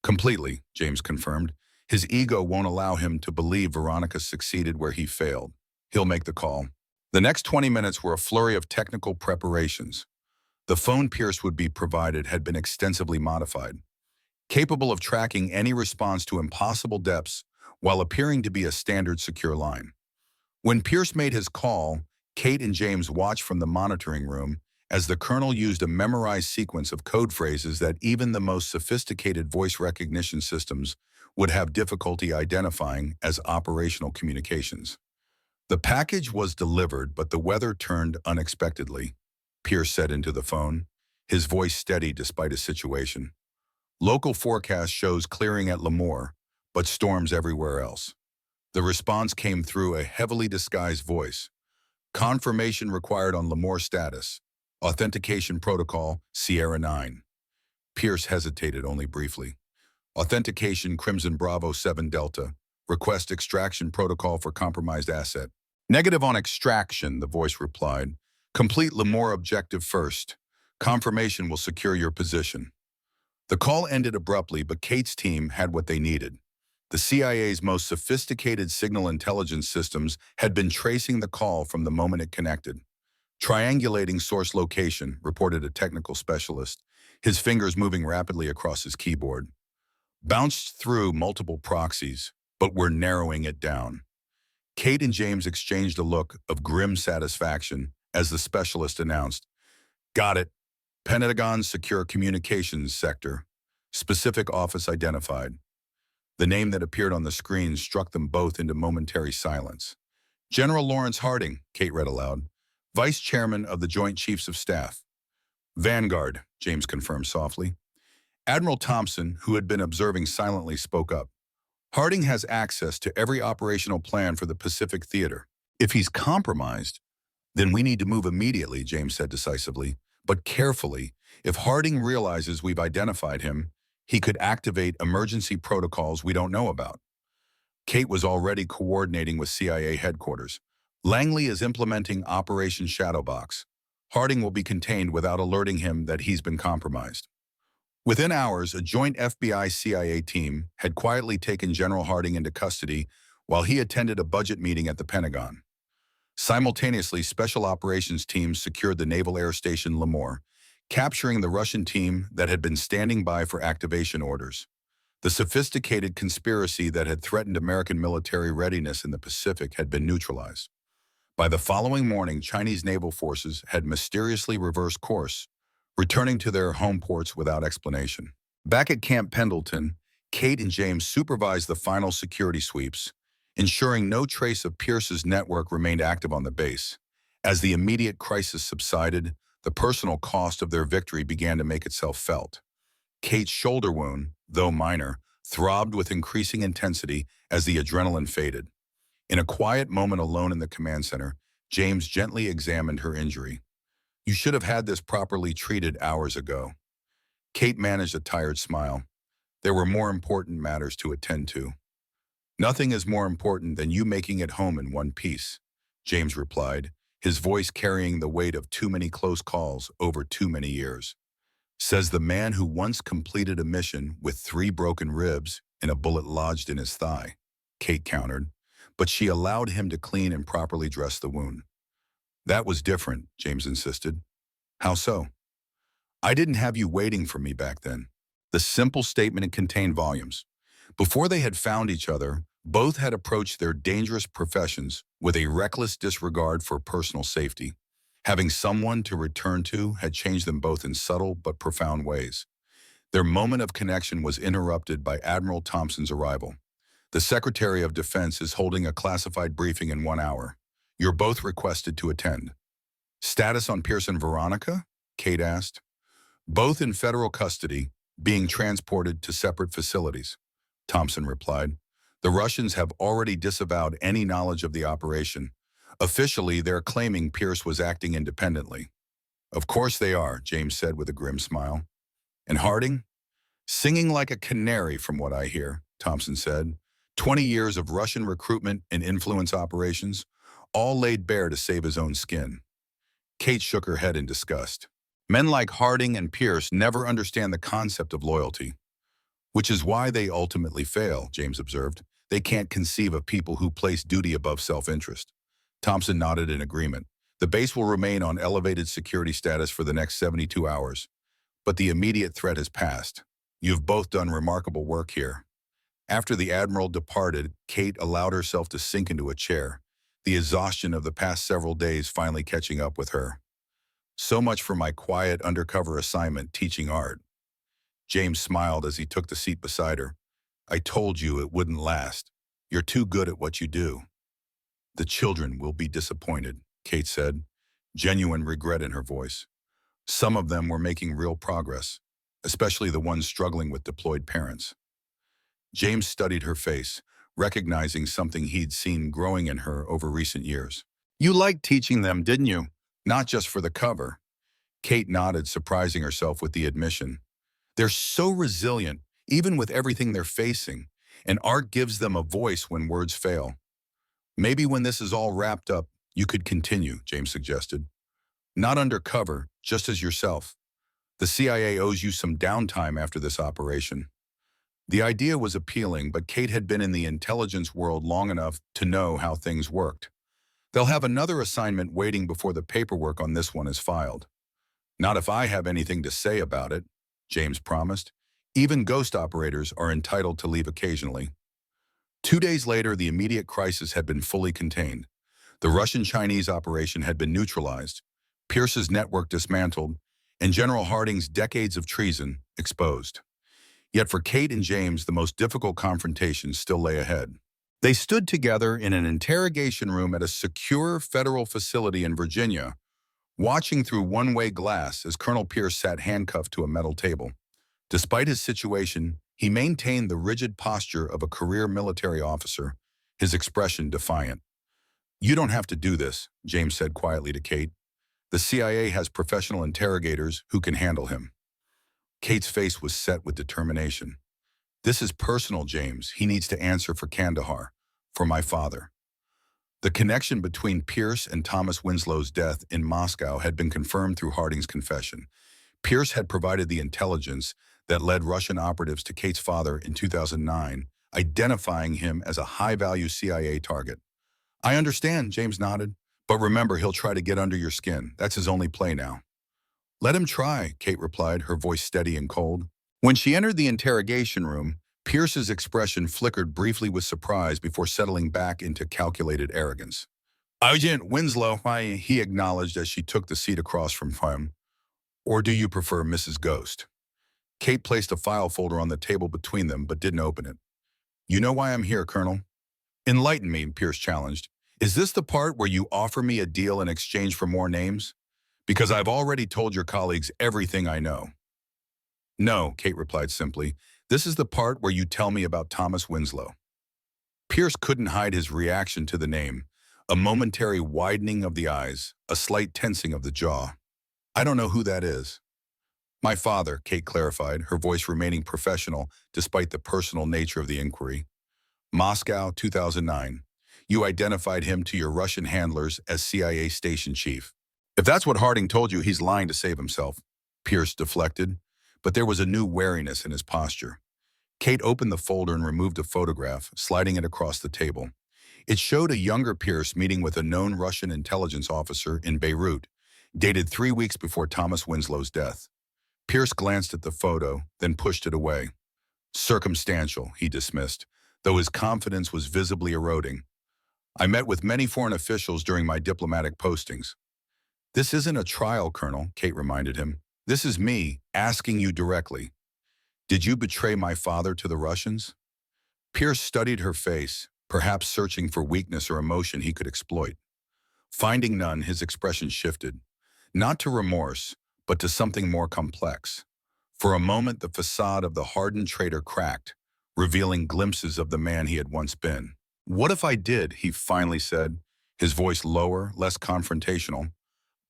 Completely, James confirmed. His ego won't allow him to believe Veronica succeeded where he failed. He'll make the call. The next 20 minutes were a flurry of technical preparations. The phone Pierce would be provided had been extensively modified, capable of tracking any response to impossible depths while appearing to be a standard secure line. When Pierce made his call, Kate and James watched from the monitoring room as the colonel used a memorized sequence of code phrases that even the most sophisticated voice recognition systems would have difficulty identifying as operational communications. The package was delivered, but the weather turned unexpectedly, Pierce said into the phone, his voice steady despite his situation. Local forecast shows clearing at Lemoore, but storms everywhere else. The response came through a heavily disguised voice. Confirmation required on Lemoore status. Authentication protocol, Sierra 9. Pierce hesitated only briefly. Authentication, Crimson Bravo 7 Delta. Request extraction protocol for compromised asset. Negative on extraction, the voice replied. Complete Lemoore objective first. Confirmation will secure your position. The call ended abruptly, but Kate's team had what they needed. The CIA's most sophisticated signal intelligence systems had been tracing the call from the moment it connected. Triangulating source location, reported a technical specialist, his fingers moving rapidly across his keyboard. Bounced through multiple proxies, but we're narrowing it down. Kate and James exchanged a look of grim satisfaction as the specialist announced, Got it. Pentagon Secure Communications Sector. Specific office identified. The name that appeared on the screen struck them both into momentary silence. General Lawrence Harding, Kate read aloud, Vice Chairman of the Joint Chiefs of Staff. Vanguard, James confirmed softly. Admiral Thompson, who had been observing silently, spoke up. Harding has access to every operational plan for the Pacific Theater. If he's compromised, then we need to move immediately, James said decisively, but carefully. If Harding realizes we've identified him, he could activate emergency protocols we don't know about. Kate was already coordinating with CIA headquarters. Langley is implementing Operation Shadowbox. Harding will be contained without alerting him that he's been compromised. Within hours, a joint FBI-CIA team had quietly taken General Harding into custody while he attended a budget meeting at the Pentagon. Simultaneously, special operations teams secured the Naval Air Station Lemoore, capturing the Russian team that had been standing by for activation orders. The sophisticated conspiracy that had threatened American military readiness in the Pacific had been neutralized. By the following morning, Chinese naval forces had mysteriously reversed course, returning to their home ports without explanation. Back at Camp Pendleton, Kate and James supervised the final security sweeps, ensuring no trace of Pierce's network remained active on the base. As the immediate crisis subsided, the personal cost of their victory began to make itself felt. Kate's shoulder wound, though minor, throbbed with increasing intensity as the adrenaline faded. In a quiet moment alone in the command center, James gently examined her injury. "You should have had this properly treated hours ago." Kate managed a tired smile. "There were more important matters to attend to." "Nothing is more important than you making it home in one piece," James replied, his voice carrying the weight of too many close calls over too many years. "Says the man who once completed a mission with 3 broken ribs and a bullet lodged in his thigh," Kate countered, but she allowed him to clean and properly dress the wound. "That was different," James insisted. "How so?" "I didn't have you waiting for me back then." The simple statement contained volumes. Before they had found each other, both had approached their dangerous professions with a reckless disregard for personal safety. Having someone to return to had changed them both in subtle but profound ways. Their moment of connection was interrupted by Admiral Thompson's arrival. "The Secretary of Defense is holding a classified briefing in 1 hour. You're both requested to attend." "Status on Pierce and Veronica?" Kate asked. "Both in federal custody, being transported to separate facilities," Thompson replied. "The Russians have already disavowed any knowledge of the operation. Officially, they're claiming Pierce was acting independently." "Of course they are," James said with a grim smile. "And Harding?" "Singing like a canary, from what I hear," Thompson said. 20 years of Russian recruitment and influence operations, all laid bare to save his own skin." Kate shook her head in disgust. "Men like Harding and Pierce never understand the concept of loyalty." "Which is why they ultimately fail," James observed. "They can't conceive of people who place duty above self-interest." Thompson nodded in agreement. "The base will remain on elevated security status for the next 72 hours. But the immediate threat has passed. You've both done remarkable work here." After the Admiral departed, Kate allowed herself to sink into a chair, the exhaustion of the past several days finally catching up with her. "So much for my quiet undercover assignment teaching art." James smiled as he took the seat beside her. "I told you it wouldn't last. You're too good at what you do." "The children will be disappointed," Kate said, genuine regret in her voice. Some of them were making real progress, especially the ones struggling with deployed parents. James studied her face, recognizing something he'd seen growing in her over recent years. "You liked teaching them, didn't you? Not just for the cover." Kate nodded, surprising herself with the admission. "They're so resilient, even with everything they're facing, and art gives them a voice when words fail." "Maybe when this is all wrapped up, you could continue," James suggested. "Not undercover, just as yourself. The CIA owes you some downtime after this operation." The idea was appealing, but Kate had been in the intelligence world long enough to know how things worked. "They'll have another assignment waiting before the paperwork on this one is filed." "Not if I have anything to say about it," James promised. "Even ghost operators are entitled to leave occasionally." 2 days later, the immediate crisis had been fully contained. The Russian-Chinese operation had been neutralized, Pierce's network dismantled, and General Harding's decades of treason exposed. Yet for Kate and James, the most difficult confrontation still lay ahead. They stood together in an interrogation room at a secure federal facility in Virginia, watching through one-way glass as Colonel Pierce sat handcuffed to a metal table. Despite his situation, he maintained the rigid posture of a career military officer, his expression defiant. "You don't have to do this," James said quietly to Kate. "The CIA has professional interrogators who can handle him." Kate's face was set with determination. "This is personal, James. He needs to answer for Kandahar, for my father." The connection between Pierce and Thomas Winslow's death in Moscow had been confirmed through Harding's confession. Pierce had provided the intelligence that led Russian operatives to Kate's father in 2009, identifying him as a high-value CIA target. I understand, James nodded. But remember, he'll try to get under your skin. That's his only play now. Let him try, Kate replied, her voice steady and cold. When she entered the interrogation room, Pierce's expression flickered briefly with surprise before settling back into calculated arrogance. Agent Winslow, he acknowledged as she took the seat across from him. Or do you prefer Mrs. Ghost? Kate placed a file folder on the table between them but didn't open it. You know why I'm here, Colonel? Enlighten me, Pierce challenged. Is this the part where you offer me a deal in exchange for more names? Because I've already told your colleagues everything I know. No, Kate replied simply. This is the part where you tell me about Thomas Winslow. Pierce couldn't hide his reaction to the name, a momentary widening of the eyes, a slight tensing of the jaw. I don't know who that is. My father, Kate clarified, her voice remaining professional despite the personal nature of the inquiry. Moscow, 2009. You identified him to your Russian handlers as CIA station chief. If that's what Harding told you, he's lying to save himself. Pierce deflected, but there was a new wariness in his posture. Kate opened the folder and removed a photograph, sliding it across the table. It showed a younger Pierce meeting with a known Russian intelligence officer in Beirut, dated 3 weeks before Thomas Winslow's death. Pierce glanced at the photo, then pushed it away. Circumstantial, he dismissed, though his confidence was visibly eroding. I met with many foreign officials during my diplomatic postings. This isn't a trial, Colonel, Kate reminded him. This is me asking you directly. Did you betray my father to the Russians? Pierce studied her face, perhaps searching for weakness or emotion he could exploit. Finding none, his expression shifted, not to remorse, but to something more complex. For a moment, the facade of the hardened traitor cracked, revealing glimpses of the man he had once been. What if I did, he finally said, his voice lower, less confrontational.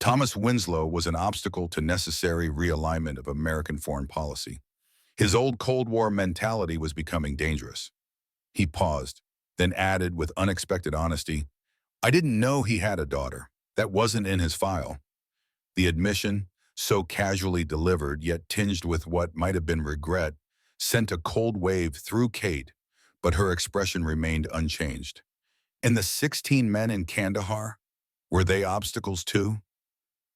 Thomas Winslow was an obstacle to necessary realignment of American foreign policy. His old Cold War mentality was becoming dangerous. He paused, then added with unexpected honesty, I didn't know he had a daughter. That wasn't in his file. The admission, so casually delivered yet tinged with what might have been regret, sent a cold wave through Kate, but her expression remained unchanged. And the 16 men in Kandahar, were they obstacles too?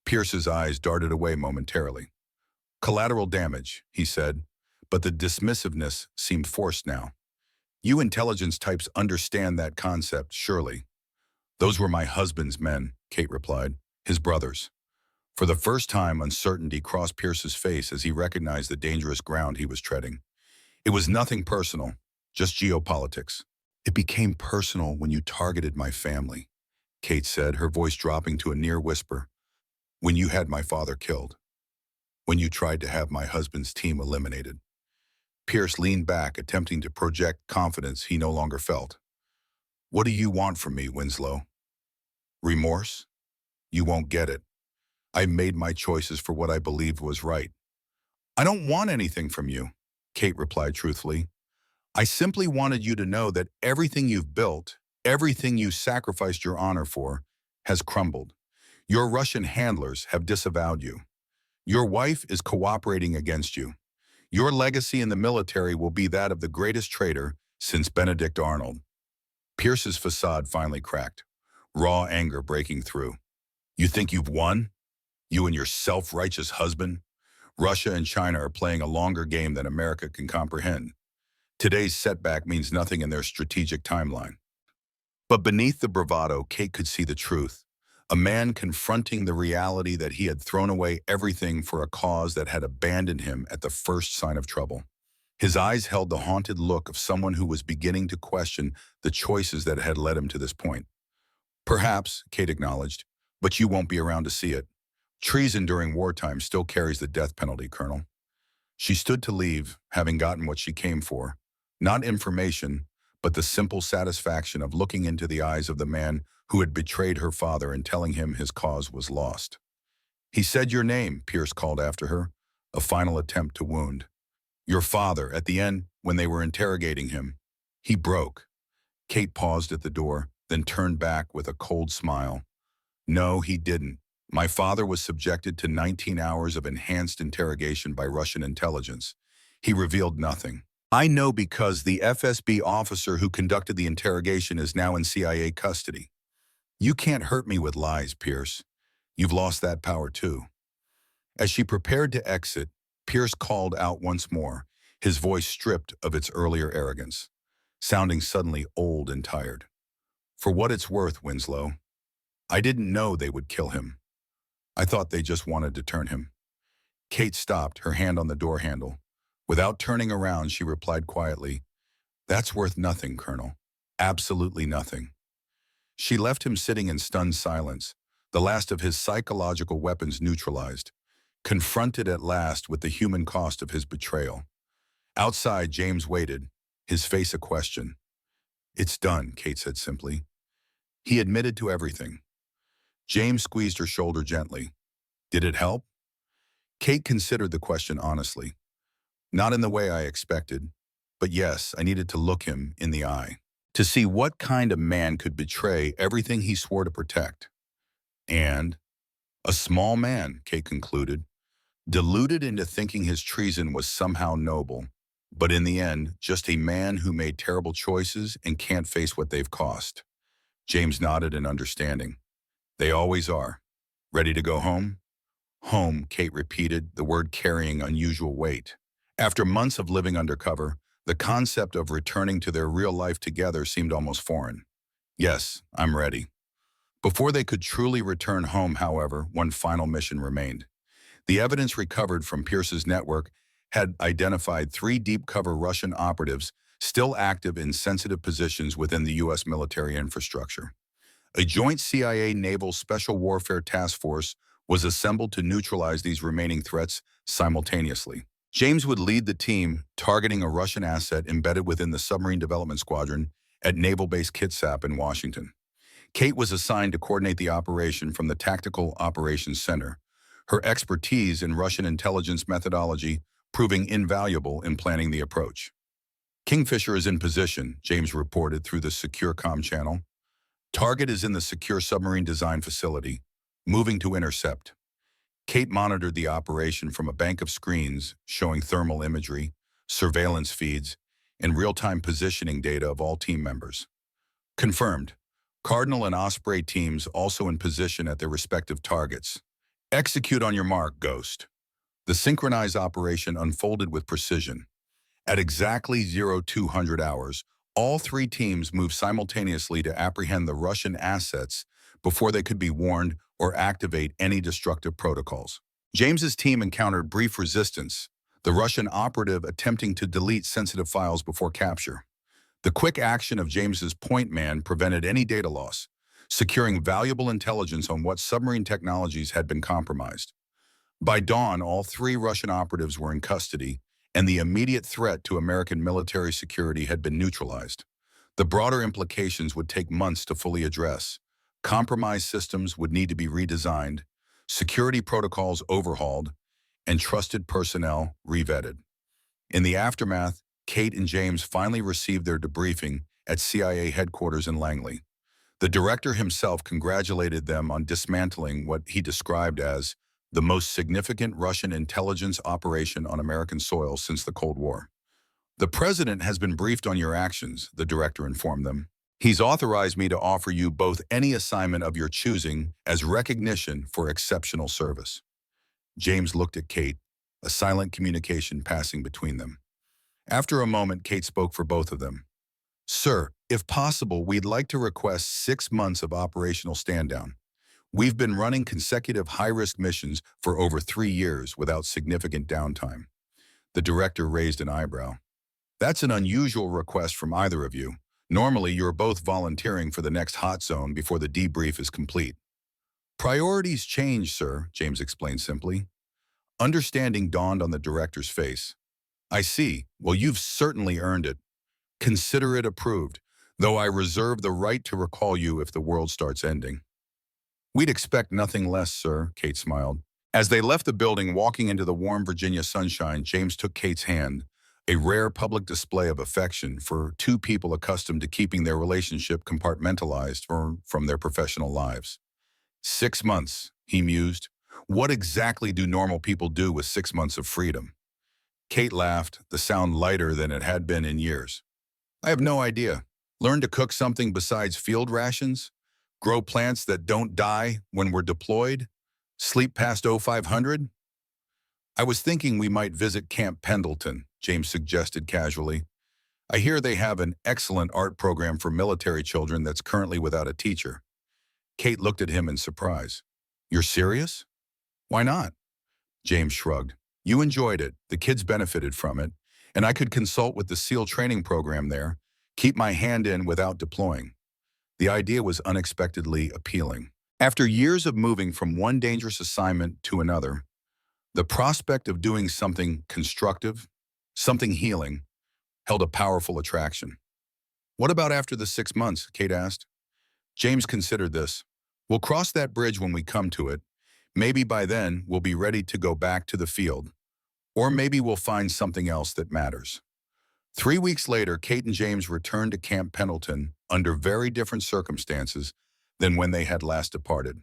Pierce's eyes darted away momentarily. Collateral damage, he said, but the dismissiveness seemed forced now. You intelligence types understand that concept, surely. Those were my husband's men, Kate replied, his brothers. For the first time, uncertainty crossed Pierce's face as he recognized the dangerous ground he was treading. It was nothing personal, just geopolitics. It became personal when you targeted my family, Kate said, her voice dropping to a near whisper. When you had my father killed. When you tried to have my husband's team eliminated. Pierce leaned back, attempting to project confidence he no longer felt. What do you want from me, Winslow? Remorse? You won't get it. I made my choices for what I believed was right. I don't want anything from you, Kate replied truthfully. I simply wanted you to know that everything you've built, everything you sacrificed your honor for, has crumbled. Your Russian handlers have disavowed you. Your wife is cooperating against you. Your legacy in the military will be that of the greatest traitor since Benedict Arnold. Pierce's facade finally cracked, raw anger breaking through. You think you've won? You and your self-righteous husband? Russia and China are playing a longer game than America can comprehend. Today's setback means nothing in their strategic timeline. But beneath the bravado, Kate could see the truth. A man confronting the reality that he had thrown away everything for a cause that had abandoned him at the first sign of trouble. His eyes held the haunted look of someone who was beginning to question the choices that had led him to this point. Perhaps, Kate acknowledged, but you won't be around to see it. Treason during wartime still carries the death penalty, Colonel. She stood to leave, having gotten what she came for. Not information, but the simple satisfaction of looking into the eyes of the man who had betrayed her father and telling him his cause was lost. He said your name, Pierce called after her, a final attempt to wound. Your father, at the end, when they were interrogating him. He broke. Kate paused at the door, then turned back with a cold smile. No, he didn't. My father was subjected to 19 hours of enhanced interrogation by Russian intelligence. He revealed nothing. I know because the FSB officer who conducted the interrogation is now in CIA custody. You can't hurt me with lies, Pierce. You've lost that power too. As she prepared to exit, Pierce called out once more, his voice stripped of its earlier arrogance, sounding suddenly old and tired. For what it's worth, Winslow, I didn't know they would kill him. I thought they just wanted to turn him. Kate stopped, her hand on the door handle. Without turning around, she replied quietly, "That's worth nothing, Colonel. Absolutely nothing." She left him sitting in stunned silence, the last of his psychological weapons neutralized, confronted at last with the human cost of his betrayal. Outside, James waited, his face a question. "It's done," Kate said simply. He admitted to everything. James squeezed her shoulder gently. "Did it help?" Kate considered the question honestly. "Not in the way I expected, but yes, I needed to look him in the eye, to see what kind of man could betray everything he swore to protect. And a small man," Kate concluded, deluded into thinking his treason was somehow noble, but in the end, just a man who made terrible choices and can't face what they've cost. James nodded in understanding. "They always are. Ready to go home?" "Home," Kate repeated, the word carrying unusual weight. After months of living undercover, the concept of returning to their real life together seemed almost foreign. "Yes, I'm ready." Before they could truly return home, however, one final mission remained. The evidence recovered from Pierce's network had identified 3 deep-cover Russian operatives still active in sensitive positions within the U.S. military infrastructure. A joint CIA Naval Special Warfare Task Force was assembled to neutralize these remaining threats simultaneously. James would lead the team, targeting a Russian asset embedded within the Submarine Development Squadron at Naval Base Kitsap in Washington. Kate was assigned to coordinate the operation from the Tactical Operations Center, her expertise in Russian intelligence methodology proving invaluable in planning the approach. "Kingfisher is in position," James reported through the secure comm channel. "Target is in the secure submarine design facility, moving to intercept." Kate monitored the operation from a bank of screens showing thermal imagery, surveillance feeds, and real-time positioning data of all team members. Confirmed. Cardinal and Osprey teams also in position at their respective targets. "Execute on your mark, Ghost." The synchronized operation unfolded with precision. At exactly 0200 hours, all 3 teams moved simultaneously to apprehend the Russian assets before they could be warned or activate any destructive protocols. James's team encountered brief resistance, the Russian operative attempting to delete sensitive files before capture. The quick action of James's point man prevented any data loss, securing valuable intelligence on what submarine technologies had been compromised. By dawn, all 3 Russian operatives were in custody, and the immediate threat to American military security had been neutralized. The broader implications would take months to fully address. Compromised systems would need to be redesigned, security protocols overhauled, and trusted personnel revetted. In the aftermath, Kate and James finally received their debriefing at CIA headquarters in Langley. The director himself congratulated them on dismantling what he described as the most significant Russian intelligence operation on American soil since the Cold War. "The president has been briefed on your actions," the director informed them. "He's authorized me to offer you both any assignment of your choosing as recognition for exceptional service." James looked at Kate, a silent communication passing between them. After a moment, Kate spoke for both of them. "Sir, if possible, we'd like to request 6 months of operational stand-down. We've been running consecutive high-risk missions for over 3 years without significant downtime." The director raised an eyebrow. "That's an unusual request from either of you. Normally, you're both volunteering for the next hot zone before the debrief is complete." "Priorities change, sir," James explained simply. Understanding dawned on the director's face. "I see. Well, you've certainly earned it. Consider it approved, though I reserve the right to recall you if the world starts ending." "We'd expect nothing less, sir," Kate smiled. As they left the building walking into the warm Virginia sunshine, James took Kate's hand, a rare public display of affection for two people accustomed to keeping their relationship compartmentalized from their professional lives. 6 months, he mused. What exactly do normal people do with 6 months of freedom? Kate laughed, the sound lighter than it had been in years. I have no idea. Learn to cook something besides field rations? Grow plants that don't die when we're deployed? Sleep past 0500? I was thinking we might visit Camp Pendleton, James suggested casually. I hear they have an excellent art program for military children that's currently without a teacher. Kate looked at him in surprise. You're serious? Why not? James shrugged. You enjoyed it, the kids benefited from it, and I could consult with the SEAL training program there, keep my hand in without deploying. The idea was unexpectedly appealing. After years of moving from one dangerous assignment to another, the prospect of doing something constructive, something healing, held a powerful attraction. What about after the 6 months? Kate asked. James considered this. We'll cross that bridge when we come to it. Maybe by then we'll be ready to go back to the field. Or maybe we'll find something else that matters. 3 weeks later, Kate and James returned to Camp Pendleton under very different circumstances than when they had last departed.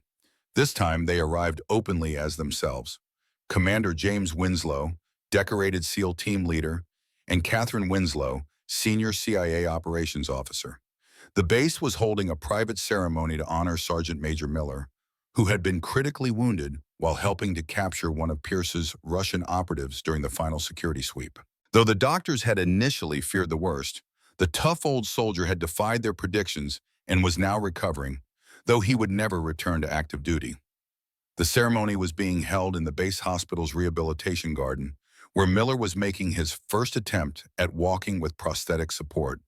This time, they arrived openly as themselves. Commander James Winslow, decorated SEAL team leader, and Catherine Winslow, senior CIA operations officer. The base was holding a private ceremony to honor Sergeant Major Miller, who had been critically wounded while helping to capture one of Pierce's Russian operatives during the final security sweep. Though the doctors had initially feared the worst, the tough old soldier had defied their predictions and was now recovering, though he would never return to active duty. The ceremony was being held in the base hospital's rehabilitation garden, where Miller was making his first attempt at walking with prosthetic support.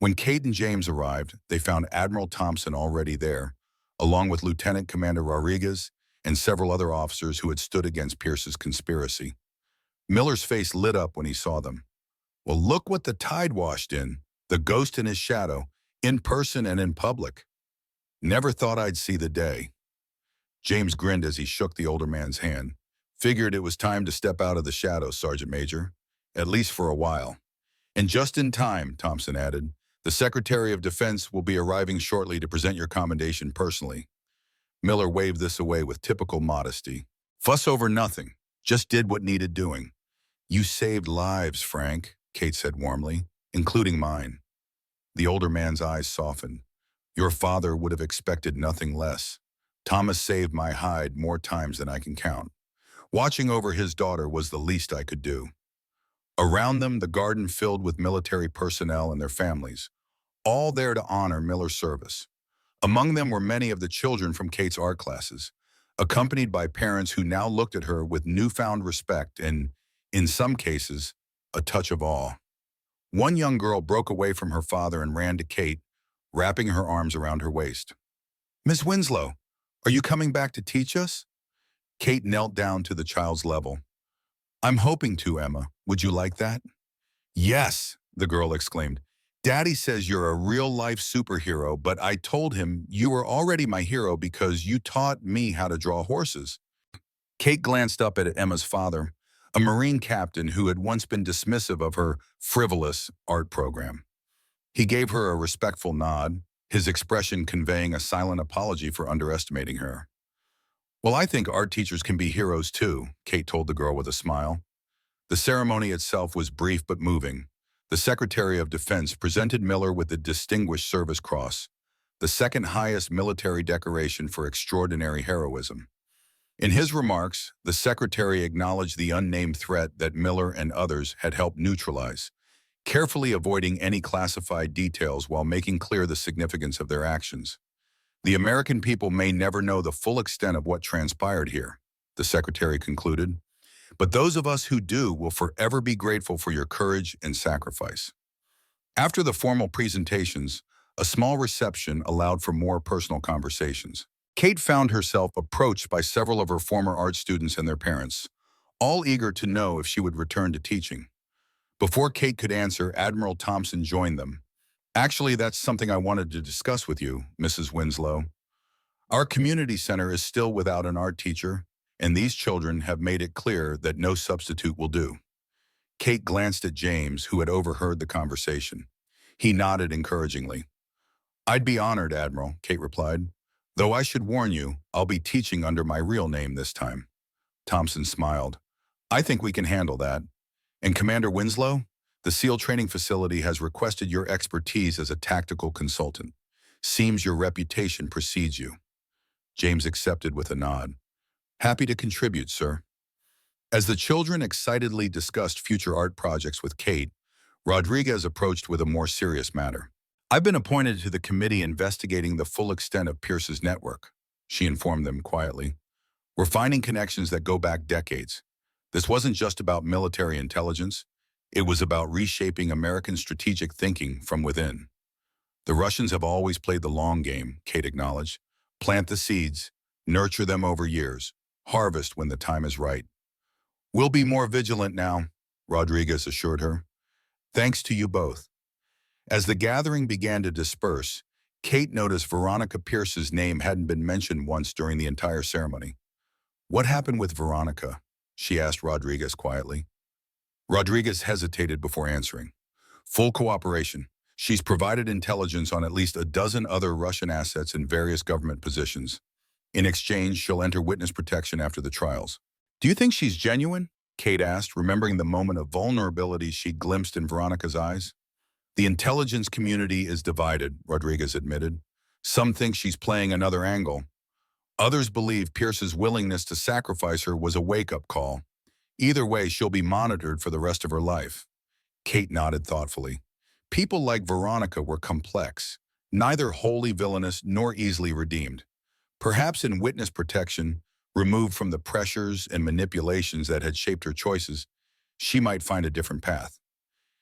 When Kate and James arrived, they found Admiral Thompson already there, along with Lieutenant Commander Rodriguez and several other officers who had stood against Pierce's conspiracy. Miller's face lit up when he saw them. Well, look what the tide washed in, the ghost in his shadow, in person and in public. Never thought I'd see the day. James grinned as he shook the older man's hand. Figured it was time to step out of the shadows, Sergeant Major, at least for a while. And just in time, Thompson added. The Secretary of Defense will be arriving shortly to present your commendation personally. Miller waved this away with typical modesty. Fuss over nothing. Just did what needed doing. You saved lives, Frank, Kate said warmly, including mine. The older man's eyes softened. Your father would have expected nothing less. Thomas saved my hide more times than I can count. Watching over his daughter was the least I could do. Around them, the garden filled with military personnel and their families, all there to honor Miller's service. Among them were many of the children from Kate's art classes, accompanied by parents who now looked at her with newfound respect and, in some cases, a touch of awe. One young girl broke away from her father and ran to Kate, wrapping her arms around her waist. Miss Winslow, are you coming back to teach us? Kate knelt down to the child's level. I'm hoping to, Emma. Would you like that? Yes, the girl exclaimed. Daddy says you're a real-life superhero, but I told him you were already my hero because you taught me how to draw horses. Kate glanced up at Emma's father, a Marine captain who had once been dismissive of her frivolous art program. He gave her a respectful nod, his expression conveying a silent apology for underestimating her. Well, I think art teachers can be heroes too, Kate told the girl with a smile. The ceremony itself was brief but moving. The Secretary of Defense presented Miller with the Distinguished Service Cross, the second highest military decoration for extraordinary heroism. In his remarks, the Secretary acknowledged the unnamed threat that Miller and others had helped neutralize, carefully avoiding any classified details while making clear the significance of their actions. The American people may never know the full extent of what transpired here, the Secretary concluded, but those of us who do will forever be grateful for your courage and sacrifice. After the formal presentations, a small reception allowed for more personal conversations. Kate found herself approached by several of her former art students and their parents, all eager to know if she would return to teaching. Before Kate could answer, Admiral Thompson joined them. Actually, that's something I wanted to discuss with you, Mrs. Winslow. Our community center is still without an art teacher, and these children have made it clear that no substitute will do. Kate glanced at James, who had overheard the conversation. He nodded encouragingly. "I'd be honored, Admiral," Kate replied. "Though I should warn you, I'll be teaching under my real name this time." Thompson smiled. "I think we can handle that. And Commander Winslow, the SEAL training facility has requested your expertise as a tactical consultant. Seems your reputation precedes you." James accepted with a nod. "Happy to contribute, sir." As the children excitedly discussed future art projects with Kate, Rodriguez approached with a more serious matter. "I've been appointed to the committee investigating the full extent of Pierce's network," she informed them quietly. "We're finding connections that go back decades. This wasn't just about military intelligence. It was about reshaping American strategic thinking from within. The Russians have always played the long game," Kate acknowledged. "Plant the seeds, nurture them over years, harvest when the time is right." "We'll be more vigilant now," Rodriguez assured her. "Thanks to you both." As the gathering began to disperse, Kate noticed Veronica Pierce's name hadn't been mentioned once during the entire ceremony. "What happened with Veronica?" she asked Rodriguez quietly. Rodriguez hesitated before answering. "Full cooperation. She's provided intelligence on at least a dozen other Russian assets in various government positions. In exchange, she'll enter witness protection after the trials." "Do you think she's genuine?" Kate asked, remembering the moment of vulnerability she'd glimpsed in Veronica's eyes. "The intelligence community is divided," Rodriguez admitted. "Some think she's playing another angle. Others believe Pierce's willingness to sacrifice her was a wake-up call. Either way, she'll be monitored for the rest of her life." Kate nodded thoughtfully. "People like Veronica were complex, neither wholly villainous nor easily redeemed. Perhaps in witness protection, removed from the pressures and manipulations that had shaped her choices, she might find a different path."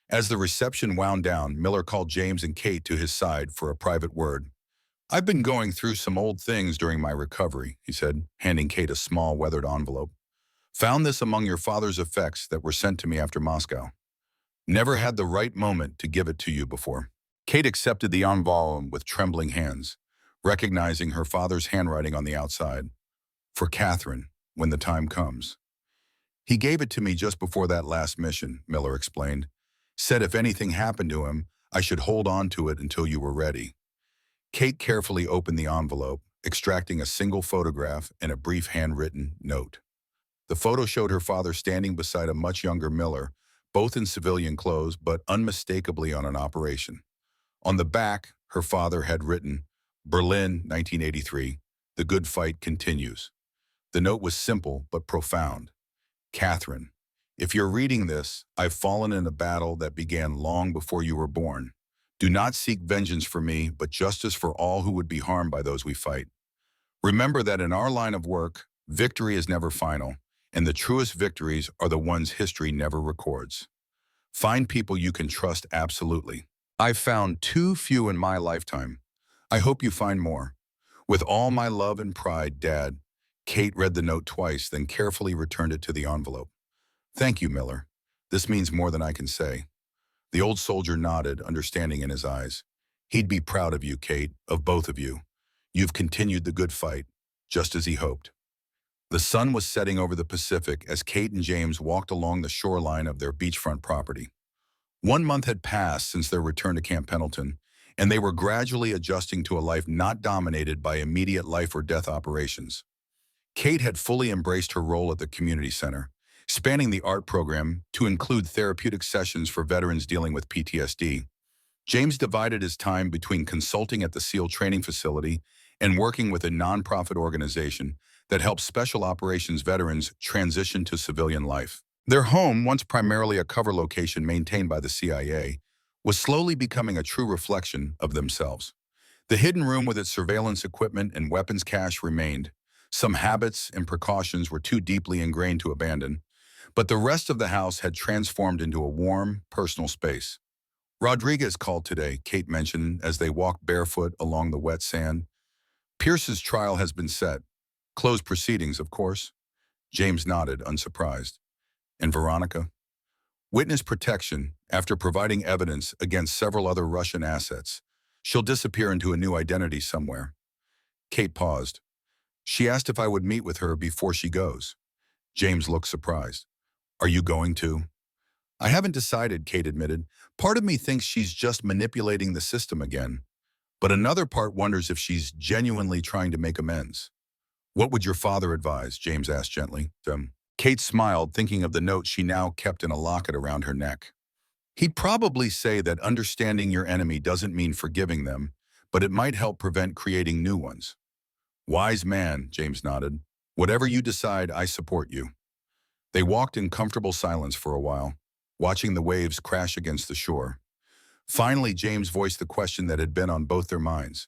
As the reception wound down, Miller called James and Kate to his side for a private word. "I've been going through some old things during my recovery," he said, handing Kate a small, weathered envelope. "Found this among your father's effects that were sent to me after Moscow. Never had the right moment to give it to you before." Kate accepted the envelope with trembling hands, recognizing her father's handwriting on the outside. "For Catherine, when the time comes." "He gave it to me just before that last mission," Miller explained. "Said if anything happened to him, I should hold on to it until you were ready." Kate carefully opened the envelope, extracting a single photograph and a brief handwritten note. The photo showed her father standing beside a much younger Miller, both in civilian clothes but unmistakably on an operation. On the back, her father had written, "Berlin, 1983, the good fight continues." The note was simple but profound. "Catherine, if you're reading this, I've fallen in a battle that began long before you were born. Do not seek vengeance for me, but justice for all who would be harmed by those we fight. Remember that in our line of work, victory is never final, and the truest victories are the ones history never records. Find people you can trust absolutely. I've found too few in my lifetime. I hope you find more. With all my love and pride, Dad." Kate read the note twice, then carefully returned it to the envelope. "Thank you, Miller. This means more than I can say." The old soldier nodded, understanding in his eyes. "He'd be proud of you, Kate, of both of you. You've continued the good fight, just as he hoped." The sun was setting over the Pacific as Kate and James walked along the shoreline of their beachfront property. 1 month had passed since their return to Camp Pendleton, and they were gradually adjusting to a life not dominated by immediate life-or-death operations. Kate had fully embraced her role at the community center, spanning the art program to include therapeutic sessions for veterans dealing with PTSD. James divided his time between consulting at the SEAL training facility and working with a nonprofit organization that helps special operations veterans transition to civilian life. Their home, once primarily a cover location maintained by the CIA, was slowly becoming a true reflection of themselves. The hidden room with its surveillance equipment and weapons cache remained. Some habits and precautions were too deeply ingrained to abandon, but the rest of the house had transformed into a warm, personal space. "Rodriguez called today," Kate mentioned as they walked barefoot along the wet sand. "Pierce's trial has been set. Closed proceedings, of course." James nodded, unsurprised. "And Veronica?" "Witness protection after providing evidence against several other Russian assets. She'll disappear into a new identity somewhere." Kate paused. "She asked if I would meet with her before she goes." James looked surprised. "Are you going to?" I haven't decided, Kate admitted. Part of me thinks she's just manipulating the system again, but another part wonders if she's genuinely trying to make amends. What would your father advise? James asked gently. Kate smiled, thinking of the note she now kept in a locket around her neck. He'd probably say that understanding your enemy doesn't mean forgiving them, but it might help prevent creating new ones. Wise man, James nodded. Whatever you decide, I support you. They walked in comfortable silence for a while, watching the waves crash against the shore. Finally, James voiced the question that had been on both their minds.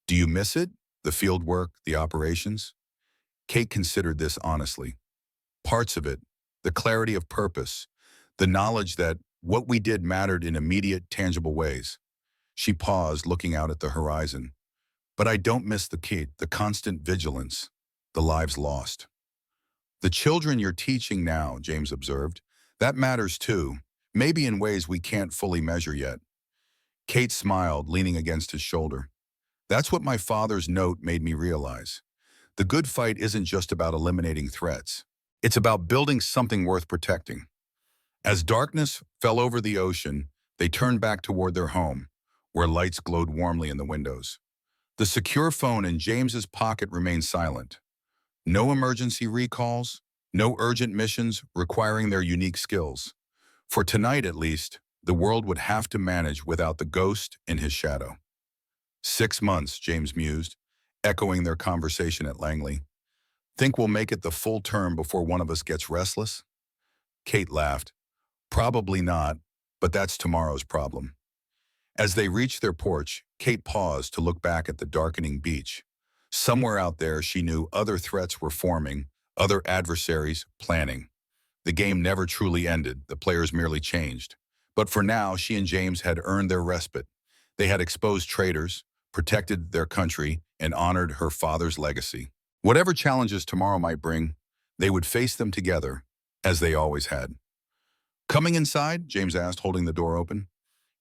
Do you miss it? The field work, the operations? Kate considered this honestly. Parts of it, the clarity of purpose, the knowledge that what we did mattered in immediate, tangible ways. She paused, looking out at the horizon. But I don't miss the key, the constant vigilance, the lives lost. The children you're teaching now, James observed, that matters too, maybe in ways we can't fully measure yet. Kate smiled, leaning against his shoulder. That's what my father's note made me realize. The good fight isn't just about eliminating threats. It's about building something worth protecting. As darkness fell over the ocean, they turned back toward their home, where lights glowed warmly in the windows. The secure phone in James's pocket remained silent. No emergency recalls, no urgent missions requiring their unique skills. For tonight, at least, the world would have to manage without the ghost in his shadow. 6 months, James mused, echoing their conversation at Langley. Think we'll make it the full term before one of us gets restless? Kate laughed. Probably not, but that's tomorrow's problem. As they reached their porch, Kate paused to look back at the darkening beach. Somewhere out there, she knew other threats were forming, other adversaries planning. The game never truly ended, the players merely changed. But for now, she and James had earned their respite. They had exposed traitors, protected their country, and honored her father's legacy. Whatever challenges tomorrow might bring, they would face them together, as they always had. Coming inside? James asked, holding the door open.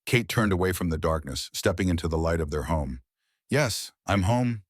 Kate turned away from the darkness, stepping into the light of their home. Yes, I'm home,